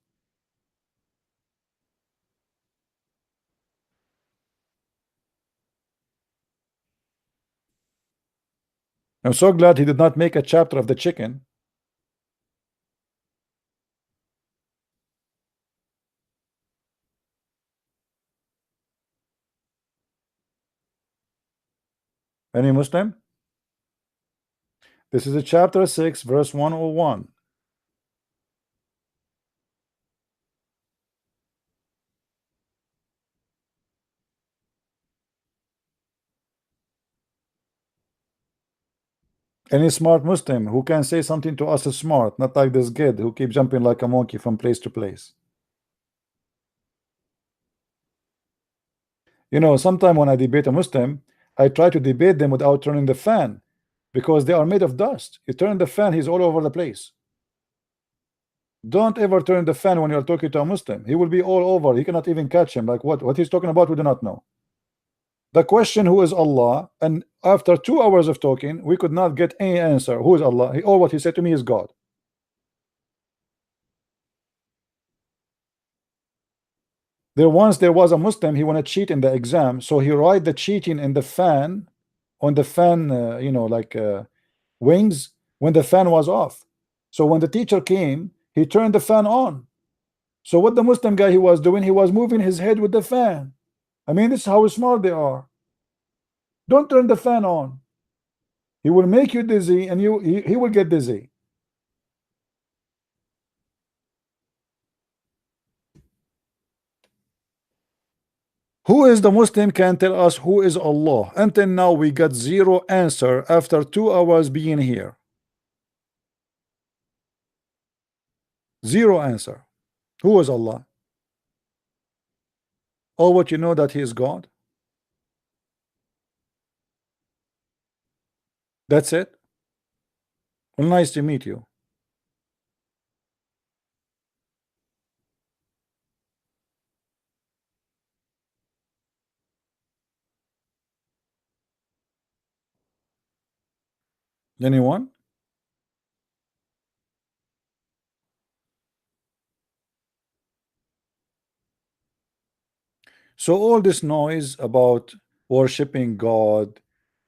I'm so glad he did not make a chapter of the chicken. Any Muslim? This is a chapter 6 verse 101. Any smart Muslim who can say something to us is smart, not like this kid who keep jumping like a monkey from place to place. You know, sometime when I debate a Muslim, I try to debate them without turning the fan, because they are made of dust. You turn the fan, he's all over the place. Don't ever turn the fan when you're talking to a Muslim. He will be all over. He cannot even catch him. Like what he's talking about, we do not know. The question, who is Allah? And after 2 hours of talking, we could not get any answer. Who is Allah? All what he said to me is God. Once there was a Muslim, he want to cheat in the exam, so he write the cheating in the fan, on the fan, you know, like wings, when the fan was off. So when the teacher came, he turned the fan on. So what the Muslim guy he was doing, he was moving his head with the fan. I mean, this is how smart they are. Don't turn the fan on. He will make you dizzy, and he will get dizzy. Who is the Muslim can tell us who is Allah? Until now we got zero answer after 2 hours being here. Zero answer. Who is Allah? All what you know that he is God. That's it. Well, nice to meet you. Anyone? So all this noise about worshiping God,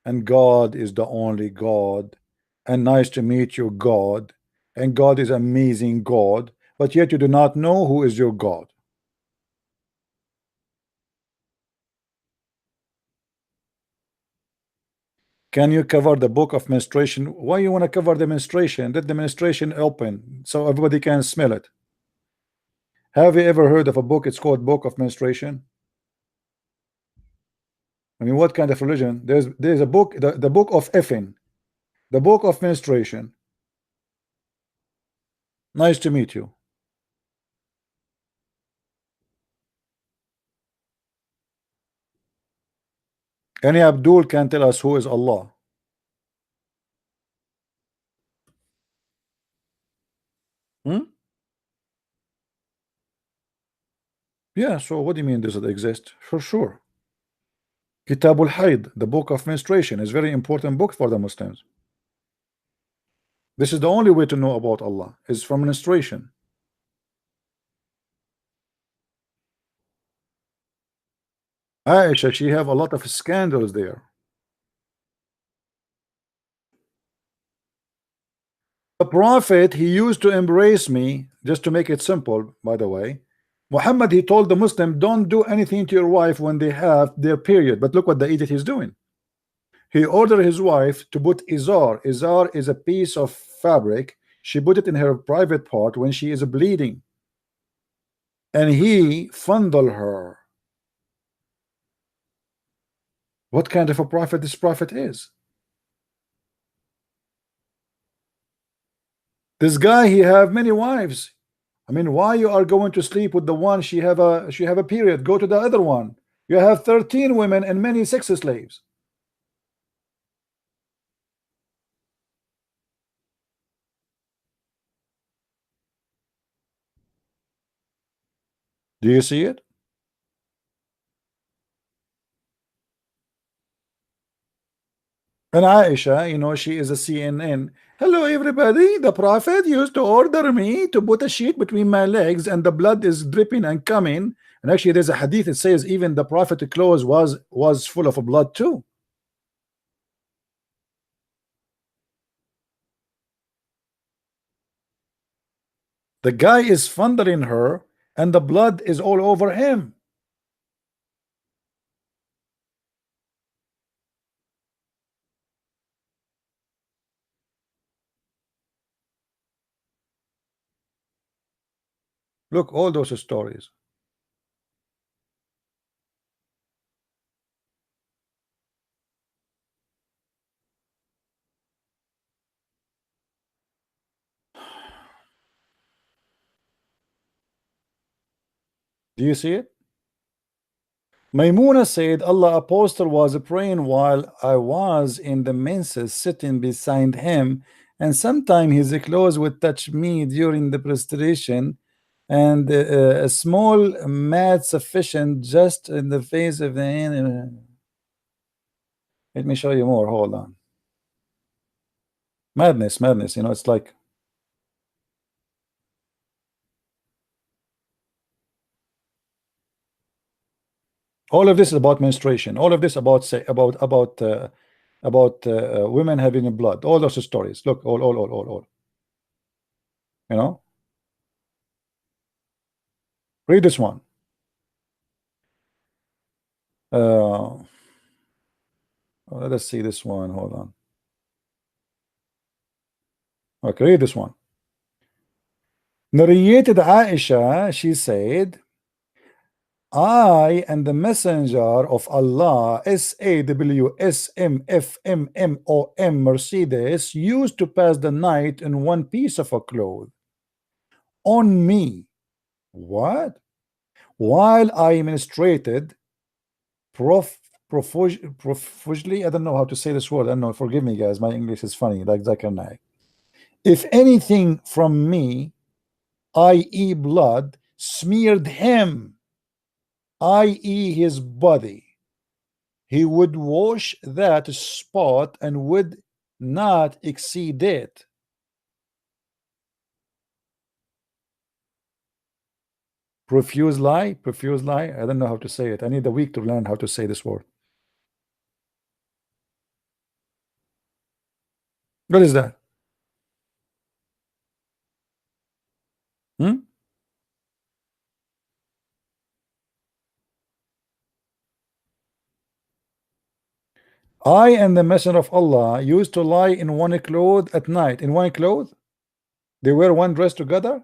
and God is the only God, and nice to meet you, God, and God is amazing God, but yet you do not know who is your God. Can you cover the book of menstruation? Why you want to cover the menstruation? Let the menstruation open so everybody can smell it. Have you ever heard of a book? It's called Book of Menstruation. I mean, what kind of religion? There's a book, the book of effing, the book of menstruation. Nice to meet you. Any Abdul can tell us who is Allah. Hmm? Yeah, so what do you mean does it exist? For sure. Kitabul Haid, the book of menstruation, is very important book for the Muslims. This is the only way to know about Allah, is from menstruation. Aisha, she have a lot of scandals there. The Prophet, he used to embrace me, just to make it simple, by the way. Muhammad, he told the Muslim, don't do anything to your wife when they have their period. But look what the idiot is doing. He ordered his wife to put izar. Izar is a piece of fabric. She put it in her private part when she is bleeding. And he fondled her. What kind of a prophet this prophet is? This guy, he have many wives. I mean, why you are going to sleep with the one she have a period? Go to the other one. You have 13 women and many sex slaves. Do you see it? And Aisha, you know, she is a CNN. Hello, everybody. The Prophet used to order me to put a sheet between my legs, and the blood is dripping and coming. And actually, there's a hadith that says even the Prophet's clothes was full of blood too. The guy is fondling her, and the blood is all over him. Look, all those stories. Do you see it? Maimuna said, Allah apostle was praying while I was in the menses sitting beside him, and sometime his clothes would touch me during the prostration, and a small mat sufficient just in the face of the hand. Let me show you more. Hold on. Madness, madness. You know, it's like all of this is about menstruation. All of this about say about women having blood. All those stories. Look, all. You know, read this one. Let's see this one. Hold on. Okay, read this one. Narrated Aisha, she said, I and the messenger of Allah, SAWSMFMMOM Mercedes, used to pass the night in one piece of a cloth on me. What? While I menstruated profusely. I don't know how to say this word. I don't know. Forgive me, guys. My English is funny, like Zakir. If anything from me, i.e., blood, smeared him, i.e., his body, he would wash that spot and would not exceed it. Profuse lie, profuse lie. I don't know how to say it. I need a week to learn how to say this word. What is that? Hmm? I and the Messenger of Allah used to lie in one cloth at night. In one cloth? They wear one dress together?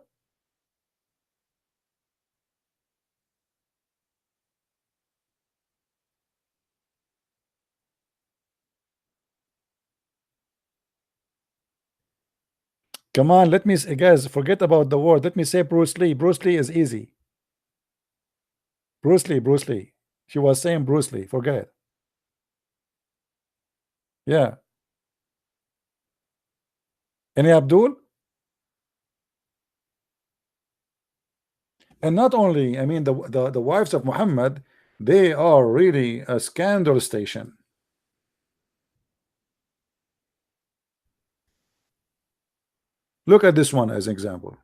Come on, let me guys, forget about the word. Let me say Bruce Lee. Bruce Lee is easy. Bruce Lee, Bruce Lee. She was saying Bruce Lee. Forget it. Yeah. Any Abdul? And not only, I mean, the wives of Muhammad, they are really a scandal station. Look at this one as an example.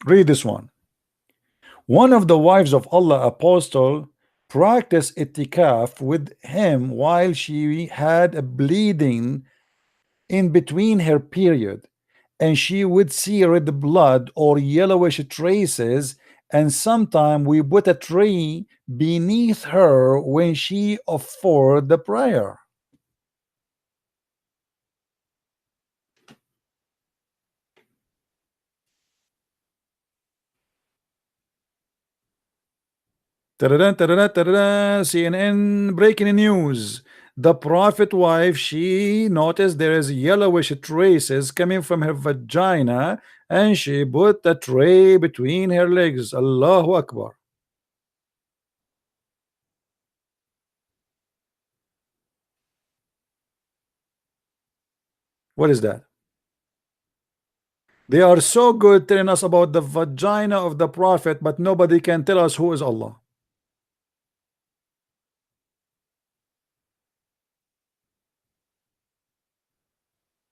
Read this one. One of the wives of Allah apostle practiced itikaf with him while she had a bleeding in between her period, and she would see red blood or yellowish traces, and sometime we put a tree beneath her when she offered the prayer. CNN breaking news. The Prophet wife, she noticed there is yellowish traces coming from her vagina, and she put a tray between her legs. Allahu Akbar. What is that? They are so good telling us about the vagina of the Prophet, but nobody can tell us who is Allah.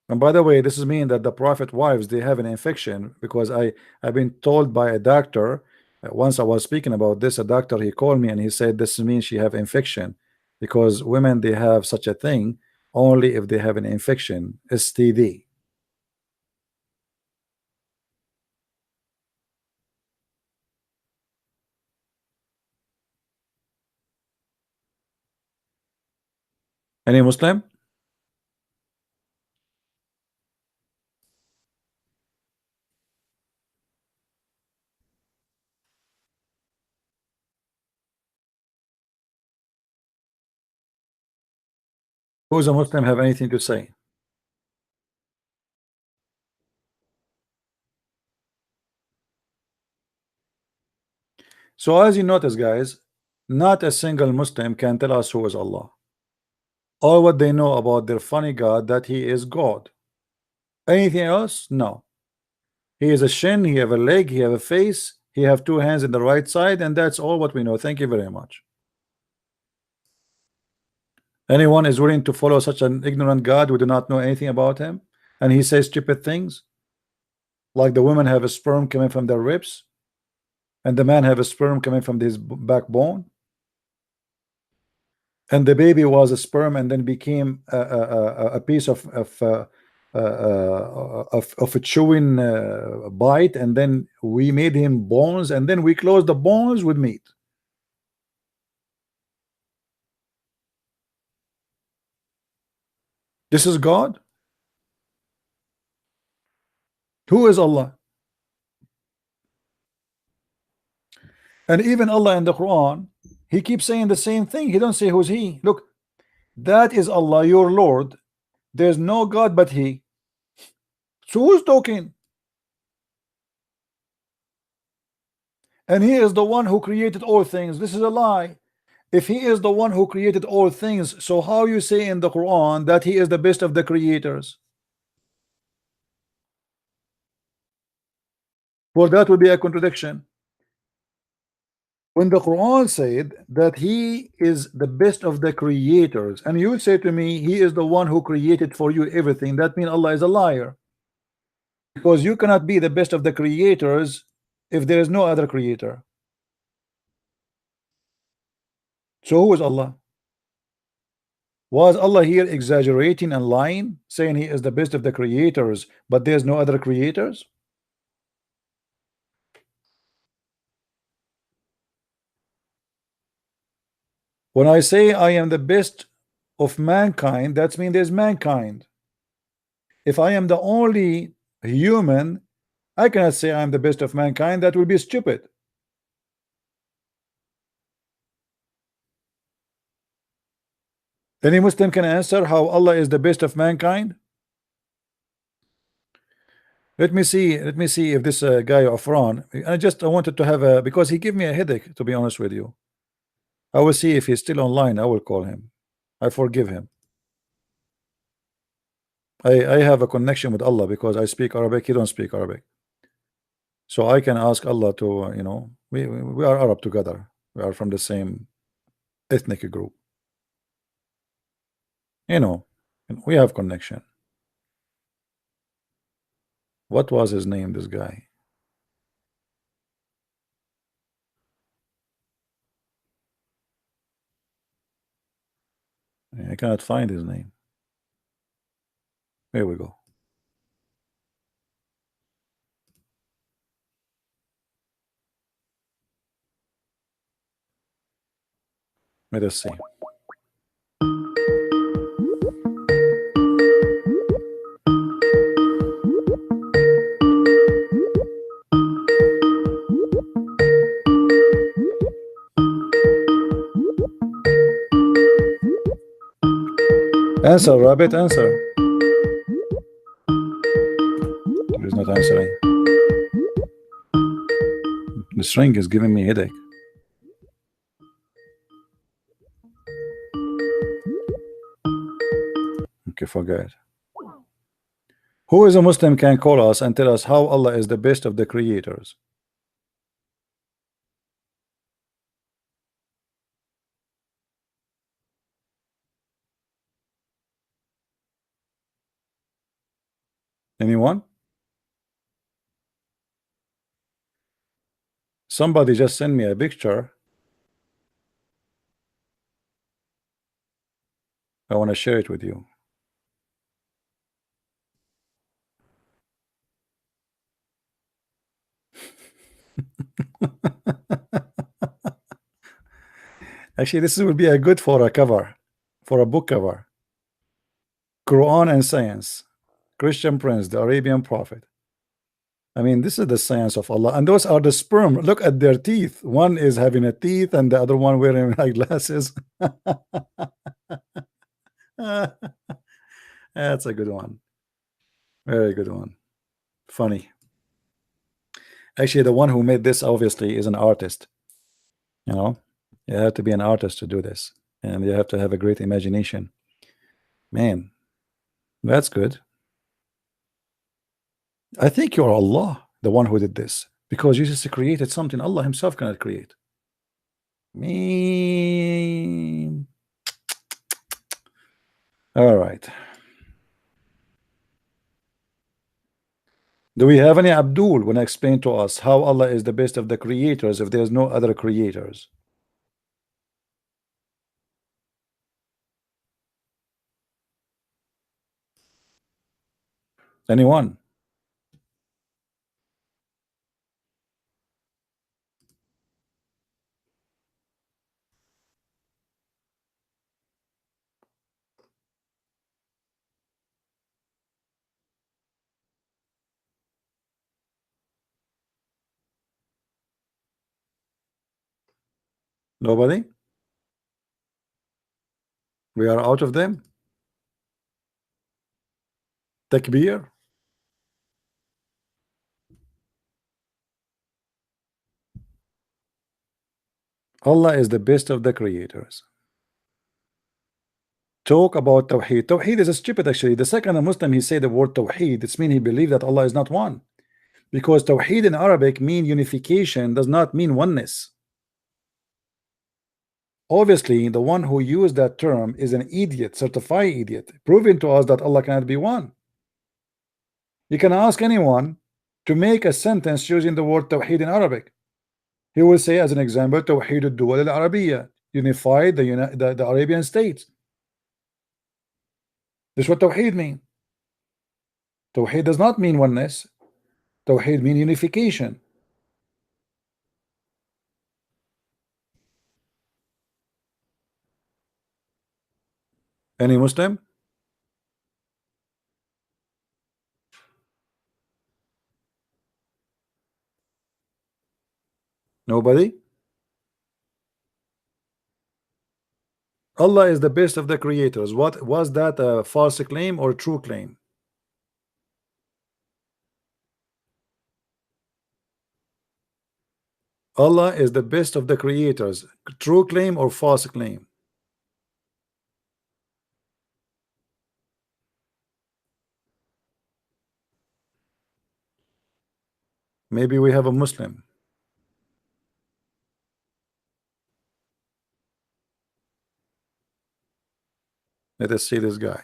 And by the way, this is mean that the Prophet wives, they have an infection, because I've been told by a doctor, once I was speaking about this, a doctor, he called me and he said this means she have infection, because women, they have such a thing only if they have an infection, STD. Any Muslim? Who's a Muslim have anything to say? So as you notice, guys, not a single Muslim can tell us who is Allah. All what they know about their funny God, that he is God. Anything else? No. He is a shin, he have a leg, he have a face, he have two hands in the right side, and that's all what we know. Thank you very much. Anyone is willing to follow such an ignorant God who do not know anything about him, and he says stupid things like the women have a sperm coming from their ribs and the man have a sperm coming from his backbone, and the baby was a sperm and then became a piece of a chewing bite, and then we made him bones, and then we closed the bones with meat. This is God? Who is Allah? And even Allah in the Quran, he keeps saying the same thing. He don't say who's he. Look, that is Allah, your Lord. There's no God but he. So who's talking? And he is the one who created all things. This is a lie. If he is the one who created all things, so how you say in the Quran that he is the best of the creators? Well, that would be a contradiction. When the Quran said that he is the best of the creators, and you say to me he is the one who created for you everything, that means Allah is a liar, because you cannot be the best of the creators if there is no other creator. So who is Allah? Was Allah here exaggerating and lying, saying he is the best of the creators, but there's no other creators? When I say I am the best of mankind, that means there's mankind. If I am the only human, I cannot say I am the best of mankind. That would be stupid. Any Muslim can answer how Allah is the best of mankind? Let me see. Let me see if this guy Afran. I wanted to have a, because he gave me a headache, to be honest with you. I will see if he's still online. I will call him. I forgive him. I have a connection with Allah because I speak Arabic. He don't speak Arabic, so I can ask Allah to we are Arab together. We are from the same ethnic group. We have connection. What was his name, this guy? I cannot find his name. Here we go. Let us see. Answer, Rabbit, answer. He's not answering. The string is giving me headache. Okay, forget. Who is a Muslim can call us and tell us how Allah is the best of the creators? Anyone? Somebody just sent me a picture. I want to share it with you. Actually, this will be a good for a cover, for a book cover. Quran and science. Christian Prince, the Arabian Prophet. I mean, this is the science of Allah, and those are the sperm. Look at their teeth. One is having a teeth, and the other one wearing glasses. That's a good one. Very good one. Funny. Actually, the one who made this obviously is an artist. You have to be an artist to do this, and you have to have a great imagination. Man, that's good. I think you're Allah, the one who did this, because you just created something Allah himself cannot create. Me. All right. Do we have any Abdul want to explain to us how Allah is the best of the creators if there's no other creators? Anyone? Nobody? We are out of them. Takbir. Allah is the best of the creators. Talk about Tawheed. Tawheed is a stupid actually. The second a Muslim he say the word Tawheed, it's mean he believe that Allah is not one. Because Tawheed in Arabic mean unification, does not mean oneness. Obviously, the one who used that term is an idiot, certified idiot, proving to us that Allah cannot be one. You can ask anyone to make a sentence using the word Tawheed in Arabic. He will say, as an example, Tawheed al-Duwal al-Arabiya, unify the Arabian states. This is what Tawheed mean. Tawheed does not mean oneness. Tawheed mean unification. Any Muslim? Nobody? Allah is the best of the creators. What was that, a false claim or a true claim? Allah is the best of the creators. True claim or false claim? Maybe we have a Muslim. Let us see this guy.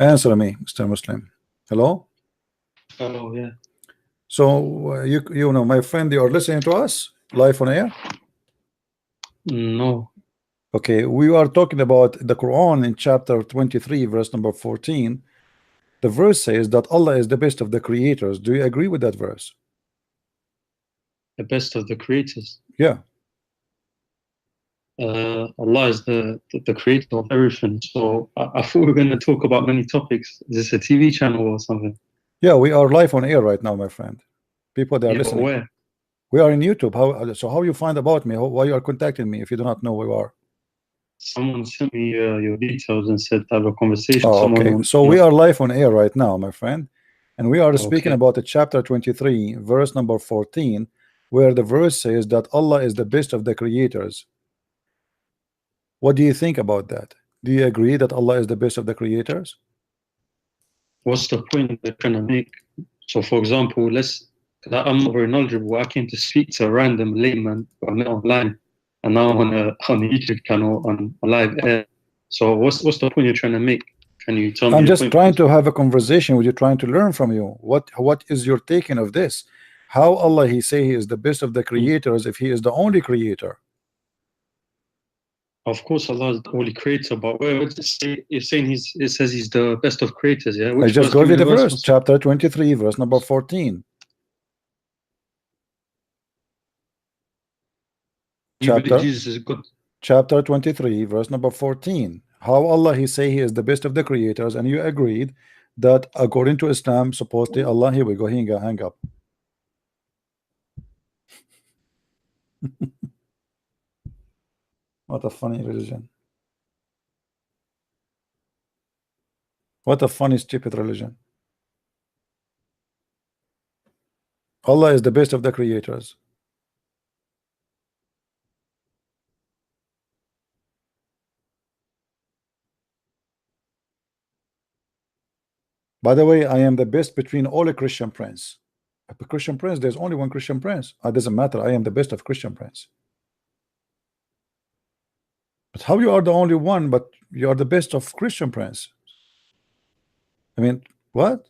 Answer me, Mr. Muslim. Hello? Oh, yeah. So you know, my friend, you are listening to us live on air? No. Okay, we are talking about the Quran in chapter 23, verse number 14. The verse says that Allah is the best of the creators. Do you agree with that verse? The best of the creators. Yeah. Allah is the creator of everything. So I thought we were going to talk about many topics. Is this a TV channel or something? Yeah, we are live on air right now, my friend. People that are Yeah, but listening. where? We are in YouTube. How you find about me? Why you are contacting me if you do not know who you are? Someone sent me your details and said to have a conversation. Oh, Someone okay. who- So we are live on air right now, my friend, and we are speaking Okay. about the chapter 23, verse number 14, where the verse says that Allah is the best of the creators. What do you think about that? Do you agree that Allah is the best of the creators? What's the point they're trying to make? So, for example, I'm not very knowledgeable. I came to speak to a random layman I met online, and now I'm on a YouTube channel on a live air. So, what's the point you're trying to make? Can you tell me I'm your just point? trying to have a conversation with you, trying to learn from you. What is your taking of this? How Allah he say he is the best of the creators if he is the only creator? Of course, Allah is the only creator, but where does it say? You're saying it says he's the best of creators, yeah? I just verse? Give gave me you the verse, once. chapter 23, verse number 14. You believe Chapter Jesus is good. chapter 23, verse number 14. How Allah he say he is the best of the creators, and you agreed that according to Islam, supposedly Allah, here we go, hang up. What a funny religion. What a funny, stupid religion. Allah is the best of the creators. By the way, I am the best between all the Christian prince. A Christian prince, there's only one Christian prince. It doesn't matter. I am the best of Christian prince. But how you are the only one, but you are the best of Christian prince? I mean, what?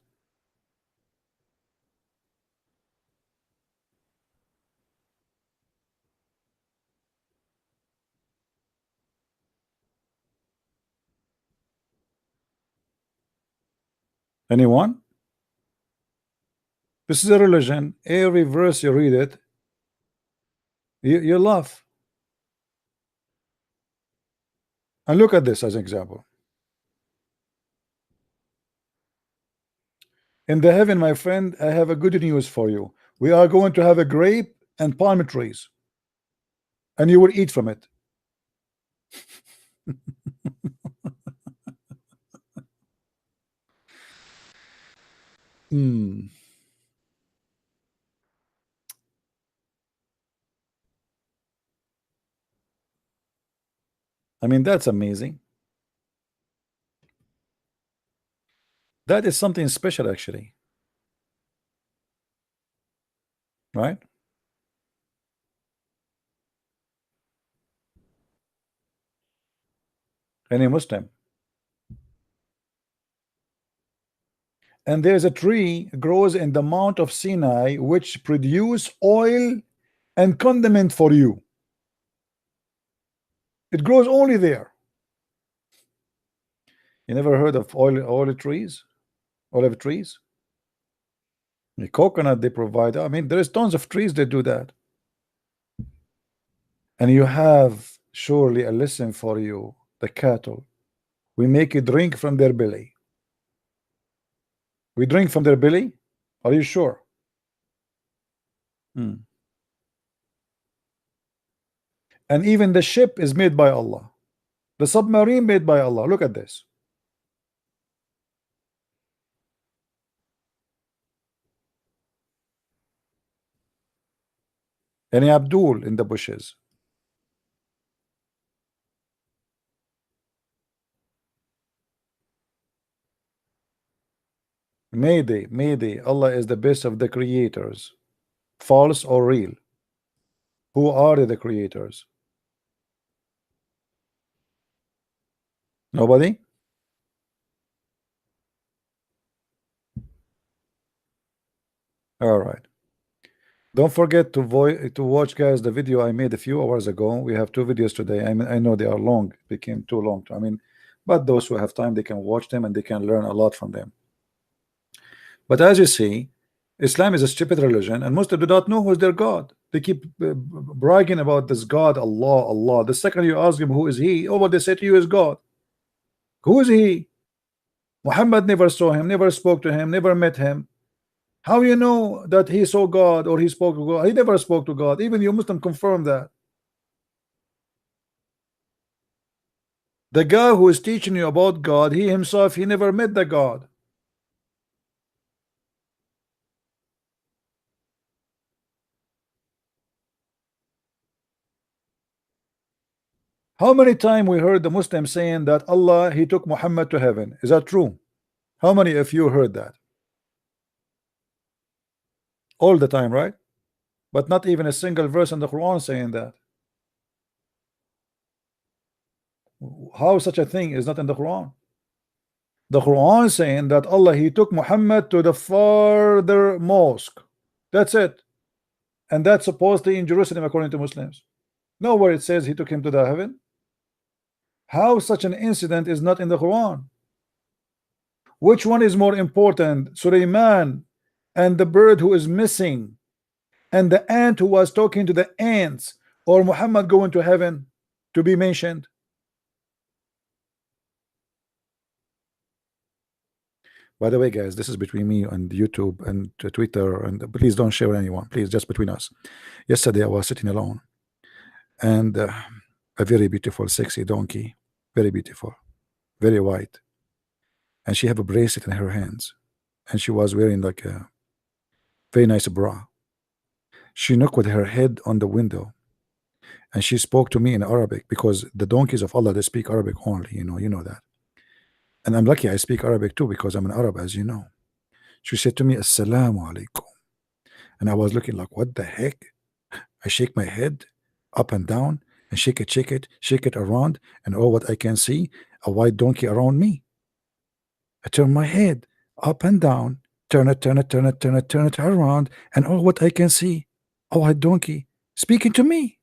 Anyone? This is a religion. Every verse you read it, you laugh. And look at this as an example. In the heaven, my friend, I have a good news for you. We are going to have a grape and palm trees, and you will eat from it. Hmm. I mean, that's amazing. That is something special, actually. Right? Any Muslim. And there's a tree grows in the Mount of Sinai which produce oil and condiment for you. It grows only there. You never heard of olive trees? Olive trees? The coconut they provide. I mean, there is tons of trees that do that. And you have surely a lesson for you. The cattle, we make you drink from their belly. We drink from their belly. Are you sure? And even the ship is made by Allah. The submarine made by Allah. Look at this. And Abdul in the bushes. Mayday, Mayday. Allah is the best of the creators. False or real? Who are the creators? Nobody? All right. Don't forget to watch, guys, the video I made a few hours ago. We have two videos today. I mean, I know they are long, became too long. I mean, but those who have time, they can watch them and they can learn a lot from them. But as you see, Islam is a stupid religion, and Muslims do not know who is their God. They keep bragging about this God, Allah, Allah. The second you ask him who is he, oh, what they say to you is God. Who is he? Muhammad never saw him, never spoke to him, never met him. How you know that he saw God or he spoke to God? He never spoke to God. Even you Muslim confirm that. The guy who is teaching you about God, he himself, he never met the God. How many times we heard the Muslims saying that Allah, he took Muhammad to heaven? Is that true? How many of you heard that? All the time, right? But not even a single verse in the Quran saying that. How such a thing is not in the Quran? The Quran is saying that Allah, he took Muhammad to the farther mosque. That's it. And that's supposedly in Jerusalem according to Muslims. Nowhere it says he took him to the heaven. How such an incident is not in the Quran? Which one is more important, Sulaiman and the bird who is missing and the ant who was talking to the ants, or Muhammad going to heaven to be mentioned? By the way, guys, this is between me and YouTube and Twitter, and please don't share with anyone, please, just between us. Yesterday I was sitting alone, and a very beautiful sexy donkey, very beautiful, very white, and she have a bracelet in her hands, and she was wearing like a very nice bra. She knocked with her head on the window, and she spoke to me in Arabic, because the donkeys of Allah, they speak Arabic only, you know that. And I'm lucky I speak Arabic too, because I'm an Arab, as you know. She said to me, Assalamu alaikum. And I was looking like, what the heck? I shake my head up and down and shake it around, and all what I can see, a white donkey around me. I turn my head up and down, turn it around, and all what I can see, a white donkey speaking to me.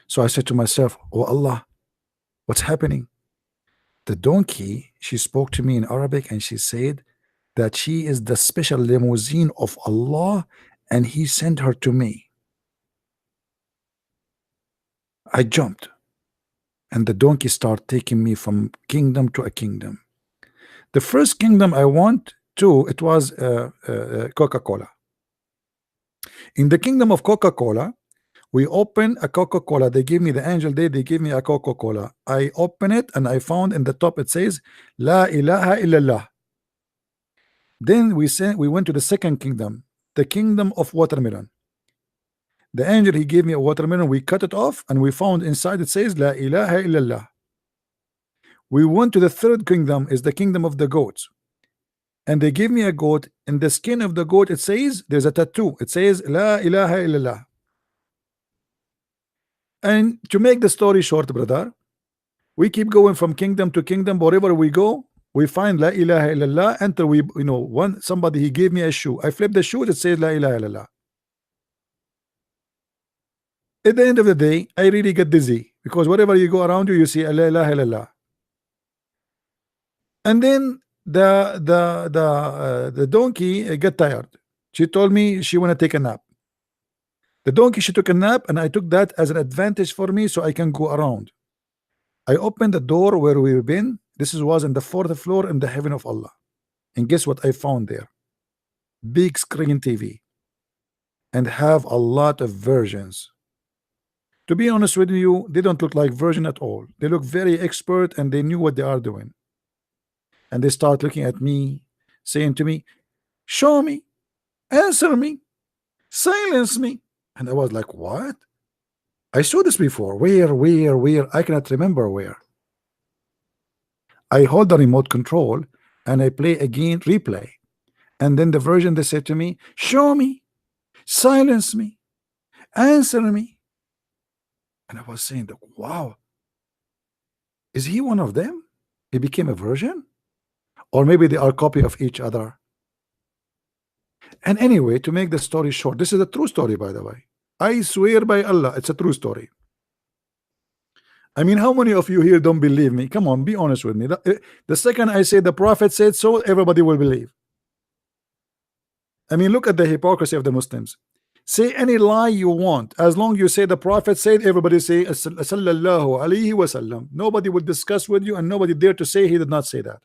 So I said to myself, oh Allah, what's happening? The donkey, she spoke to me in Arabic, and she said that she is the special limousine of Allah, and he sent her to me. I jumped, and the donkey started taking me from kingdom to a kingdom. The first kingdom I went to, it was Coca-Cola. In the kingdom of Coca-Cola, we open a Coca-Cola. They give me the angel day. They give me a Coca-Cola. I open it, and I found in the top it says La ilaha illallah. Then we went to the second kingdom, the kingdom of watermelon. The angel, he gave me a watermelon. We cut it off, and we found inside it says La ilaha illallah. We went to the third kingdom, is the kingdom of the goats, and they gave me a goat. In the skin of the goat, it says, there's a tattoo, it says La ilaha illallah. And to make the story short, brother, we keep going from kingdom to kingdom. Wherever we go, we find La ilaha illallah. Enter, we, somebody, he gave me a shoe. I flip the shoe, it says La ilaha illallah. At the end of the day, I really get dizzy, because wherever you go around you, you see La ilaha illallah. And then the donkey got tired. She told me she want to take a nap. The donkey, she took a nap, and I took that as an advantage for me so I can go around. I opened the door where we've been. This was in the 4th floor in the heaven of Allah. And guess what I found there? Big screen TV. And have a lot of versions. To be honest with you, they don't look like version at all. They look very expert and they knew what they are doing. And they start looking at me, saying to me, show me, answer me, silence me. And I was like, what? I saw this before. Where? I cannot remember where. I hold the remote control and I play again, replay. And then the version they said to me, show me, silence me, answer me. And I was saying, wow, is he one of them? He became a version? Or maybe they are a copy of each other. And anyway, to make the story short, this is a true story, by the way. I swear by Allah, it's a true story. I mean, how many of you here don't believe me? Come on, be honest with me. The second I say the Prophet said so, everybody will believe. I mean, look at the hypocrisy of the Muslims. Say any lie you want, as long you say the Prophet said, everybody say sallallahu alaihi wasallam. Nobody would discuss with you, and nobody dare to say he did not say that.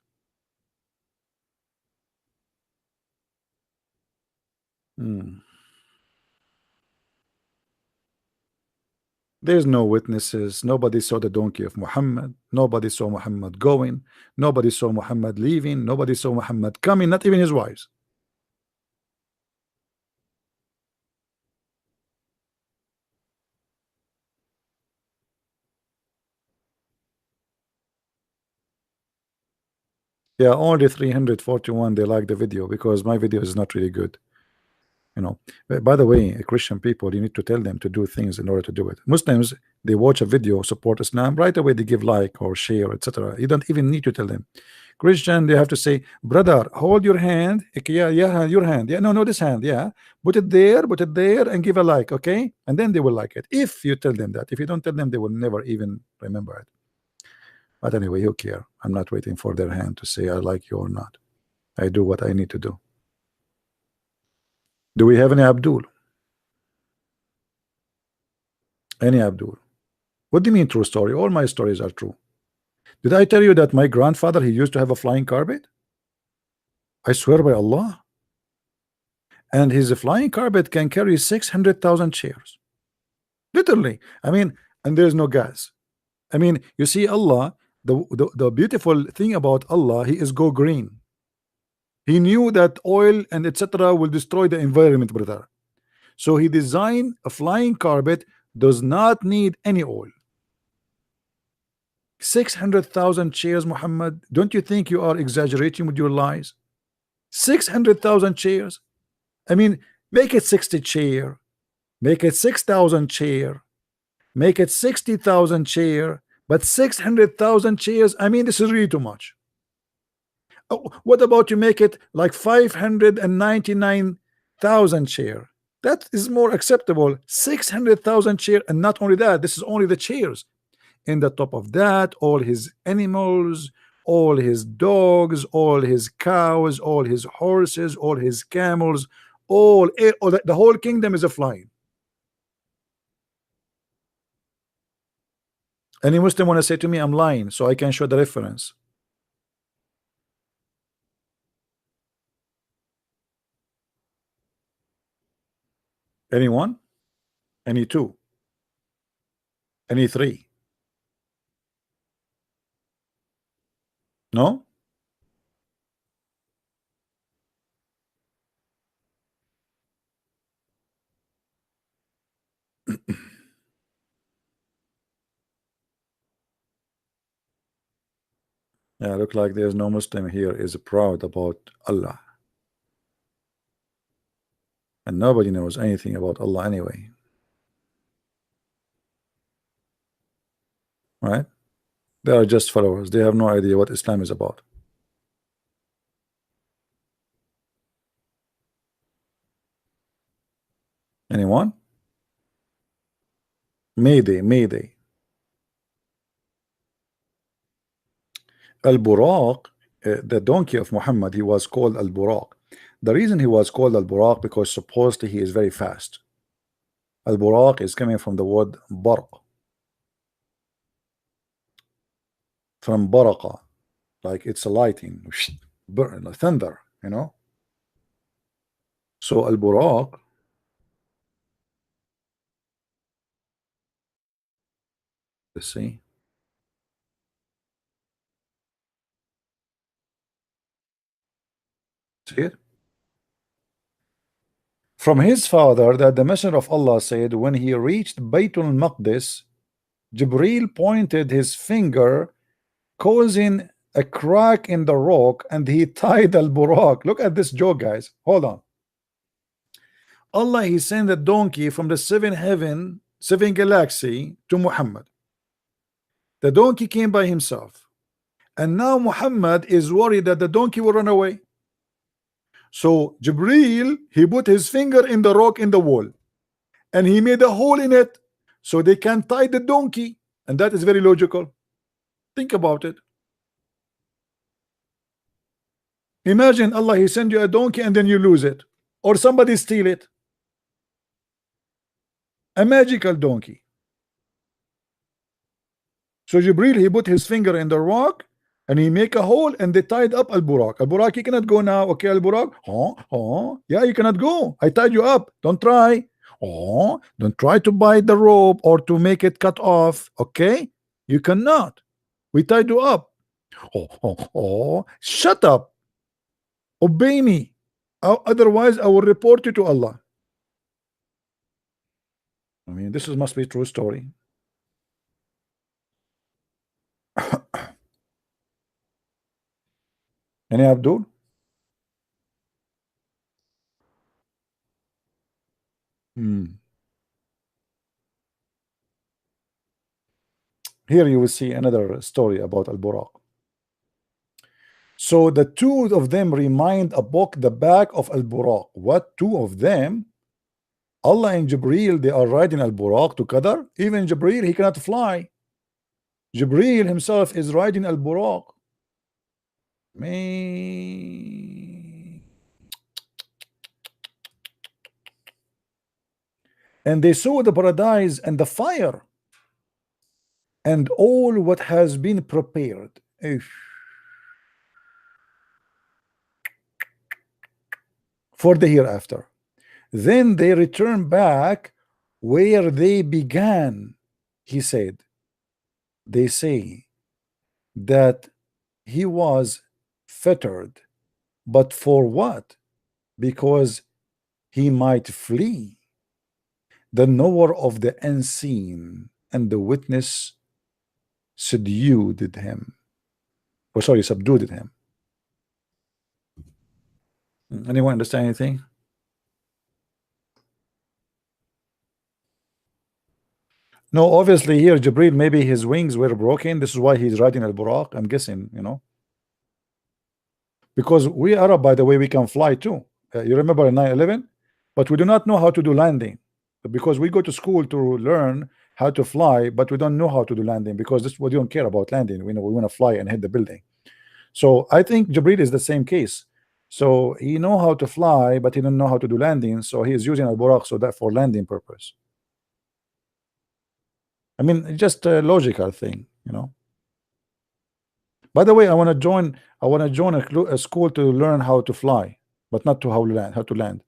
There's no witnesses. Nobody saw the donkey of Muhammad. Nobody saw Muhammad going. Nobody saw Muhammad leaving. Nobody saw Muhammad coming, not even his wives. Yeah, only 341 they like the video because my video is not really good. You know, by the way, Christian people, you need to tell them to do things in order to do it. Muslims, they watch a video, support Islam, right away they give like or share, etc. You don't even need to tell them. Christian, they have to say, brother, hold your hand. Okay, yeah, your hand. Yeah, no, this hand. Yeah, put it there, and give a like. Okay, and then they will like it. If you tell them that, if you don't tell them, they will never even remember it. But anyway, who care? I'm not waiting for their hand to say I like you or not. I do what I need to do. Do we have any Abdul? Any Abdul? What do you mean true story? All my stories are true. Did I tell you that my grandfather, he used to have a flying carpet? I swear by Allah. And his flying carpet can carry 600,000 chairs. Literally. I mean, and there's no gas. I mean, you see Allah, the beautiful thing about Allah, he is go green. He knew that oil and etc. will destroy the environment, brother. So he designed a flying carpet, does not need any oil. 600,000 chairs, Muhammad. Don't you think you are exaggerating with your lies? 600,000 chairs. I mean, make it 60 chair, make it 6,000 chair, make it 60,000 chair, but 600,000 chairs. I mean, this is really too much. Oh, what about you make it like 599,000 chair? That is more acceptable. 600,000 chair, and not only that, this is only the chairs. In the top of that, all his animals, all his dogs, all his cows, all his horses, all his camels, all the whole kingdom is a flying. Any Muslim want to say to me I'm lying so I can show the reference? Anyone? Any two? Any three? No? Yeah, look like there's no Muslim here is proud about Allah. And nobody knows anything about Allah anyway. Right? They are just followers. They have no idea what Islam is about. Anyone? Mayday. Al-Buraq the donkey of Muhammad, he was called Al-Buraq. The reason he was called Al-Buraq because supposedly he is very fast. Al-Buraq is coming from the word barq, from baraqa, like it's a lightning, thunder, you know. So Al-Buraq, let's see. See it? From his father, that the Messenger of Allah said, when he reached Baytul Maqdis, Jibril pointed his finger, causing a crack in the rock, and he tied Al-Buraq. Look at this joke, guys. Hold on. Allah, he sent a donkey from the seven galaxy to Muhammad. The donkey came by himself, and now Muhammad is worried that the donkey will run away. So Jibril, he put his finger in the rock in the wall, and he made a hole in it so they can tie the donkey. And that is very logical. Think about it. Imagine Allah, he send you a donkey and then you lose it, or somebody steal it. A magical donkey. So Jibril, he put his finger in the rock and he make a hole and they tied up Al-Buraq. Al-Buraq, you cannot go now. Okay, Al-Buraq. Oh, yeah, you cannot go. I tied you up. Don't try. Oh, don't try to bite the rope or to make it cut off. Okay, you cannot. We tied you up. Oh, shut up. Obey me. Otherwise, I will report you to Allah. I mean, this must be a true story. Any Abdul? Here you will see another story about Al-Buraq. So the two of them remind a book the back of Al-Buraq. What two of them? Allah and Jibril, they are riding Al-Buraq together. Even Jibril, he cannot fly. Jibril himself is riding Al-Buraq. Me. And they saw the paradise and the fire and all what has been prepared for the hereafter. Then they return back where they began. He said, they say that he was fettered, but for what? Because he might flee. The knower of the unseen and the witness subdued him. Oh, sorry, subdued him. Anyone understand anything? No, obviously here Jibril, maybe his wings were broken. This is why he's riding Al-Buraq. I'm guessing, you know. Because we Arab, by the way, we can fly too. You remember 9/11? But we do not know how to do landing. Because we go to school to learn how to fly, but we don't know how to do landing because this we don't care about landing. We know we want to fly and hit the building. So I think Jibril is the same case. So he know how to fly, but he don't know how to do landing. So he is using Al-Buraq so that for landing purpose. I mean, it's just a logical thing, you know. By the way, I want to join a school to learn how to fly, but not to how to land.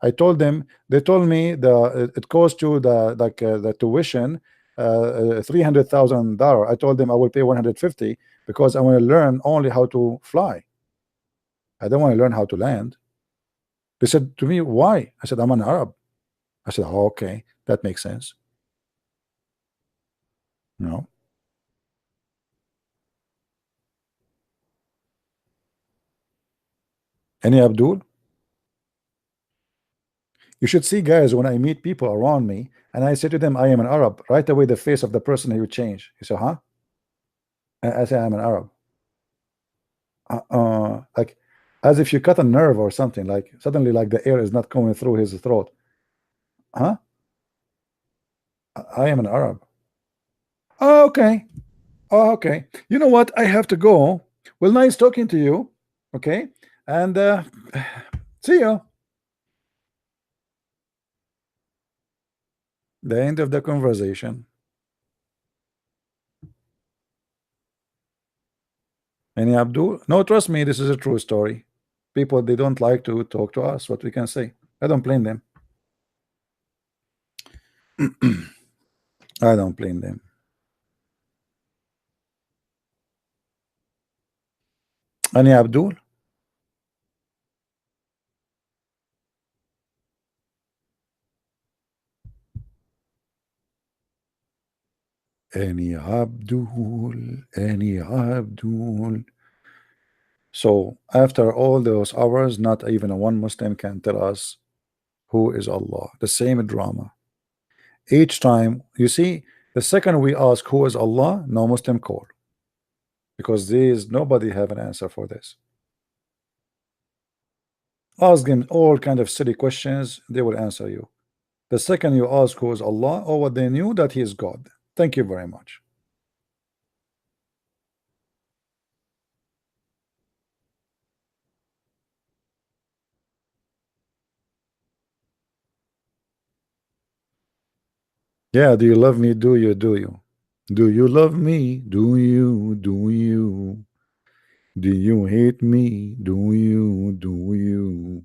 I told them, they told me it costs you the tuition $300,000. I told them I will pay 150 because I want to learn only how to fly. I don't want to learn how to land. They said to me, why? I said, I'm an Arab. I said, oh, okay, that makes sense. No. Any Abdul? You should see, guys, when I meet people around me and I say to them, I am an Arab, right away the face of the person he would change. He said, huh? I say, I'm an Arab. Like as if you cut a nerve or something, like suddenly like the air is not going through his throat. Huh? I am an Arab. Oh, okay. Oh, okay. You know what? I have to go. Well, nice talking to you. Okay, and see you. The end of the conversation. Any Abdul? No, trust me, this is a true story. People, they don't like to talk to us. What we can say? I don't blame them. I don't blame them. Any Abdul? Any Abdul? Any Abdul? So after all those hours, not even a one Muslim can tell us who is Allah. The same drama. Each time, you see, the second we ask who is Allah, no Muslim call. Because there is nobody have an answer for this. Ask them all kind of silly questions, they will answer you. The second you ask who is Allah, or what they knew that he is God. Thank you very much. Yeah, do you love me? Do you? Do you? Do you love me? Do you? Do you? Do you hate me? Do you? Do you?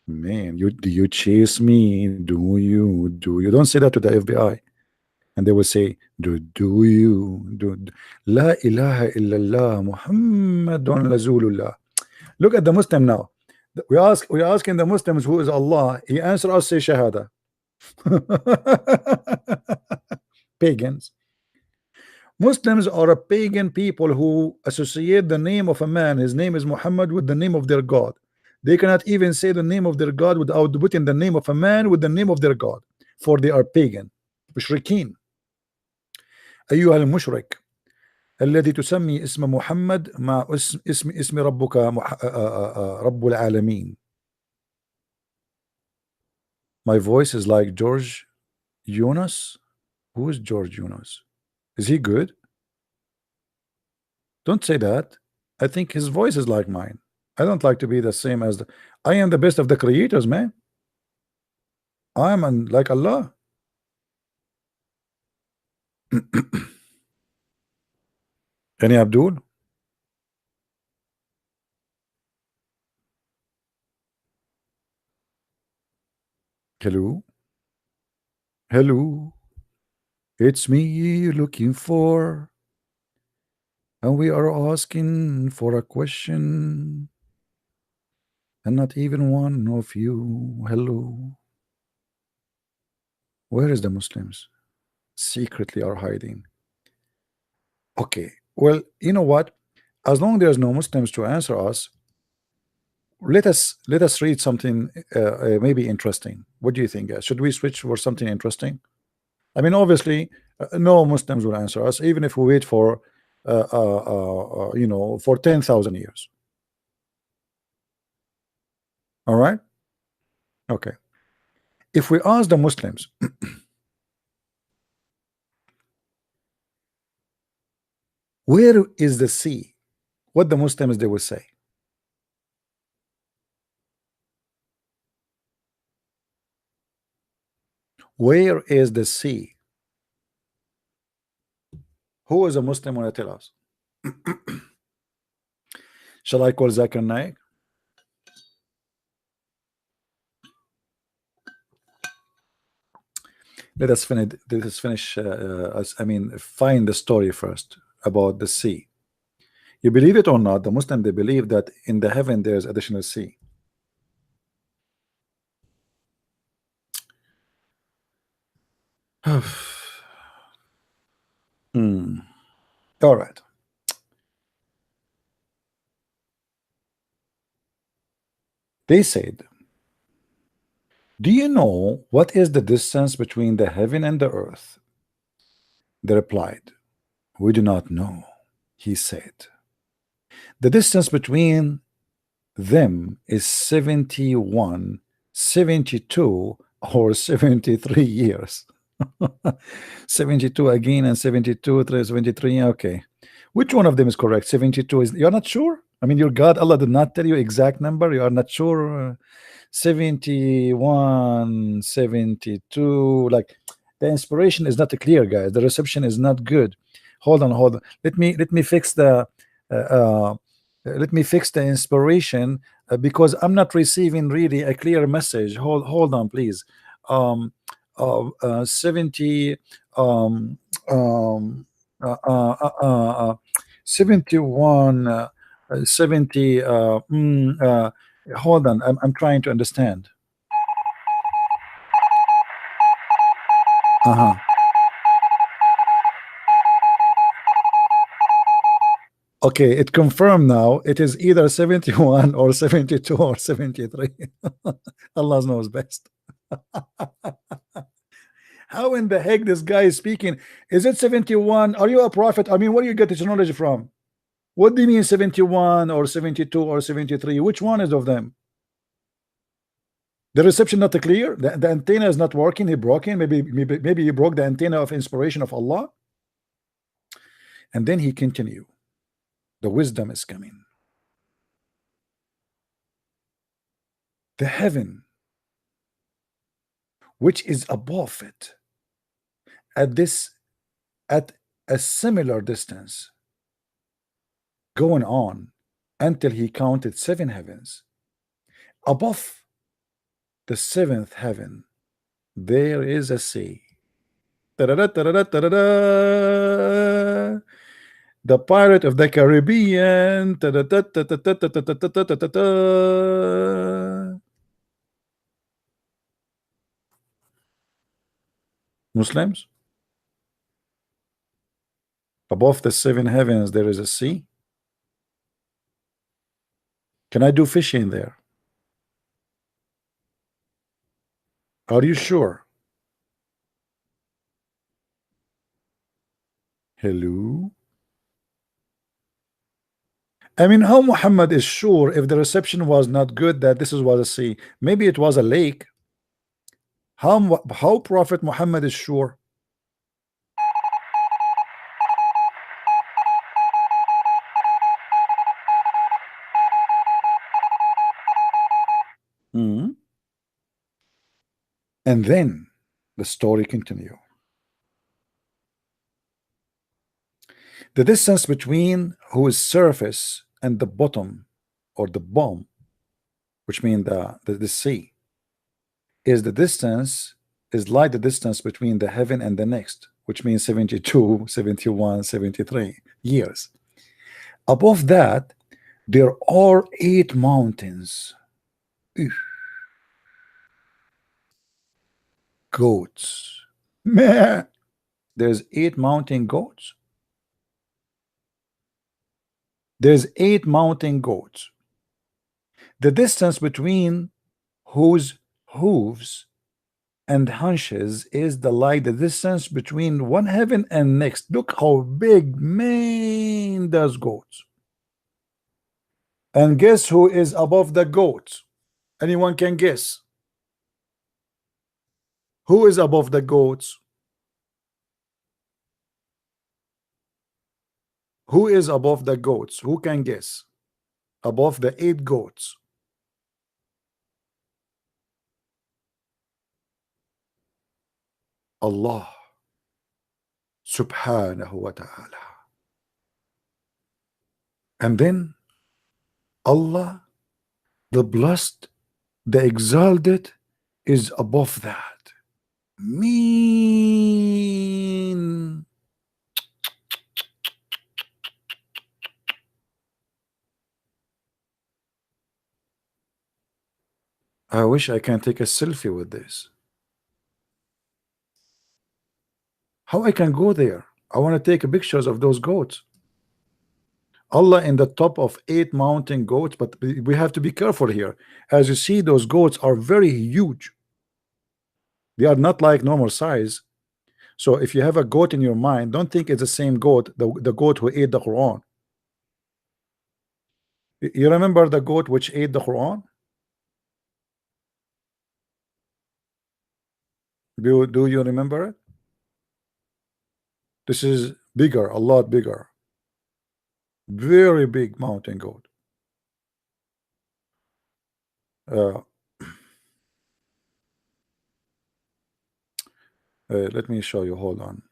Man, do you chase me? Do you? Do you? Don't say that to the FBI. And they will say, do you? La ilaha illallah Muhammadun Rasulullah. Look at the Muslim now. We're asking the Muslims who is Allah. He answer us, say Shahada. Pagans. Muslims are a pagan people who associate the name of a man, his name is Muhammad, with the name of their God. They cannot even say the name of their God without putting the name of a man with the name of their God, for they are pagan. مشركين. أيها المشرك الذي تسمي اسم محمد مع اسم ربك رب العالمين. My voice is like George Yunus. Who is George Yunus? Is he good? Don't say that. I think his voice is like mine. I don't like to be the same as I am the best of the creators, man. I am like Allah. Any Abdul? Hello? Hello? It's me you're looking for. And we are asking for a question. And not even one of you. Hello? Where is the Muslims? Secretly are hiding. Okay. Well, you know what? As long there's no Muslims to answer us, let us read something maybe interesting. What do you think, guys? Should we switch for something interesting? I mean, obviously, no Muslims will answer us, even if we wait for you know, for 10,000 years. All right. Okay. If we ask the Muslims, where is the sea? What the Muslims they will say? Where is the sea? Who is a Muslim want to tell us? Shall I call Zakir Naik? Let us finish. Let us finish. I mean, find the story first about the sea. You believe it or not, the Muslim they believe that in the heaven there's additional sea. All right. They said, do you know what is the distance between the heaven and the earth? They replied, we do not know. He said, the distance between them is 71, 72, or 73 years. 72 again and 72, 73, okay. Which one of them is correct? 72 is, you're not sure? I mean, your God, Allah did not tell you exact number. You are not sure. 71, 72. Like, the inspiration is not clear, guys. The reception is not good. Hold on, hold on. Let me fix the inspiration, because I'm not receiving really a clear message. Hold on, please. 70 um um uh, uh, uh, uh, 71 70 hold on, I'm trying to understand. Uh-huh. Okay, it confirmed now. It is either 71 or 72 or 73. Allah knows best. How in the heck this guy is speaking? Is it 71? Are you a prophet? I mean, where do you get this knowledge from? What do you mean 71 or 72 or 73? Which one is of them? The reception not clear. The antenna is not working. He broke in. Maybe he broke the antenna of inspiration of Allah. And then he continue. The wisdom is coming. The heaven, which is above it, at a similar distance, going on until he counted 7 heavens. Above the 7th heaven, there is a sea. Ta-da-da, ta-da-da, ta-da-da. The Pirate of the Caribbean. Ta-da-da, ta-da-da, ta-da-da, ta-da-da, ta-da-da. Muslims, above the 7 heavens there is a sea. Can I do fishing there? Are you sure? Hello? I mean, how Muhammad is sure if the reception was not good that this was a sea? Maybe it was a lake. How Prophet Muhammad is sure? Mhm. And then the story continue. The distance between whose surface and the bottom, or the bomb, which means the sea, is like the distance between the heaven and the next, which means 72, 71, 73 years. Above that, there are 8 mountains. Eesh. Goats. Meh. There's 8 mountain goats. There's 8 mountain goats. The distance between whose hooves and hunches is like the distance between one heaven and next. Look how big, man, those goats. And guess who is above the goats? Anyone can guess? Who is above the goats? Who is above the goats? Who can guess? Above the 8 goats. Allah subhanahu wa ta'ala. And then Allah, the blessed, the exalted, is above that. Mean. I wish I can take a selfie with this. How I can go there? I want to take pictures of those goats. Allah in the top of 8 mountain goats, but we have to be careful here. As you see, those goats are very huge. They are not like normal size. So if you have a goat in your mind, don't think it's the same goat, the goat who ate the Quran. You remember the goat which ate the Quran? Do you remember it? This is bigger, a lot bigger. very big mountain goat. Uh, let me show you. Hold on.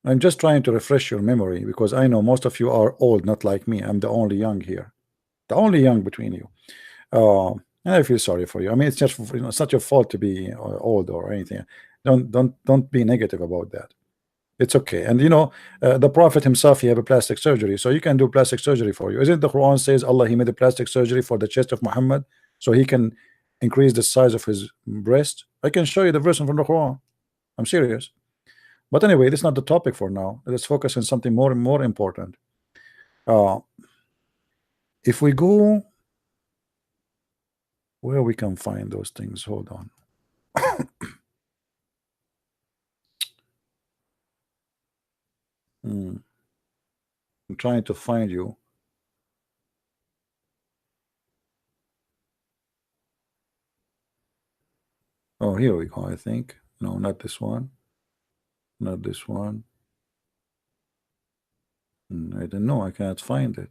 I'm just trying to refresh your memory because I know most of you are old, not like me. I'm the only young here, the only young between you. And I feel sorry for you. I mean, it's just it's not your fault to be old or anything. Don't be negative about that. It's okay. And the Prophet himself, he have a plastic surgery, so you can do plastic surgery for you. Isn't the Quran says Allah, he made a plastic surgery for the chest of Muhammad so he can increase the size of his breast? I can show you the verse from the Quran. I'm serious. But anyway, this is not the topic for now. Let's focus on something more important. Uh, if we go where we can find those things, hold on. I'm trying to find you. Oh, here we go. I think no, not this one, not this one. I don't know. I cannot find it.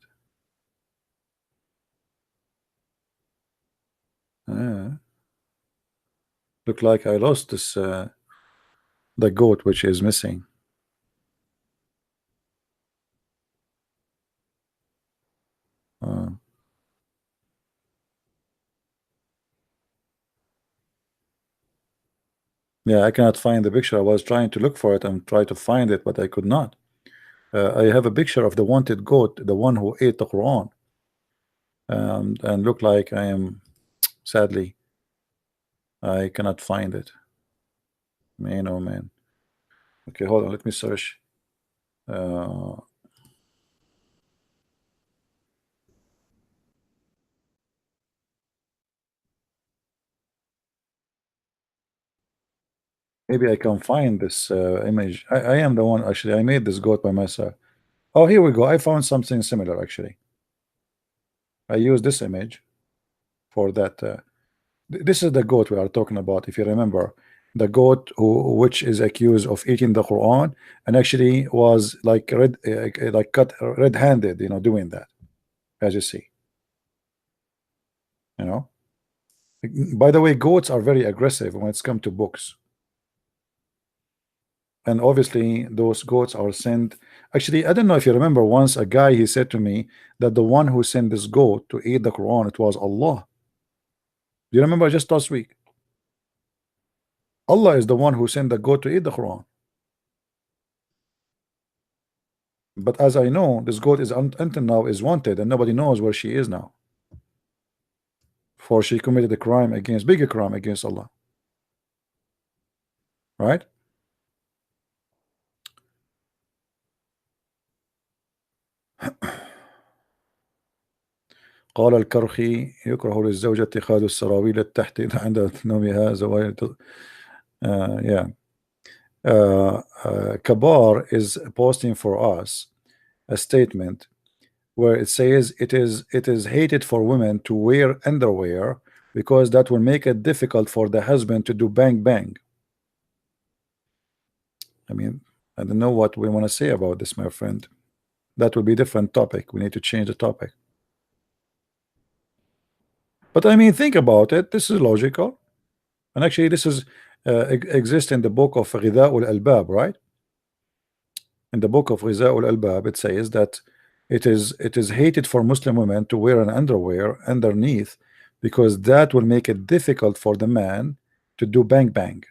Look like I lost this the goat which is missing. Yeah, I cannot find the picture. I was trying to look for it and try to find it, but I could not. I have a picture of the wanted goat, the one who ate the Quran, and look like I am sadly I cannot find it. Man, oh man. Okay, hold on. Let me search. Uh, maybe I can find this image. I am the one actually. I made this goat by myself. Oh, here we go. I found something similar actually. I used this image for that. This is the goat we are talking about. If you remember, the goat which is accused of eating the Quran and actually was like like cut red-handed, doing that, as you see. You know. By the way, goats are very aggressive when it's come to books. And obviously those goats are sent. Actually, I don't know if you remember, once a guy, he said to me that the one who sent this goat to eat the Quran, it was Allah. Do you remember just last week? Allah is the one who sent the goat to eat the Quran. But as I know, this goat is until now is wanted and nobody knows where she is now, for she committed a crime against bigger crime against Allah, right? قال الكرخي يكره للزوجة اتخاذ السراويل التحت عند نومها زوايا. Yeah. Kabar is posting for us a statement where it says it is hated for women to wear underwear because that will make it difficult for the husband to do bang bang. I mean, I don't know what we want to say about this, my friend. That will be a different topic. We need to change the topic. But I mean, think about it. This is logical, and actually, this is exists in the book of Ghidha'ul Albab, right? In the book of Ghidha'ul Albab, it says that it is hated for Muslim women to wear an underwear underneath because that will make it difficult for the man to do bang bang.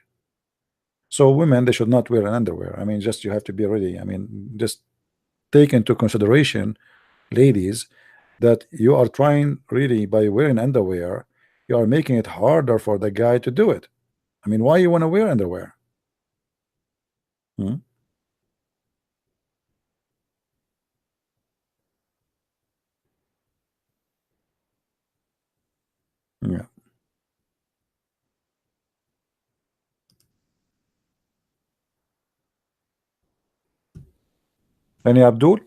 So women, they should not wear an underwear. I mean, just you have to be ready. I mean, just take into consideration, ladies, that you are trying really by wearing underwear, you are making it harder for the guy to do it. I mean, why you want to wear underwear? Hmm? Yeah. Any Abdul?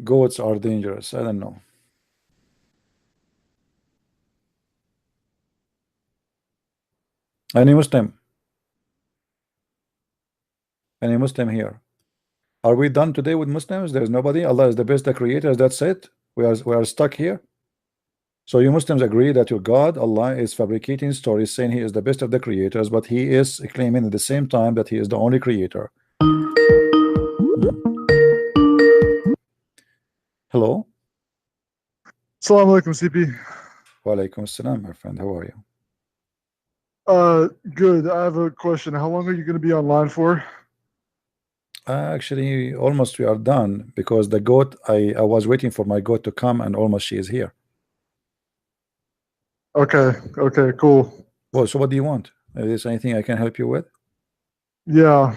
goats are dangerous. I don't know. Any Muslim? Any Muslim here? Are we done today with Muslims? There's nobody. Allah is the best, the creator. That's it. We are stuck here. So you Muslims agree that your God, Allah, is fabricating stories saying He is the best of the creators, but He is claiming at the same time that He is the only creator. Hello. Assalamu alaikum, CP. Walaikum assalam, my friend. How are you? Good. I have a question. How long are you going to be online for? Actually, almost we are done because the goat, I was waiting for my goat to come and almost she is here. Okay. Okay, cool. Well, so what do you want? Is there anything I can help you with? Yeah.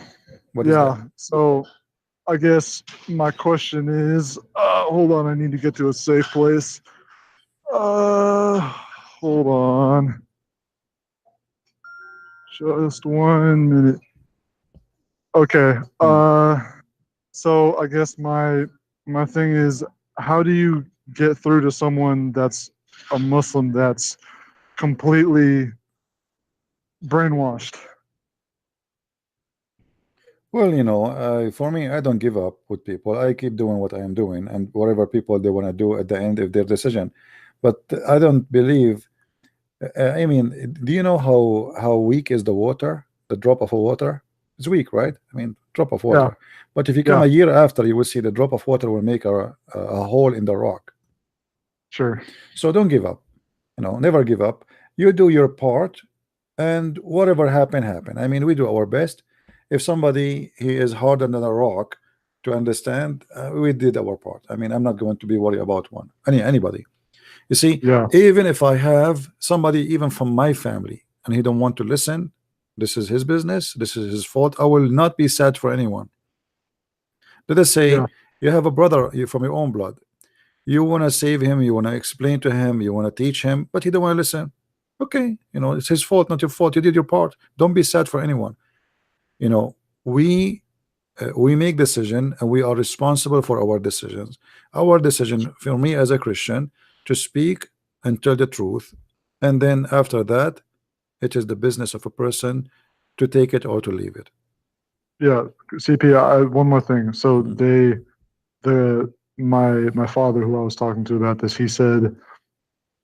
What is Yeah. that? So I guess my question is, hold on, I need to get to a safe place. Hold on. Just 1 minute. Okay. So I guess my thing is, how do you get through to someone that's a Muslim that's completely brainwashed? Well, for me, I don't give up with people. I keep doing what I am doing, and whatever people they want to do at the end of their decision. But I don't believe. I mean, do you know how weak is the water? The drop of water. It's weak, right? I mean, drop of Yeah. water. But if you come Yeah. a year after, you will see the drop of water will make a hole in the rock. Sure. So don't give up. Never give up. You do your part, and whatever happen. I mean, we do our best. If somebody he is harder than a rock to understand, we did our part. I mean, I'm not going to be worried about anybody. You see, Yeah. even if I have somebody even from my family and he don't want to listen, this is his business, this is his fault. I will not be sad for anyone. Let us say Yeah. you have a brother from your own blood. You want to save him, you want to explain to him, you want to teach him, but he don't want to listen. Okay, it's his fault, not your fault. You did your part. Don't be sad for anyone. We make decision and we are responsible for our decisions. Our decision for me as a Christian to speak and tell the truth, and then after that it is the business of a person to take it or to leave it. Yeah. CP, one more thing. So my father, who I was talking to about this, he said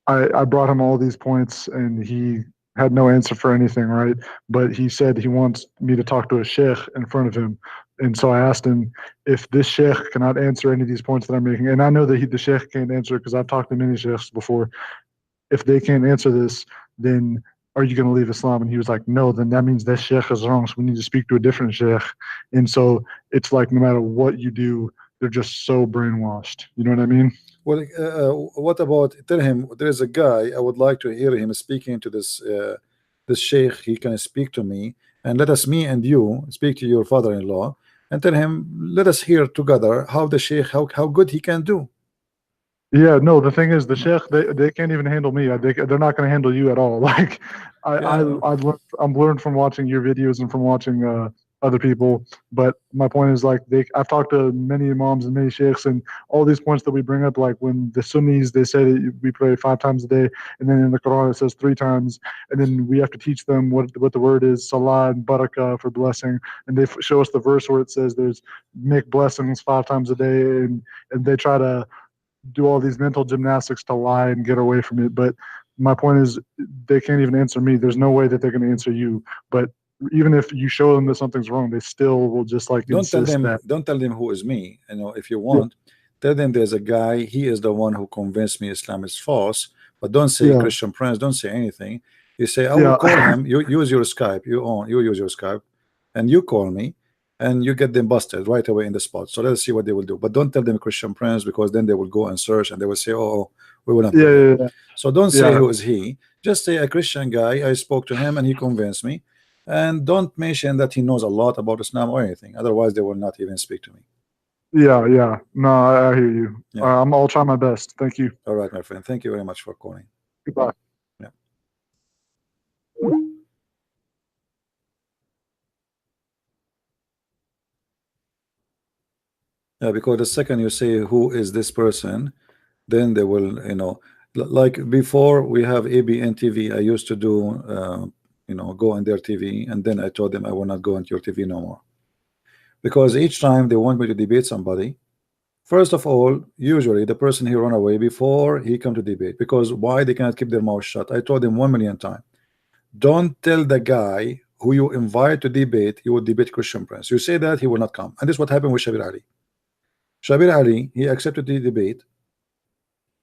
I brought him all these points and he had no answer for anything, right? But he said he wants me to talk to a sheikh in front of him. And so I asked him if this sheikh cannot answer any of these points that I'm making. And I know that the sheikh can't answer because I've talked to many sheikhs before. If they can't answer this, then are you going to leave Islam? And he was like, no, then that means that sheikh is wrong. So we need to speak to a different sheikh. And so it's like no matter what you do, they're just so brainwashed. You know what I mean? Well, what about tell him there is a guy I would like to hear him speaking to this sheikh. He can speak to me, and let us, me and you, speak to your father-in-law and tell him, let us hear together how the sheikh, how good he can do. Yeah, no, the thing is, the sheikh, they can't even handle me. They're not going to handle you at all. Like, I'm learned from watching your videos and from watching other people. But my point is, like, I've talked to many imams and many sheikhs, and all these points that we bring up, like when the Sunnis, they say that we pray 5 times a day, and then in the Quran it says 3 times, and then we have to teach them what the word is, salah and barakah for blessing, and they show us the verse where it says there's make blessings 5 times a day, and they try to do all these mental gymnastics to lie and get away from it. But my point is, they can't even answer me. There's no way that they're going to answer you. But even if you show them that something's wrong, they still will just like insist that. Don't tell them who is me. If you want, tell them there's a guy. He is the one who convinced me Islam is false. But don't say Christian Prince. Don't say anything. You say I will call him. You use your Skype. You use your Skype, and you call me, and you get them busted right away in the spot. So let's see what they will do. But don't tell them Christian Prince, because then they will go and search and they will say, oh, we will not. So don't say who is he. Just say a Christian guy. I spoke to him and he convinced me. And don't mention that he knows a lot about Islam or anything. Otherwise, they will not even speak to me. Yeah. No, I hear you. Yeah. I'll try my best. Thank you. All right, my friend. Thank you very much for calling. Goodbye. Yeah. Because the second you say who is this person, then they will, like before we have ABN TV, I used to do, go on their TV, and then I told them I will not go on your TV no more. Because each time they want me to debate somebody, first of all, usually the person he run away before he come to debate. Because why they cannot keep their mouth shut? I told them 1,000,000 times. Don't tell the guy who you invite to debate you will debate Christian Prince. You say that, he will not come. And this is what happened with Shabir Ali. Shabir Ali, he accepted the debate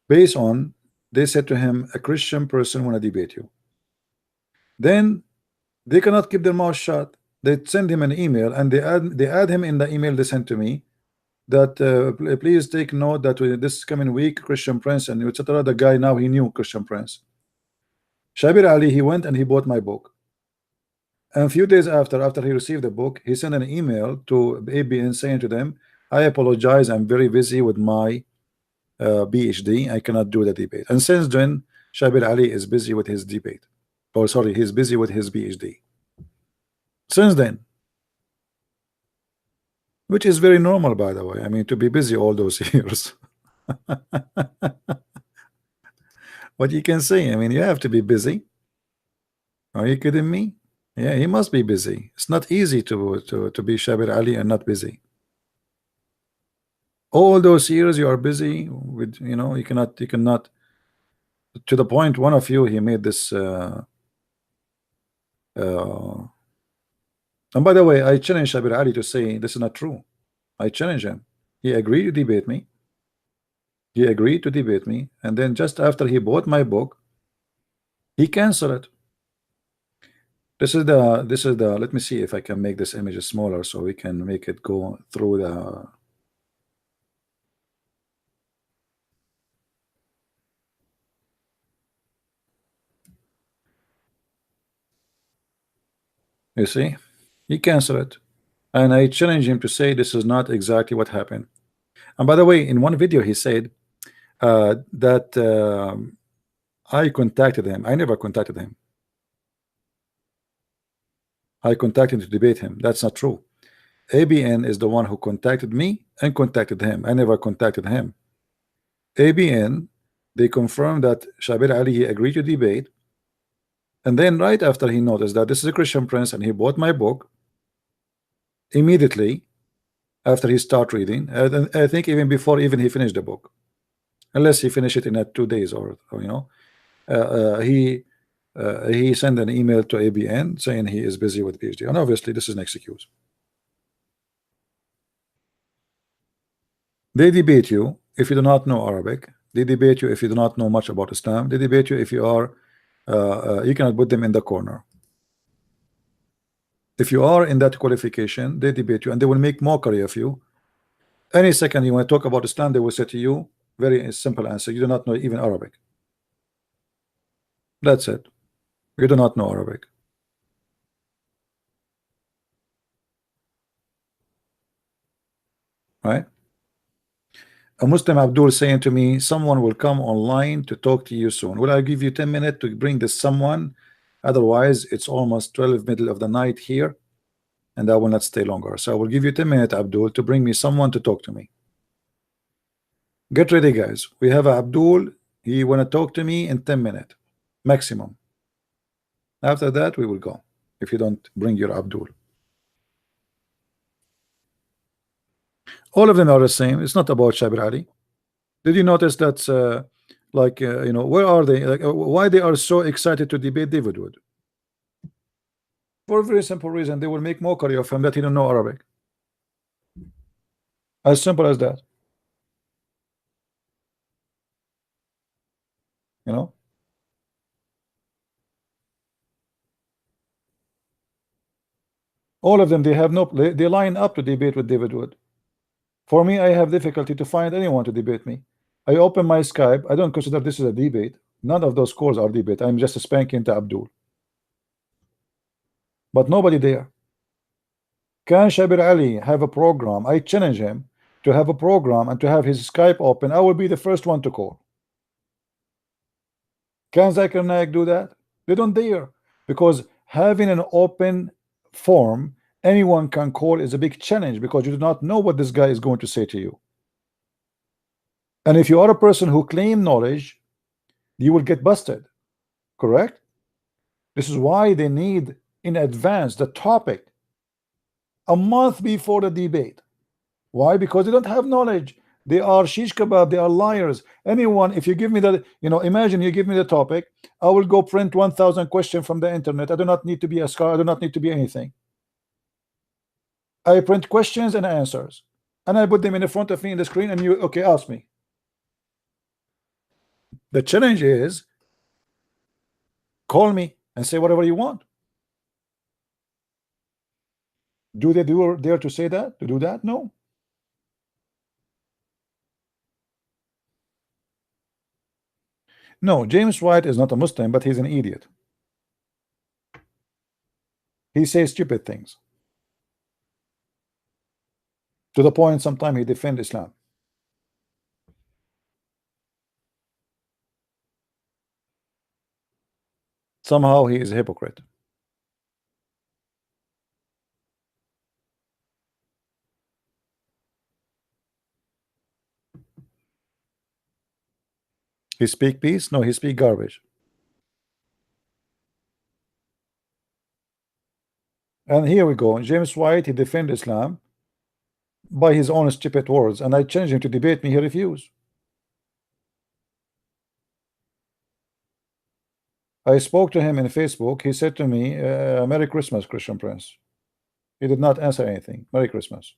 based on, they said to him, a Christian person want to debate you. Then they cannot keep their mouth shut. They send him an email, and they add him in the email they sent to me, that please take note that this coming week Christian Prince and etc. The guy now he knew Christian Prince. Shabir Ali, he went and he bought my book. And a few days after he received the book, he sent an email to ABN saying to them, I apologize, I'm very busy with my PhD, I cannot do the debate. And since then, Shabir Ali is busy with his debate. Oh, sorry, he's busy with his PhD. Since then. Which is very normal, by the way. I mean, to be busy all those years. What you can say, I mean, you have to be busy. Are you kidding me? Yeah, he must be busy. It's not easy to be Shabir Ali and not busy. All those years you are busy with, you cannot, to the point one of you, he made this and by the way, I challenge Shabir Ali to say this is not true. I challenge him. He agreed to debate me. He agreed to debate me, and then just after he bought my book, he canceled it. This is the let me see if I can make this image smaller so we can make it go through the. You see, he canceled it, and I challenge him to say this is not exactly what happened. And by the way, in one video he said that I contacted him. I never contacted him. I contacted him to debate him. That's not true. ABN is the one who contacted me and contacted him. I never contacted him. ABN, they confirmed that Shabir Ali, he agreed to debate, and then right after he noticed that this is a Christian Prince and he bought my book, immediately after he started reading, I think even before even he finished the book, unless he finished it in 2 days or he sent an email to ABN saying he is busy with PhD, and obviously this is an excuse. They debate you if you do not know Arabic. They debate you if you do not know much about Islam. They debate you if you are you cannot put them in the corner. If you are in that qualification, they debate you and they will make mockery of you. Any second you want to talk about Islam, they will say to you, very simple answer, you do not know even Arabic. That's it. You do not know Arabic. Right? A Muslim Abdul saying to me, someone will come online to talk to you soon. Will I give you 10 minutes to bring this someone? Otherwise, it's almost 12 middle of the night here, and I will not stay longer. So I will give you 10 minutes, Abdul, to bring me someone to talk to me. Get ready, guys. We have Abdul. He want to talk to me in 10 minutes, maximum. After that, we will go, if you don't bring your Abdul. All of them are the same. It's not about Shabir Ali. Did you notice that where are they? Like, why they are so excited to debate David Wood? For a very simple reason. They will make mockery of him that he don't know Arabic. As simple as that. All of them, they line up to debate with David Wood. For me, I have difficulty to find anyone to debate me. I open my Skype. I don't consider this is a debate. None of those calls are debate. I'm just spanking to Abdul. But nobody there. Can Shabir Ali have a program? I challenge him to have a program and to have his Skype open. I will be the first one to call. Can Zakir Naik do that? They don't dare. Because having an open forum anyone can call is a big challenge because you do not know what this guy is going to say to you. And if you are a person who claim knowledge, you will get busted. Correct? This is why they need in advance the topic a month before the debate. Why? Because they don't have knowledge. They are shish kebab, they are liars. Anyone, if you give me the, imagine you give me the topic, I will go print 1,000 questions from the internet. I do not need to be a scholar, I do not need to be anything. I print questions and answers, and I put them in front of me in the screen, and you, okay, ask me. The challenge is call me and say whatever you want. Do they dare to say that? To do that? No. No, James White is not a Muslim, but he's an idiot. He says stupid things. To the point sometimes he defends Islam. Somehow he is a hypocrite. He speak peace? No, he speak garbage. And here we go. James White, he defend Islam by his own stupid words, and I challenge him to debate me. He refused. I spoke to him in Facebook. He said to me, Merry Christmas, Christian Prince. He did not answer anything. Merry Christmas.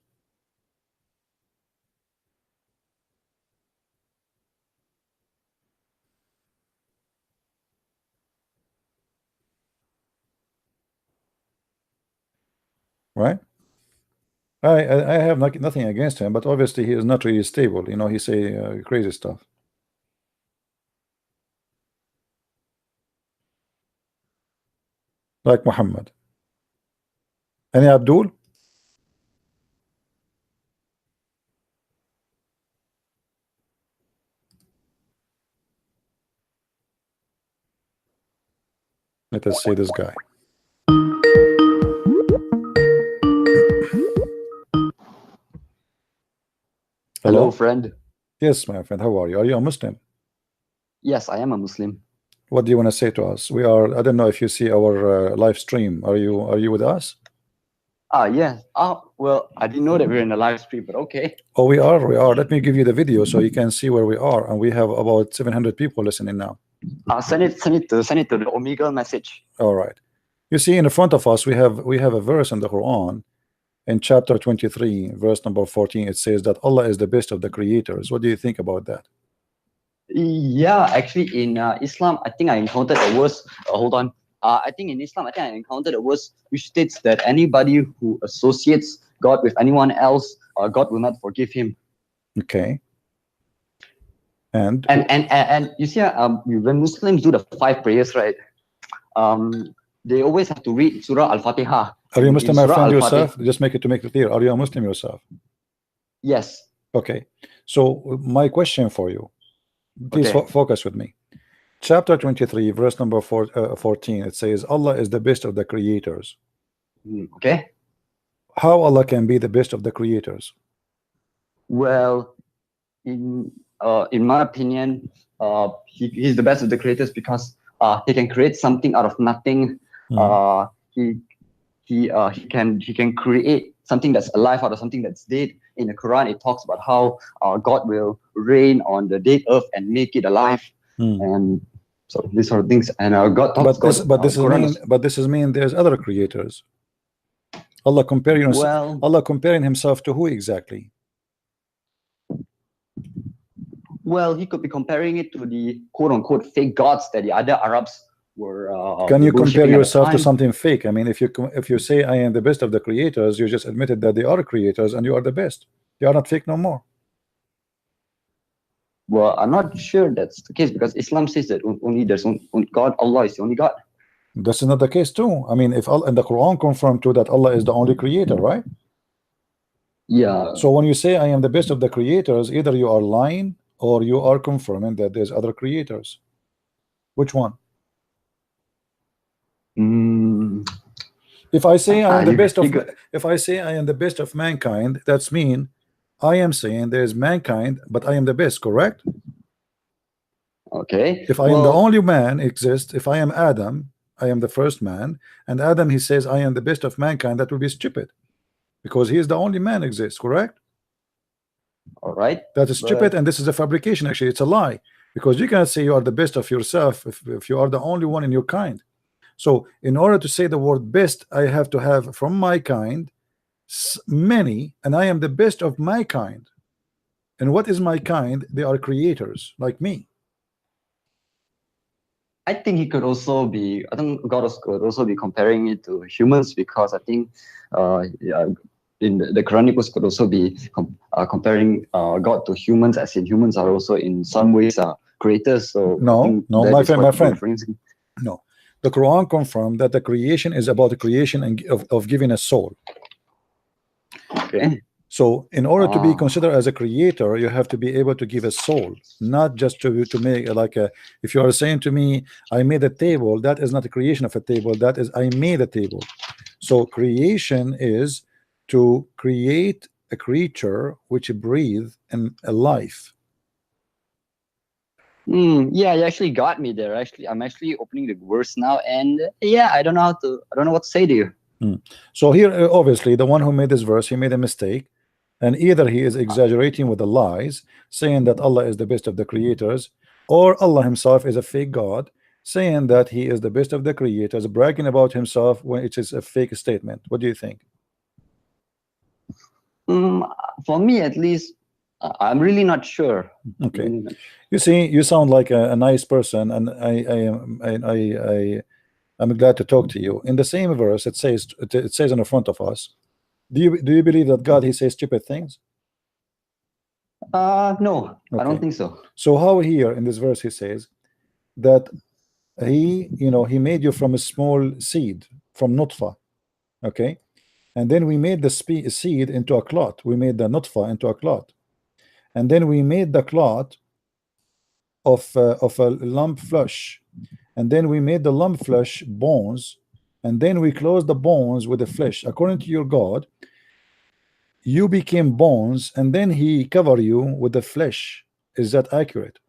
Right? I have nothing against him, but obviously he is not really stable. He say crazy stuff. Like Muhammad. Any Abdul? Let us see this guy. Hello, friend. Yes, my friend. How are you? Are you a Muslim? Yes, I am a Muslim. What do you want to say to us? We are. I don't know if you see our live stream. Are you with us? Yes. Well, I didn't know that we were in a live stream, but okay. Oh, we are. We are. Let me give you the video so you can see where we are. And we have about 700 people listening now. Send it to the Omegle message. All right. You see, in front of us, we have a verse in the Quran. In chapter 23, verse number 14, it says that Allah is the best of the creators. What do you think about that? Yeah, actually, in Islam, I think I encountered a verse. Hold on. I think in Islam, I encountered a verse which states that anybody who associates God with anyone else, God will not forgive him. Okay. And you see, when Muslims do the 5 prayers, right? They always have to read Surah Al-Fatiha. Are you a Muslim, my friend, yourself? Just make it clear. Are you a Muslim yourself? Yes. Okay. So my question for you, please focus with me. Chapter 23, verse number 14, it says, Allah is the best of the creators. Okay. How Allah can be the best of the creators? Well, in my opinion, he's the best of the creators because he can create something out of nothing. He can create something that's alive out of something that's dead. In the Quran, it talks about how God will rain on the dead earth and make it alive, and so these sort of things. And God talks. But this is mean there's other creators. Allah comparing himself to who exactly? Well, he could be comparing it to the quote-unquote fake gods that the other Arabs were. Can you compare yourself to something fake? I mean, if you say I am the best of the creators, you just admitted that they are creators and you are the best. You are not fake no more. Well, I'm not sure that's the case because Islam says that only there's only God. Allah is the only God. This is not the case too. I mean, if Allah and the Quran confirm too that Allah is the only creator, right? Yeah. So when you say I am the best of the creators, either you are lying or you are confirming that there's other creators. Which one? If I say I am the You- best you of, got- if I say I am the best of mankind, that's mean I am saying there is mankind, but I am the best, correct? Okay. If I am the Well, only man exist, if I am Adam, I am the first man, and Adam he says I am the best of mankind, that would be stupid, because he is the only man exists, correct? all right. That is stupid, But and this is a fabrication. Actually, it's a lie, because you cannot say you are the best of yourself if you are the only one in your kind. So in order to say the word best, I have to have from my kind many, and I am the best of my kind. And what is my kind? They are creators like me. I think he could also be. I think could also be comparing it to humans, because I think, yeah, in the Chronicles could also be comparing God to humans, as in humans are also in some ways creators. So I No, think no, that my is friend, what my you're friend. referring to. No, the Quran confirmed that the creation is about the creation and of giving a soul. Okay. So in order to be Ah. considered as a creator, you have to be able to give a soul, not just to make like a, if you are saying to me I made a table, that is not a creation of a table, that is I made a table. So creation is to create a creature which breathe in a life. Yeah, you actually got me there. Actually, I'm actually opening the verse now, and yeah, I don't know what to say to you. So here obviously the one who made this verse, he made a mistake, and either he is exaggerating with the lies, saying that Allah is the best of the creators, or Allah himself is a fake God, saying that he is the best of the creators, bragging about himself when it is a fake statement. What do you think? For me, at least, I'm really not sure. Okay. Really not sure. You see, you sound like a nice person, and I'm glad to talk to you. In the same verse, it says in the front of us. Do you believe that God he says stupid things? No, I don't Okay. think so. So how here in this verse he says that he made you from a small seed, from nutfa, okay, and then we made the seed into a clot, we made the nutfa into a clot, and then we made the clot of a lump flesh, and then we made the lump flesh bones, and then we closed the bones with the flesh. According to your God, you became bones, and then he covered you with the flesh. Is that accurate?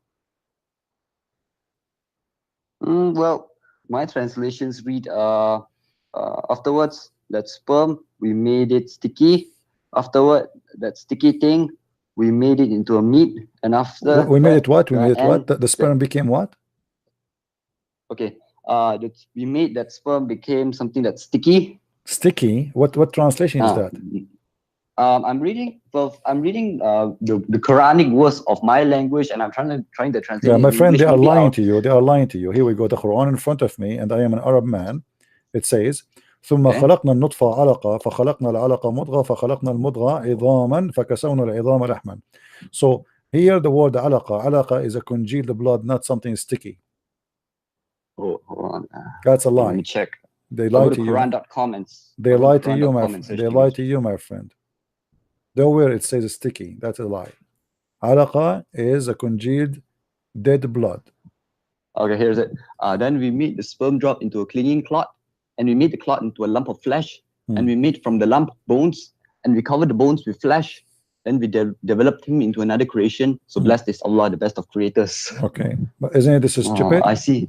Well, my translations read afterwards that sperm we made it sticky. Afterward, that sticky thing we made it into a meat, and after We made that, it what? We made it what? and The sperm became what? okay, we made that sperm became something that's sticky. Sticky? What translation is that? I'm reading. Well, I'm reading the Quranic verse of my language, and I'm trying to translate. Yeah, it my in friend, English. they are Maybe lying I'll- to you. They are lying to you. Here we go. The Quran in front of me, and I am an Arab man. It says, ثم Okay. خلقنا النطفة علقة فخلقنا العلقة مضغة فخلقنا المضغة عظاما فكسونا العظام لحما. So here the word علقة is a congealed blood, not something sticky. Oh, hold on. That's a Let lie. me check. They I'll lie go to to you. Quran.com and They lie to you, my and search they the lie verse. to you, my friend. Nowhere it says sticky. That's a lie. علقة is a congealed dead blood. Okay, here's it. Then we made the sperm drop into a clinging clot, and we made the clot into a lump of flesh, and we made from the lump bones, and we covered the bones with flesh. Then we developed him into another creation. So blessed is Allah, the best of creators. Okay, but isn't this stupid? I see.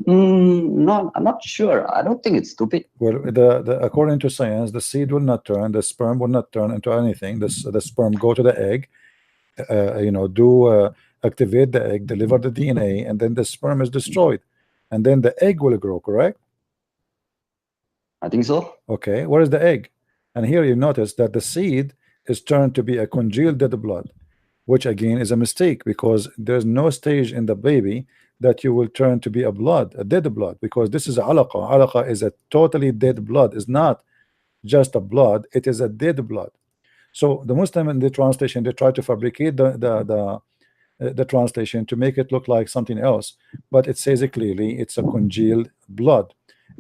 I'm not sure. I don't think it's stupid. Well, according to science, the seed will not turn, the sperm will not turn into anything. The sperm go to the egg, activate the egg, deliver the DNA, and then the sperm is destroyed, and then the egg will grow. Correct? I think so. Okay, where is the egg? And here you notice that the seed is turned to be a congealed dead blood, which again is a mistake, because there's no stage in the baby that you will turn to be a dead blood, because this is alaqa. Alaqa is a totally dead blood. It's not just a blood, it is a dead blood. So the Muslim in the translation, they try to fabricate the translation to make it look like something else, but it says it clearly, it's a congealed blood.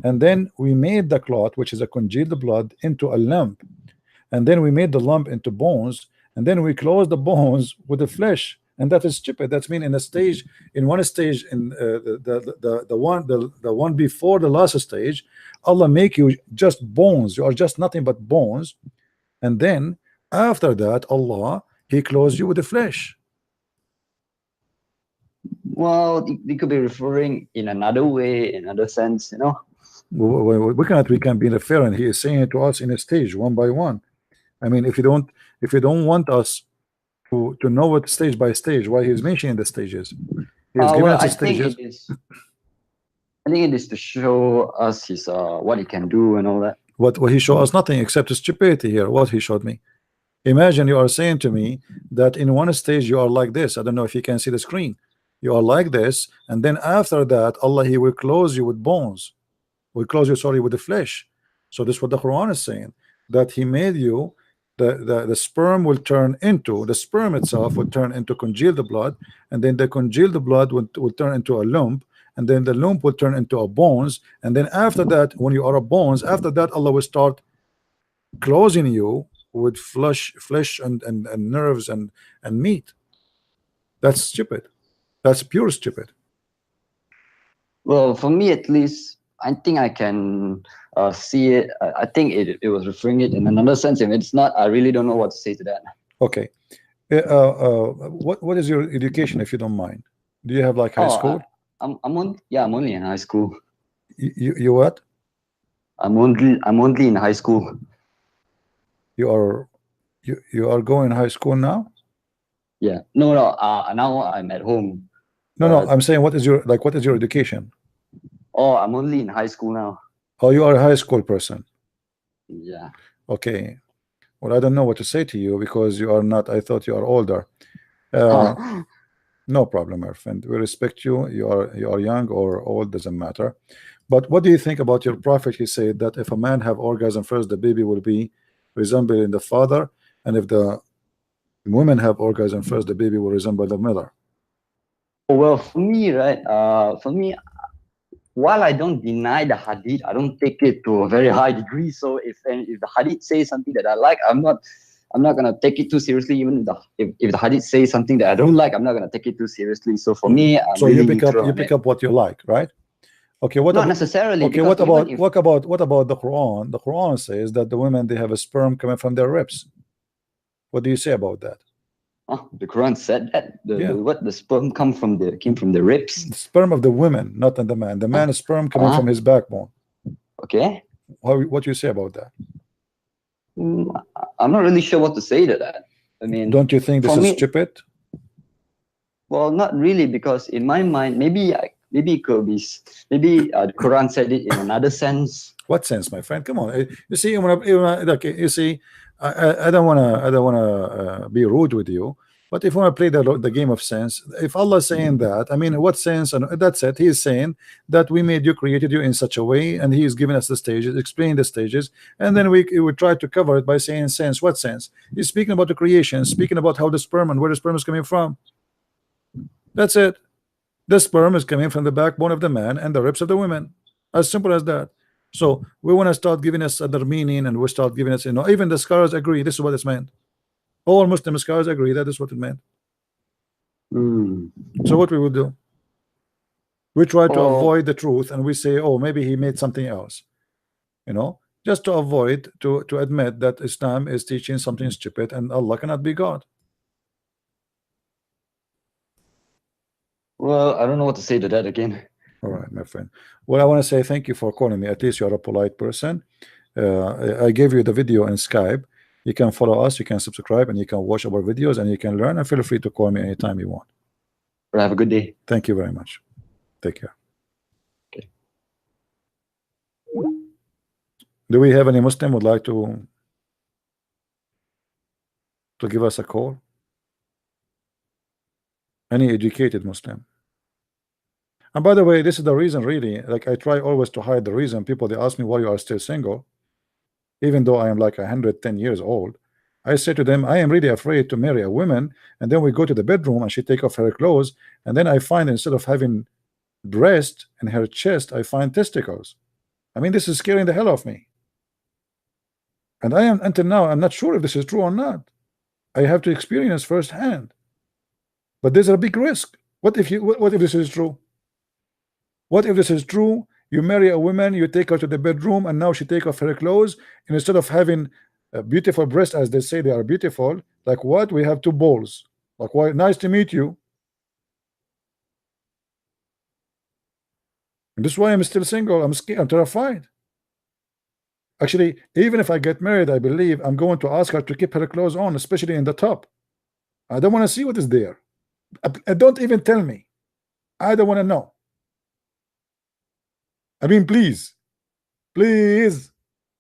And then we made the clot, which is a congealed blood, into a lump, and then we made the lump into bones, and then we closed the bones with the flesh. and that is stupid. That's mean in a stage, in one stage, in the one before the last stage, Allah make you just bones. You are just nothing but bones, and then after that, Allah He clothes you with the flesh. Well, they could be referring in another way, in another sense, you know. We can be referring. He is saying it to us in a stage, one by one. I mean, if you don't want us to know it stage by stage, why he's mentioning the stages? He has given Well, us the I think stages. it is. I think it is to show us his what he can do and all that. What he showed us nothing except stupidity here. What he showed me. Imagine you are saying to me that in one stage you are like this. I don't know if you can see the screen. You are like this, and then after that, Allah He will close you with bones. Will close you, sorry, with the flesh. So this is what the Quran is saying, that He made you. The sperm will turn into the sperm itself will turn into congealed blood, and then the congealed blood will turn into a lump, and then the lump will turn into a bones, and then after that, when you are a bones, after that Allah will start closing you with flesh and nerves and meat. That's stupid. That's pure stupid. Well, for me at least, I think I can see it. I think it was referring it in another sense. If it's not, I really don't know what to say to that. Okay. What is your education, if you don't mind? Do you have like high school? I'm only in high school. You what? I'm only in high school. You are going high school now? Yeah. No. Now I'm at home. No. I'm saying what is your education? Oh, I'm only in high school now. Oh, you are a high school person. Yeah. Okay. Well, I don't know what to say to you because you are not. I thought you are older. No problem, my friend. We respect you. You are young or old, doesn't matter. But what do you think about your prophet? He said that if a man have orgasm first, the baby will be resembling the father, and if the women have orgasm first, the baby will resemble the mother. Well, for me, right? For me, while I don't deny the hadith, I don't take it to a very high degree. So if the hadith says something that I like, I'm not gonna take it too seriously. Even if the hadith says something that I don't like, I'm not gonna take it too seriously. So for me, I'm so really you pick up what you like, right? Okay. What not about, necessarily. Okay. What about the Quran? The Quran says that the women, they have a sperm coming from their ribs. What do you say about that? Oh, the Quran said that the sperm came from the ribs. The sperm of the women, not in the man. The man is sperm coming from his backbone. Okay. What do you say about that? I'm not really sure what to say to that. I mean, don't you think this is stupid? Well, not really, because in my mind, maybe it could be. Maybe the Quran said it in another sense. What sense, my friend? Come on. You see, you see, I don't wanna be rude with you, but if you want to play the game of sense, if Allah is saying that, I mean, what sense? And that's it. He is saying that we made you, created you in such a way, and He is giving us the stages, explaining the stages, and then we would try to cover it by saying sense. What sense? He's speaking about the creation, speaking about how the sperm and where the sperm is coming from. That's it. The sperm is coming from the backbone of the man and the ribs of the women. As simple as that. So we want to start giving us other meaning, and we start giving us, even the scholars agree this is what it's meant. All Muslim scholars agree that is what it meant. So what we would do? We try to avoid the truth, and we say, oh, maybe he made something else. Just to avoid to admit that Islam is teaching something stupid, and Allah cannot be God. Well, I don't know what to say to that again. All right, my friend. Well, I want to say thank you for calling me. At least you're a polite person. I gave you the video in Skype. You can follow us, you can subscribe, and you can watch our videos, and you can learn. And feel free to call me anytime you want. Well, have a good day. Thank you very much. Take care. Okay. Do we have any Muslim would like to give us a call? Any educated Muslim? And by the way, this is the reason, really, like I try always to hide the reason. People, they ask me why you are still single, even though I am like 110 years old. I say to them, I am really afraid to marry a woman, and then we go to the bedroom and she take off her clothes, and then I find instead of having breast in her chest, I find testicles. I mean, this is scaring the hell of me. And I am, until now, I'm not sure if this is true or not. I have to experience firsthand. But there's a big risk. What if this is true? What if this is true? You marry a woman, you take her to the bedroom, and now she take off her clothes, and instead of having a beautiful breast, as they say they are beautiful, like what? We have two balls. Like, why? Nice to meet you. And this is why I'm still single. I'm scared. I'm terrified. Actually, even if I get married, I believe I'm going to ask her to keep her clothes on, especially in the top. I don't want to see what is there. Don't even tell me. I don't want to know. I mean, please, please,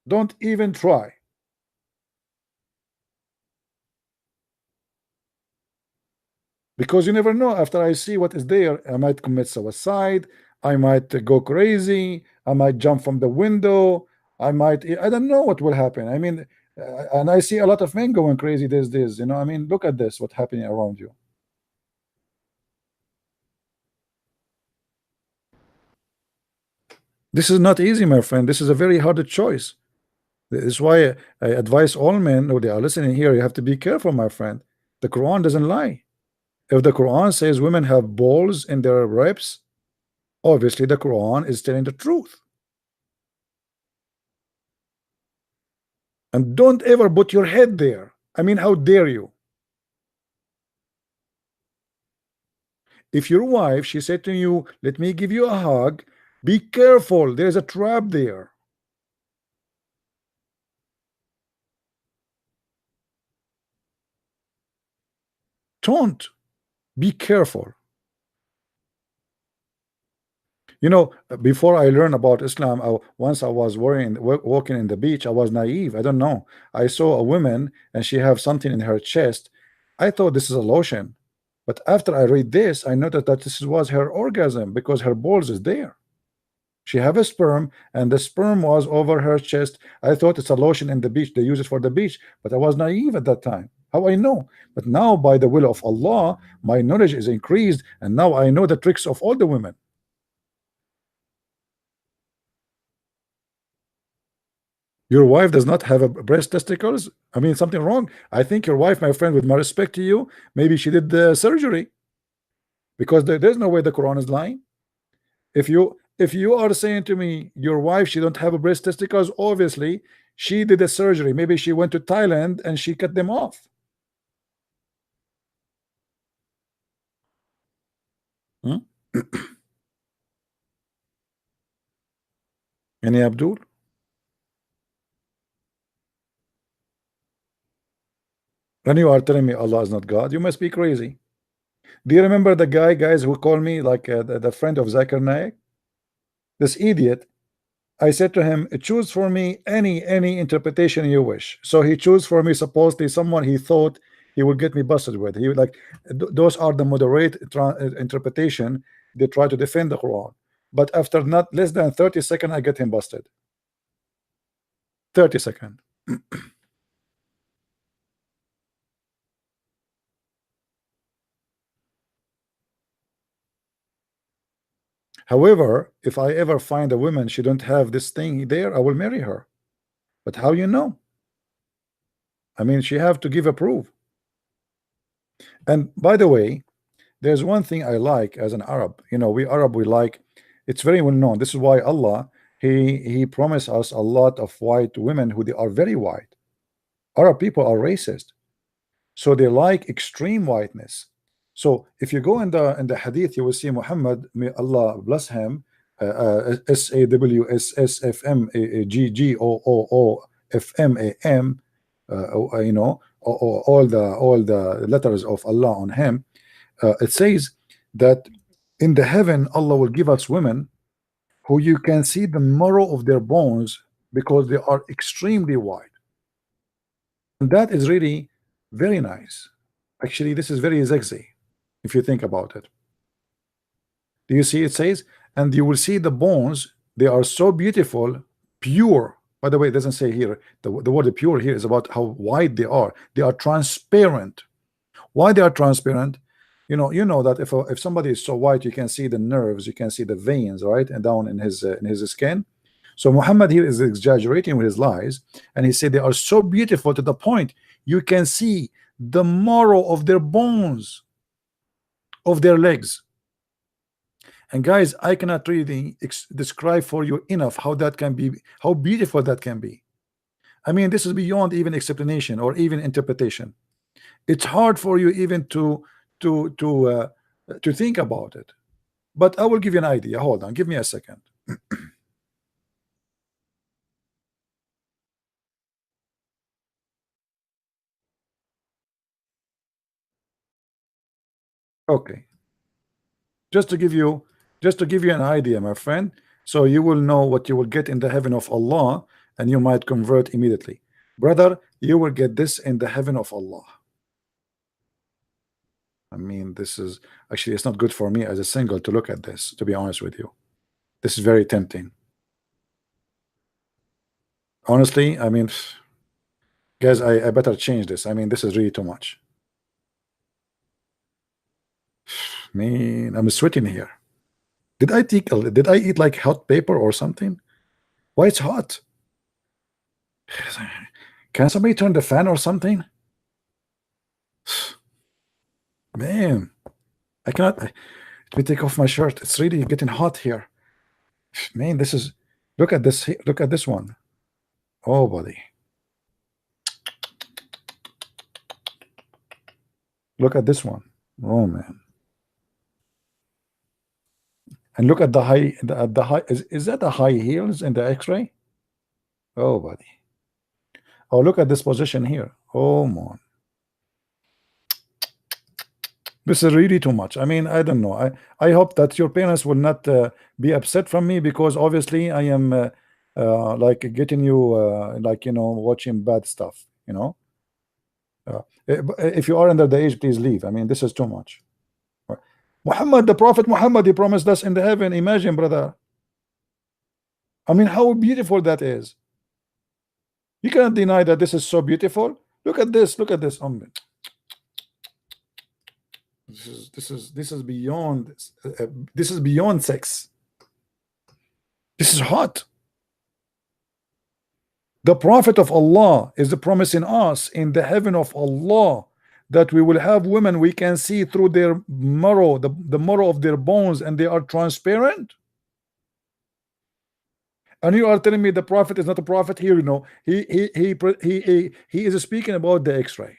don't even try. Because you never know. After I see what is there, I might commit suicide. I might go crazy. I might jump from the window. I don't know what will happen. I mean, and I see a lot of men going crazy these days. You know, I mean, look at this, what's happening around you. This is not easy, my friend. This is a very hard choice. This is why I advise all men who they are listening here, you have to be careful, my friend. The Quran doesn't lie. If the Quran says women have balls in their ribs, obviously the Quran is telling the truth. And don't ever put your head there. I mean, how dare you? If your wife, she said to you, let me give you a hug, be careful, there's a trap there. Don't. Be careful. You know, before I learned about Islam, once I was walking in the beach, I was naive. I don't know. I saw a woman and she have something in her chest. I thought this is a lotion. But after I read this, I noticed that this was her orgasm because her balls is there. She have a sperm and the sperm was over her chest. I thought it's a lotion in the beach. They use it for the beach. But I was naive at that time. How I know? But now by the will of Allah, my knowledge is increased. And now I know the tricks of all the women. Your wife does not have a breast testicles? I mean, something wrong. I think your wife, my friend, with my respect to you, maybe she did the surgery. Because there's no way the Quran is lying. If you are saying to me your wife, she don't have a breast testicles, obviously she did a surgery. Maybe she went to Thailand and she cut them off. Any Abdul? When you are telling me Allah is not God, you must be crazy. Do you remember the guys who called me like the friend of Zakir Naik? This idiot. I said to him, choose for me any interpretation you wish. So he chose for me supposedly someone he thought he would get me busted with. He would like those are the moderate interpretation. They try to defend the Quran. But after not less than 30 seconds, I get him busted. 30 seconds. However, if I ever find a woman she don't have this thing there, I will marry her. But how you know? I mean, she have to give a proof. And by the way, there's one thing I like as an Arab. You know, we Arab, we like, it's very well known. This is why Allah, he promised us a lot of white women who they are very white. Arab people are racist, so they like extreme whiteness. So if you go in the hadith, you will see Muhammad, may Allah bless him, SAWSFMAGGOOOFMAM, you know, all the letters of Allah on him. It says that in the heaven Allah will give us women who you can see the marrow of their bones because they are extremely white. And that is really very nice. Actually, this is very sexy if you think about it. Do you see? It says, and you will see the bones, they are so beautiful, pure. By the way, it doesn't say here, the word pure here is about how white they are. They are transparent. Why they are transparent? You know that if somebody is so white, you can see the nerves, you can see the veins, right, and down in his skin. So Muhammad here is exaggerating with his lies, and he said they are so beautiful to the point you can see the marrow of their bones. of their legs. And guys, I cannot really describe for you enough how that can be, how beautiful that can be. I mean, this is beyond even explanation or even interpretation. It's hard for you even to to think about it. But I will give you an idea. Hold on, give me a second. Okay, just to give you an idea, my friend, so you will know what you will get in the heaven of Allah, and you might convert immediately. Brother, you will get this in the heaven of Allah. I mean, this is actually, it's not good for me as a single to look at this, to be honest with you. This is very tempting. Honestly, I mean, guys, I better change this. I mean, this is really too much. Man, I'm sweating here. Did I eat like hot paper or something? Why it's hot? Can somebody turn the fan or something? Man, I cannot. Let me take off my shirt. It's really getting hot here. Man, this is. Look at this. Look at this one. Oh, buddy. Look at this one. Oh, man. And look at the high. The high. Is that the high heels in the X-ray? Oh, buddy. Oh, look at this position here. Oh, man. This is really too much. I mean, I don't know. I hope that your parents will not be upset from me, because obviously I am like getting you like, you know, watching bad stuff, you know. If you are under the age, please leave. I mean, this is too much. Muhammad, the Prophet Muhammad, he promised us in the heaven. Imagine, brother. I mean, how beautiful that is. You cannot deny that this is so beautiful. Look at this. Look at this. This is beyond this is beyond sex. This is hot. The Prophet of Allah is promising us in the heaven of Allah that we will have women we can see through their marrow, the marrow of their bones, and they are transparent. And you are telling me the Prophet is not a prophet here? You know, he is speaking about the X-ray.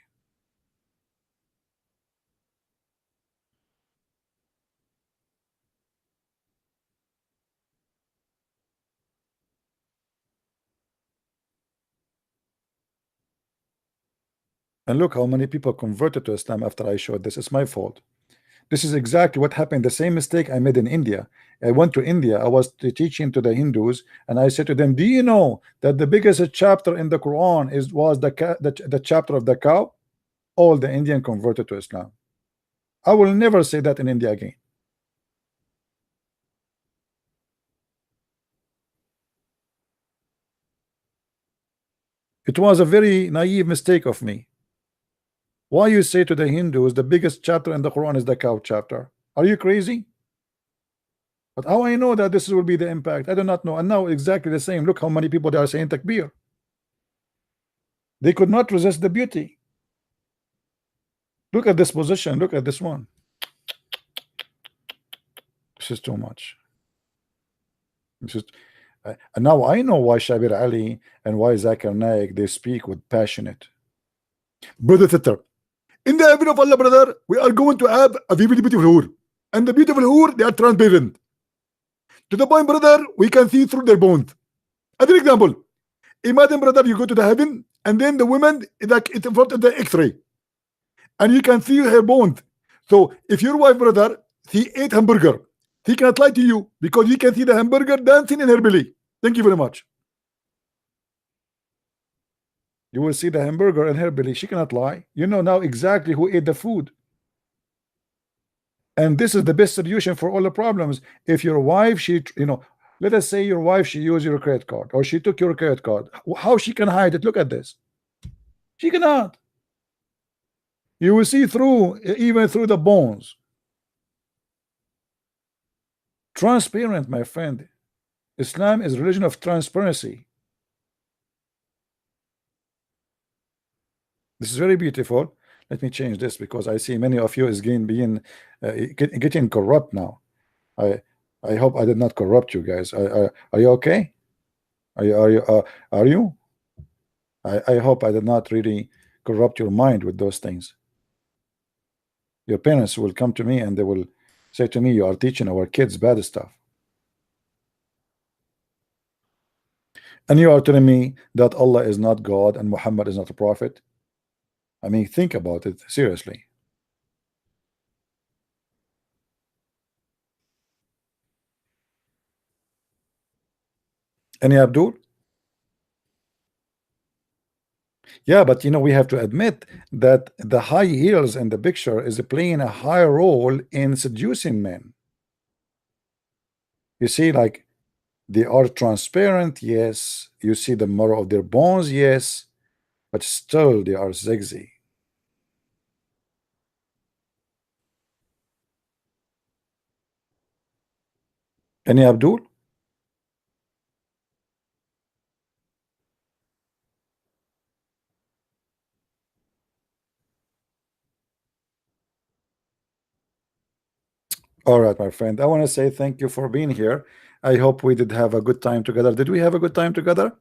And look how many people converted to Islam after I showed this. It's my fault. This is exactly what happened. The same mistake I made in India. I went to India. I was teaching to the Hindus, and I said to them, "Do you know that the biggest chapter in the Quran was the chapter of the cow?" All the Indian converted to Islam. I will never say that in India again. It was a very naive mistake of me. Why you say to the Hindus the biggest chapter in the Quran is the cow chapter? Are you crazy? But how I know that this will be the impact? I do not know. And now exactly the same. Look how many people they are saying takbir. They could not resist the beauty. Look at this position. Look at this one. This is too much. This is, and now I know why Shabir Ali and why Zakir Naik, they speak with passionate. Brother Titter, in the heaven of Allah, brother, we are going to have a very beautiful hur. And the beautiful hur, they are transparent. To the point, brother, we can see through their bones. As an example, imagine, brother, you go to the heaven, and then the woman is like it's in front of the X-ray, and you can see her bones. So if your wife, brother, she ate hamburger, she cannot lie to you because you can see the hamburger dancing in her belly. Thank you very much. You will see the hamburger in her belly. She cannot lie. You know now exactly who ate the food. And this is the best solution for all the problems. If your wife, she, you know, let us say your wife, she used your credit card, or she took your credit card. How she can hide it? Look at this. She cannot. You will see through, even through the bones. Transparent, my friend. Islam is a religion of transparency. This is very beautiful. Let me change this because I see many of you is being getting corrupt now. I hope I did not corrupt you guys. Are you okay? Are you? I hope I did not really corrupt your mind with those things. Your parents will come to me and they will say to me, you are teaching our kids bad stuff. And you are telling me that Allah is not God and Muhammad is not a prophet. I mean, think about it seriously. Any Abdul? Yeah, but you know, we have to admit that the high heels in the picture is playing a high role in seducing men. You see, like, they are transparent, yes. You see the marrow of their bones, yes, but still they are sexy. Any Abdul? All right, my friend. I want to say thank you for being here. I hope we did have a good time together. Did we have a good time together?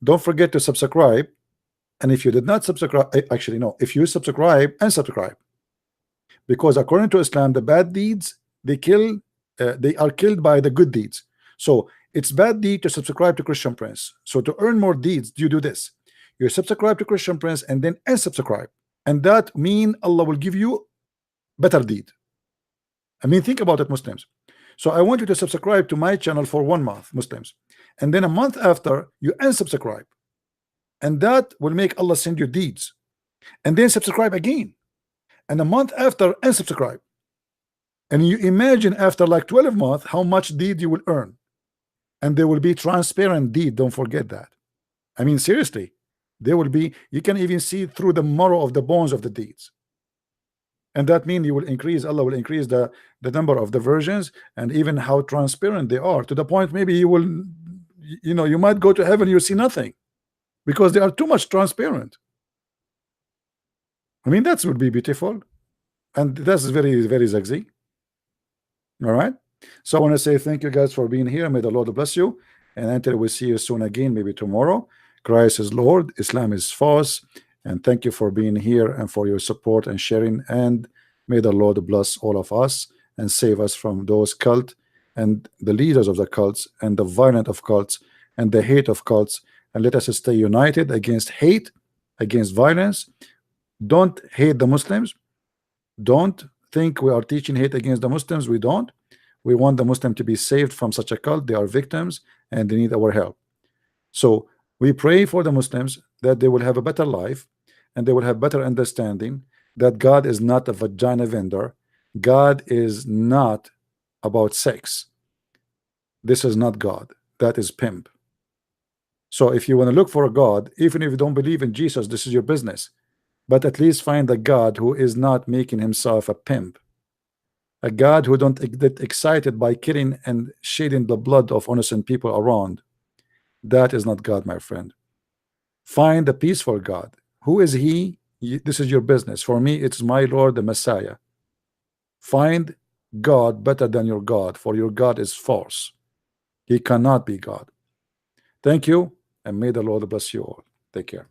Don't forget to subscribe. And if you did not subscribe, actually, no, if you subscribe and subscribe, because according to Islam, the bad deeds they are killed by the good deeds. So it's bad deed to subscribe to Christian Prince. So to earn more deeds, you do this: you subscribe to Christian Prince and then unsubscribe, and that mean Allah will give you better deed. I mean, think about it, Muslims. So I want you to subscribe to my channel for 1 month, Muslims, and then a month after you unsubscribe, and that will make Allah send you deeds, and then subscribe again, and a month after unsubscribe, and you imagine after like 12 months how much deed you will earn, and there will be transparent deed. Don't forget that. I mean, seriously, there will be, you can even see through the marrow of the bones of the deeds. And that means you will increase, Allah will increase the number of the versions and even how transparent they are, to the point maybe you will, you know, you might go to heaven, you see nothing because they are too much transparent. I mean, that would be beautiful, and that's very, very sexy. All right, so I want to say thank you guys for being here. May the Lord bless you, and until we see you soon again, maybe tomorrow. Christ is Lord, Islam is false. And thank you for being here and for your support and sharing. And may the Lord bless all of us and save us from those cults and the leaders of the cults and the violence of cults and the hate of cults. And let us stay united against hate, against violence. Don't hate the Muslims. Don't think we are teaching hate against the Muslims. We don't. We want the Muslim to be saved from such a cult. They are victims and they need our help. So we pray for the Muslims that they will have a better life, and they will have better understanding that God is not a vagina vendor. God is not about sex. This is not God. That is pimp. So if you want to look for a God, even if you don't believe in Jesus, this is your business. But at least find a God who is not making himself a pimp. A God who don't get excited by killing and shedding the blood of innocent people around. That is not God, my friend. Find a peaceful God. Who is he? This is your business. For me, it's my Lord, the Messiah. Find God better than your God, for your God is false. He cannot be God. Thank you, and may the Lord bless you all. Take care.